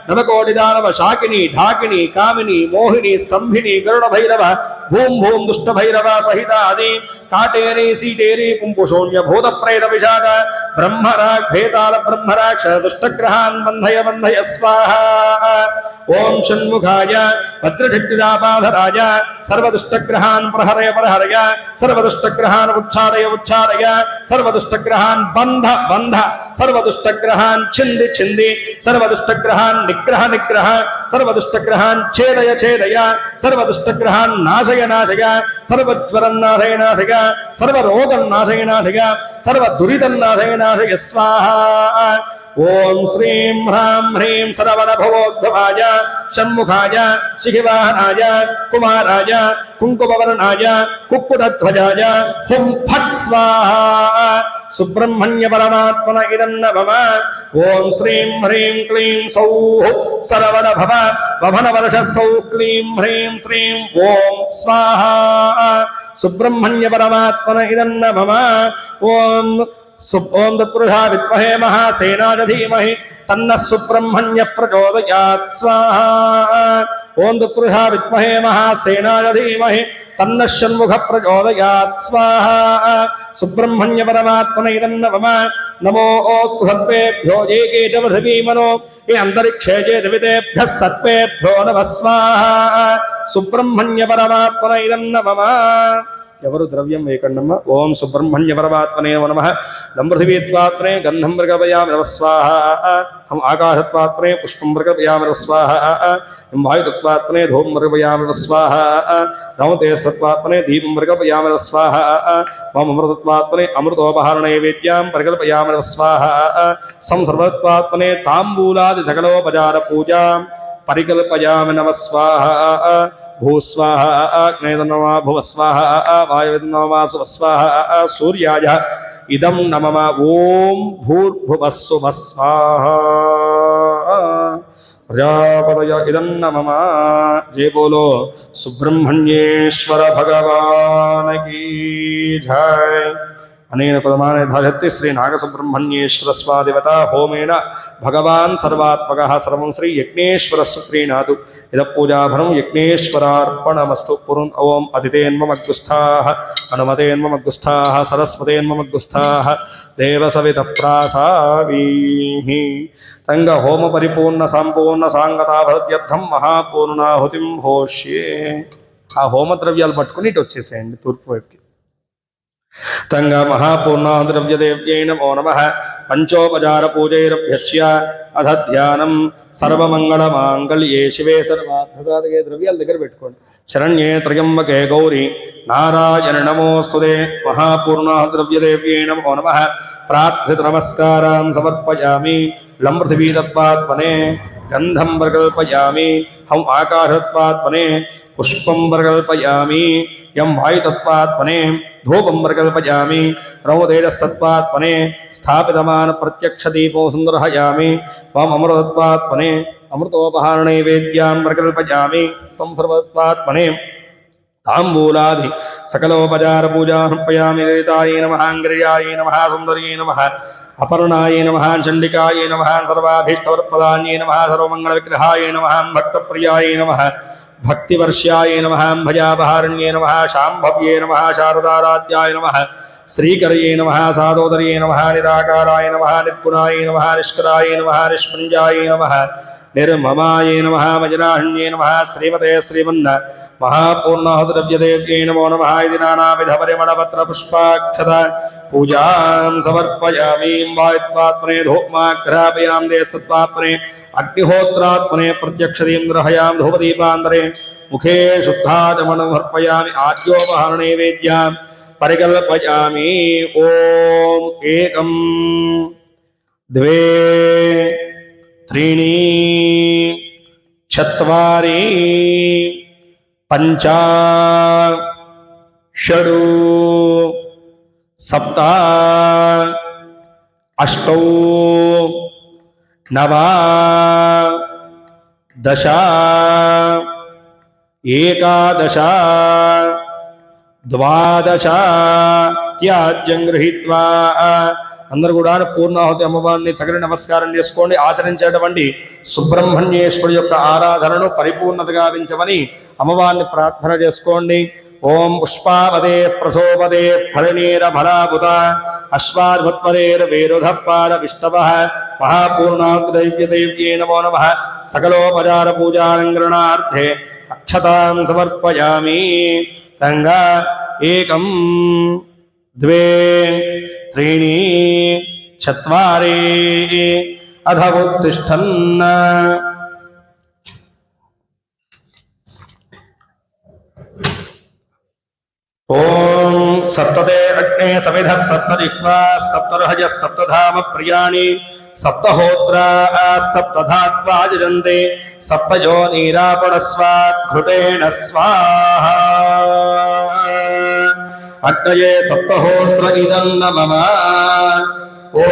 నవకోటి దానవ శాకిని ఢాకిని కామిని మోహిని స్తంభిని గరుడ భైరవ భూం భూం దుష్ట భైరవ సహితాది కాటేరి సీటేరి పుంపుశూన్య భూత ప్రేత విషాద బ్రహ్మరాగ్ భేతాల బ్రహ్మరాక్ష దుష్టగ్రహాన్ బంధయ బంధయ స్వాహా ఓం షణ్ముఖాయ వజ్రశక్తిజాపాధరాయ సర్వదుష్టగ్రహాన్ ప్రహరయ ప్రహరయ సర్వదుష్టగ్రహాన్ ఉచ్ఛాదయ ఉచ్ఛాదయ సర్వదుష్టగ్రహాన్ బంధ బంధ సర్వదుష్టగ్రహాన్ ఛింది ఛింది సర్వదుష్టగ్రహాన్ నిగ్రహ నిగ్రహ సర్వదుష్టగ్రహాన్ ఛేదయ ఛేదయ సర్వదుష్టగ్రహాన్ నాశయ నాశయ సర్వజ్వరం నాశయ నాశయ సర్వరోగం నాశయ నాశయ సర్వదురితం నాశయ నాశయ స్వాహా ఓం శ్రీం హ్రాం హ్రీం సరవణభవోద్భవాయ షణ్ముఖాయ శిఖివాహనాయ కుమారాయ కుంకుమవర్ణాయ కుక్కుటధ్వజాయ హుం ఫట్ స్వాహా సుబ్రహ్మణ్య పరమాత్మన ఇదన్న మమ. ఓం శ్రీం హ్రీం క్లీం సౌః సరవణ భవ వభన వర్ష సౌః క్లీం హ్రీం శ్రీం ఓం స్వాహా సుబ్రహ్మణ్య పరమాత్మన ఇదన్న మమ. ఓం ఓం తత్పురుషా విద్మహే మహాసేనాయ ధీమహి తన్నః సుబ్రహ్మణ్య ప్రచోదయాత్ స్వాహా. ఓం తత్పురుషా విద్మహే మహాసేనాయ ధీమహి తన్నః షణ్ముఖ ప్రచోదయాత్ స్వాహా. సుబ్రహ్మణ్య పరమాత్మన ఇదన్న మమ. నమోస్తు సర్వేభ్యో ఏ కేట పృథివీమనో ఏ అంతరిక్షే చేతవితేభ్యః సర్వేభ్యో నమః స్వాహా. సుబ్రహ్మణ్య పరమాత్మన ఇదన్న మమ. ఎవరు ద్రవ్యం వేయకండమ్మ. ఓం సుబ్రహ్మణ్య పరమాత్మనే నమః. దంపృథివీత్వాత్మనే గంధం మృగపయామి నమః స్వాహా. హం ఆకాశత్వాత్మనే పుష్పం మృగపయామి నమః స్వాహా. హం వాయుతత్వాత్మనే ధూమం మృగపయామి నమః స్వాహా. నమతేస్తత్వాత్మనే దీపం మృగపయామి నమః స్వాహా. మమ అమృతత్వాత్మనే అమృతోపహరణే వేద్యాం పరికల్పయామి నమః స్వాహా. సంసర్వత్వాత్మనే తాంబూలాది సకలోపచార పూజాం పరికల్పయామి నమః స్వాహా. భూస్వాహ అగ్నేదన్నమా భువస్వాహ వాయుర్నమా సువస్వాహ సూర్యాయ ఇదం నమమ. ఓం భూర్భువస్సువస్వాహ ప్రజాపతయ ఇదం నమమ. జయ బోలో సుబ్రహ్మణ్యేశ్వర భగవాన్ కీ జయ. అనేన కులమానే ధారయతి శ్రీ నాగసుబ్రహ్మణ్యేశ్వర స్వాదేవత హోమేన భగవాన్ సర్వాత్మకః సర్వం శ్రీ యజ్ఞేశ్వరస్సు ప్రీణాతు. ఇద పూజాభరం యజ్ఞేశ్వరార్పణమస్తు. పురున్ ఓం అతిథేన్మమగ్గుస్థాః హనుమతేన్మమగ్గుస్థాః సరస్వతేన్మమగ్గుస్థాః దేవసవితః ప్రాసావీః. తంగ హోమ పరిపూర్ణ సంపూర్ణ సాంగతాభరత్యర్థం మహాపూర్ణాహుతిం హోష్యే. ఆ హోమద్రవ్యాలు పట్టుకుని ఇటు వచ్చేసేయండి తూర్పు వైపుకి. తంగ మహాపూర్ణాద్రవ్యదేవ్యై నమో నమః. పంచోపచార పూజైరభ్యస్య అధ ధ్యానం సర్వమంగళమాంగళ్యే శివే సర్వార్థసాధకే. ద్రవ్యాల దగ్గర పెట్టుకోండి. శరణ్యే త్రయంబకే గౌరీ నారాయణ నమోస్తుతే. మహాపూర్ణాద్రవ్యదేవ్యై నమో నమః. ప్రార్థిత నమస్కారాన్ సమర్పయామి. లం పృథివీతత్వాత్మనే గంధం ప్రకల్పయామి. హం ఆకాశత్వాత్మనే పుష్పం ప్రకల్పయామి. యం వాయుతత్వాత్మనే ధూపం ప్రకల్పయామి. రౌతేజస్తత్వాత్మనే స్థాపితమాన ప్రత్యక్ష దీపో సందర్శయామి. వాం అమృతత్వాత్మనే అమృతోపహారనైవేద్యాం ప్రకల్పయామి. సంసర్వత్వాత్మనే తాంబూలాది సకలోపచార పూజార్పయామి. లలితాయై నమః అంగిర్యాయై నమః సుందర్యై నమః అపర్ణాయై నమః చండికాయై నమః సర్వాభీష్టవరప్రదాన్యై నమః సర్వమంగళ విగ్రహాయై నమః భక్తప్రియాయై నమః భక్తివర్ష్యాయ నమః భయాపహారణ్యే నమః శాంభవ్యే నమః శారదారాధ్యాయ నమః శ్రీకర్యే నమః సాదోదర్యే నమః నిరాకారాయ నమః నిర్గుణాయ నమః నిష్కరాయ నమః నిష్పంజాయ నమః నిర్మమాయ నమః వజ్రాహ్ణ్యే నమః శ్రీమతే శ్రీమన్న మహాపూర్ణాహుద్రవ్యదేవ్యై నమో నమః. ఇది నానావిధ పరిమళపత్ర పుష్పాక్షత పూజాం సమర్పయామి. వాయుత్వాత్మనే ధూమాఘ్రాపయాం. దేస్తత్వాత్మనే అగ్నిహోత్రాత్మనే ప్రత్యక్షదీం గ్రహయాం. ధూపదీపాంతరే ముఖే శుద్ధాచమనమర్పయామి. ఆద్యోపహరణైవేద్యాం పరికల్పయామి. ఓం ఏకం ద్వే त्रीणि चत्वारि पञ्च षड् सप्त अष्टौ नव दश एकादश द्वादश त्याज्యం గృహీత్వా. అందరూ కూడా పూర్ణాహుతి అమ్మవారిని తగిన నమస్కారం చేసుకోండి. ఆచరించేటువంటి సుబ్రహ్మణ్యేశ్వరుడు యొక్క ఆరాధనను పరిపూర్ణతగా గావించమని అమ్మవారిని ప్రార్థన చేసుకోండి. ఓం పుష్పావదే ప్రసోపదే ఫలనీర ఫలాభుత అశ్వార్వత్వరేర వేరుధప్పార విష్ణవ మహాపూర్ణాగ్దైవ్యదేవ్యే నమో నమః. సకలోపచార పూజాలంకరణార్థే అక్షతాం సమర్పయామి. తంగా ఏకం ద్వే त्रीणि चत्वारि अधवुत्तिष्ठन्. ఓం सप्तते अग्ने सविधः सप्तजिह्वा सप्तर्हजः सप्तधाम प्रियाणि सप्तहोत्रा सप्तधात्वा यजन्ते सप्तयोनिरापणस्वाघृतेन स्वाहा अग्नये सप्तहोत्र इदं न मम ॐ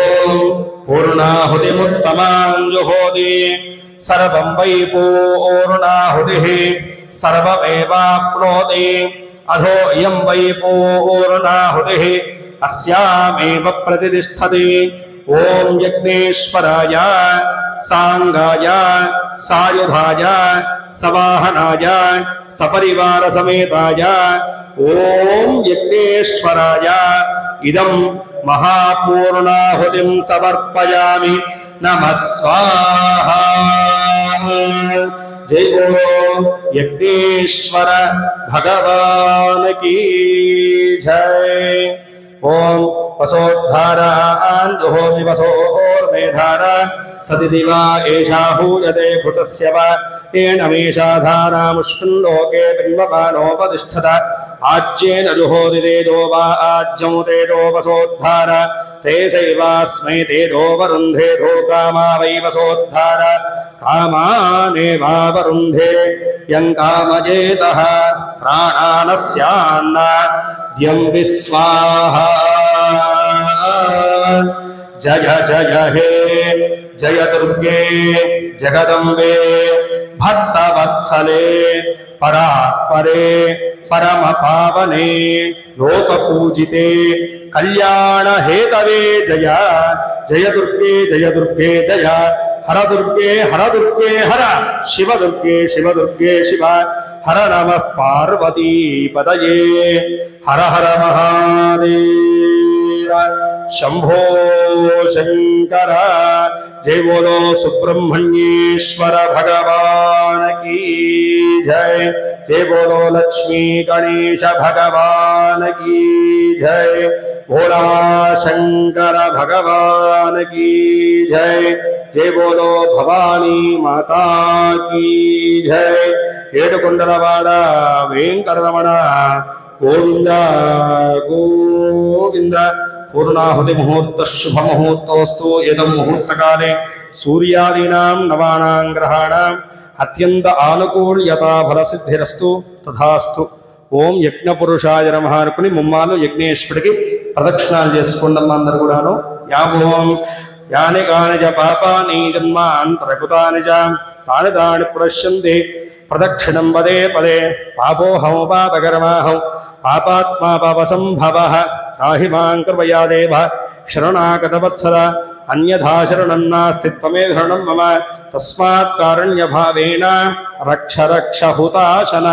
पूर्णाहुतिमुत्तमां जुहोति सर्वं वै पूर्णाहुतिः सर्वमेवाप्नोति अधो इयं वै पूर्णाहुतिः अस्यामेव प्रतिष्ठति ॐ यज्ञेश्वराय सांगाय सायुधाय सवाहनाय सपरिवार समेताय ॐ यज्ञेश्वराय इदं महापूर्णाहुतिं समर्पयामि नमः स्वाहा जय बोलो यज्ञेश्वर भगवान की जय ओम वसोद्धारान् जुहोमि वसोर्मेधारा सति दिवा एषा हूयते भूतस्य वा येन मेषाधारामुष्मिन् लोके बिन्वमानोपतिष्ठत आज्येन जुहोति तेजो वा आज्यं तेजो वसोद्धार ते सैवास्मै तेजो वरुन्धे कामा वै वसोद्धार कामानेवावरुन्धे यं कामजेतः प्राणानस्यान्नाद्यं विस्वाहा जय जय हे जय दुर्गे जगदम्बे भक्तवत्सले परात्परे परम पावने लोक पूजिते कल्याण हेतवे जय जय दुर्गे जय हर दुर्गे हर शिव दुर्गे शिव हर नमः पार्वती पतये हर हर महादेव शंभो शंकर जय बोलो सुब्रह्मण्येश्वर भगवान की जय जय बोलो लक्ष्मी गणेश भगवान की जय भोला शंकर भगवान की जय जय बोलो भवानी माता की जय ఏడుకొండలవాడ వెంకటరమణ గోవింద గోవింద పూర్ణాహుతి ముహూర్త శుభ ముహూర్తోస్తు ఏదం ముహూర్తకాలే సూర్యాదీనాం నవానాం గ్రహాణాం అత్యంత ఆనుకూల్యతా ఫలసిద్ధిరస్తు తథాస్తు ఓం యజ్ఞపురుషాయ నమః అనుకుని ముమ్మాలు యజ్ఞేశ్వరుడికి ప్రదక్షిణాలు చేసుకోండమ్మా అందరు కూడాను యాభోం యాని కాని చ పాపాని జన్మాంతరకృతాని చ తాని తాని ప్రశ్యంతి ప్రదక్షిణం పదే పదే పాపోహం పాపకర్మాహం పాపాత్మా పాపసంభవః త్రాహి మాం కృపయా దేవ శరణాగతవత్సల అన్యథా శరణం నాస్తి త్వమే శరణం మమ తస్మాత్ కారుణ్యభావేన రక్ష రక్ష హుతాశన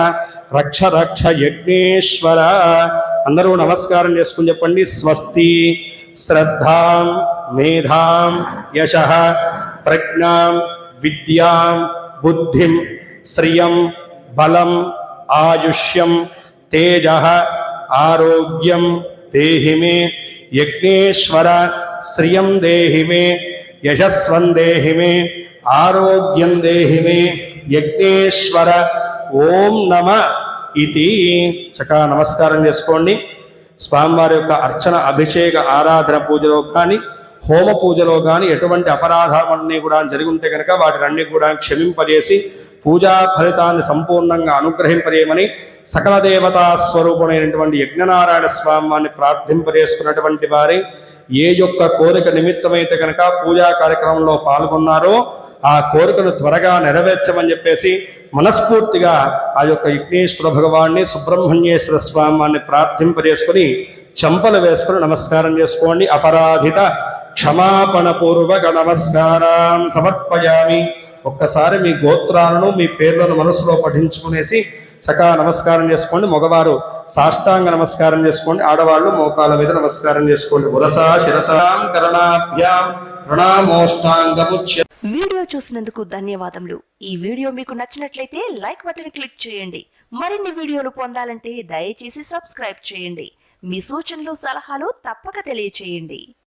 రక్ష రక్ష యజ్ఞేశ్వర అందరూ నమస్కారం చేసుకుని చెప్పండి స్వస్తి శ్రద్ధాం మేధాం యశః ప్రజ్ఞాం విద్యాం బుద్ధిం శ్రియం బలం ఆయుష్యం తేజః ఆరోగ్యం దేహి మే యజ్ఞేశ్వర శ్రియం దేహి మే యశస్వం దేహి మే ఆరోగ్యం దేహి మే యజ్ఞేశ్వర ఓం నమ ఇది చక్కగా నమస్కారం చేసుకోండి. స్వామివారి యొక్క అర్చన అభిషేక ఆరాధన పూజలో కానీ హోమ పూజలో కానీ ఎటువంటి అపరాధాలన్నీ కూడా జరిగి ఉంటే కనుక వాటినన్నీ కూడా క్షమింపజేసి పూజా ఫలితాన్ని సంపూర్ణంగా అనుగ్రహింపజేయమని సకల దేవతా స్వరూపమైనటువంటి యజ్ఞనారాయణ స్వామిని ప్రార్థింపజేసుకున్నటువంటి వారి ఏ యొక్క కోరిక నిమిత్తమైతే కనుక పూజా కార్యక్రమంలో పాల్గొన్నారో ఆ కోరికను త్వరగా నెరవేర్చమని చెప్పేసి మనస్ఫూర్తిగా ఆ యొక్క యజ్ఞేశ్వర భగవాన్ని సుబ్రహ్మణ్యేశ్వర స్వామిని ప్రార్థింపజేసుకుని చెంపలు వేసుకుని నమస్కారం చేసుకోండి. అపరాధిత క్షమాపణ పూర్వక నమస్కారం సమర్పయామి. ఒక్కసారి మీ గోత్రాలను మీ పేర్లను మనసులో పఠించుకునేసి చక్కగా నమస్కారం చేసుకోండి. మగవారు సాష్టాంగ నమస్కారం చేసుకోండి, ఆడవాళ్ళు మోకాల మీద నమస్కారం చేసుకోండి. పురసా శిరసాం కరణాభ్యాం ప్రణామోష్టాంగముచ్య. వీడియో చూసినందుకు ధన్యవాదములు. ఈ వీడియో మీకు నచ్చినట్లయితే లైక్ బటన్ క్లిక్ చేయండి. మరిన్ని వీడియోలు పొందాలంటే దయచేసి సబ్స్క్రైబ్ చేయండి. మీ సూచనలు సలహాలు తప్పక తెలియచేయండి.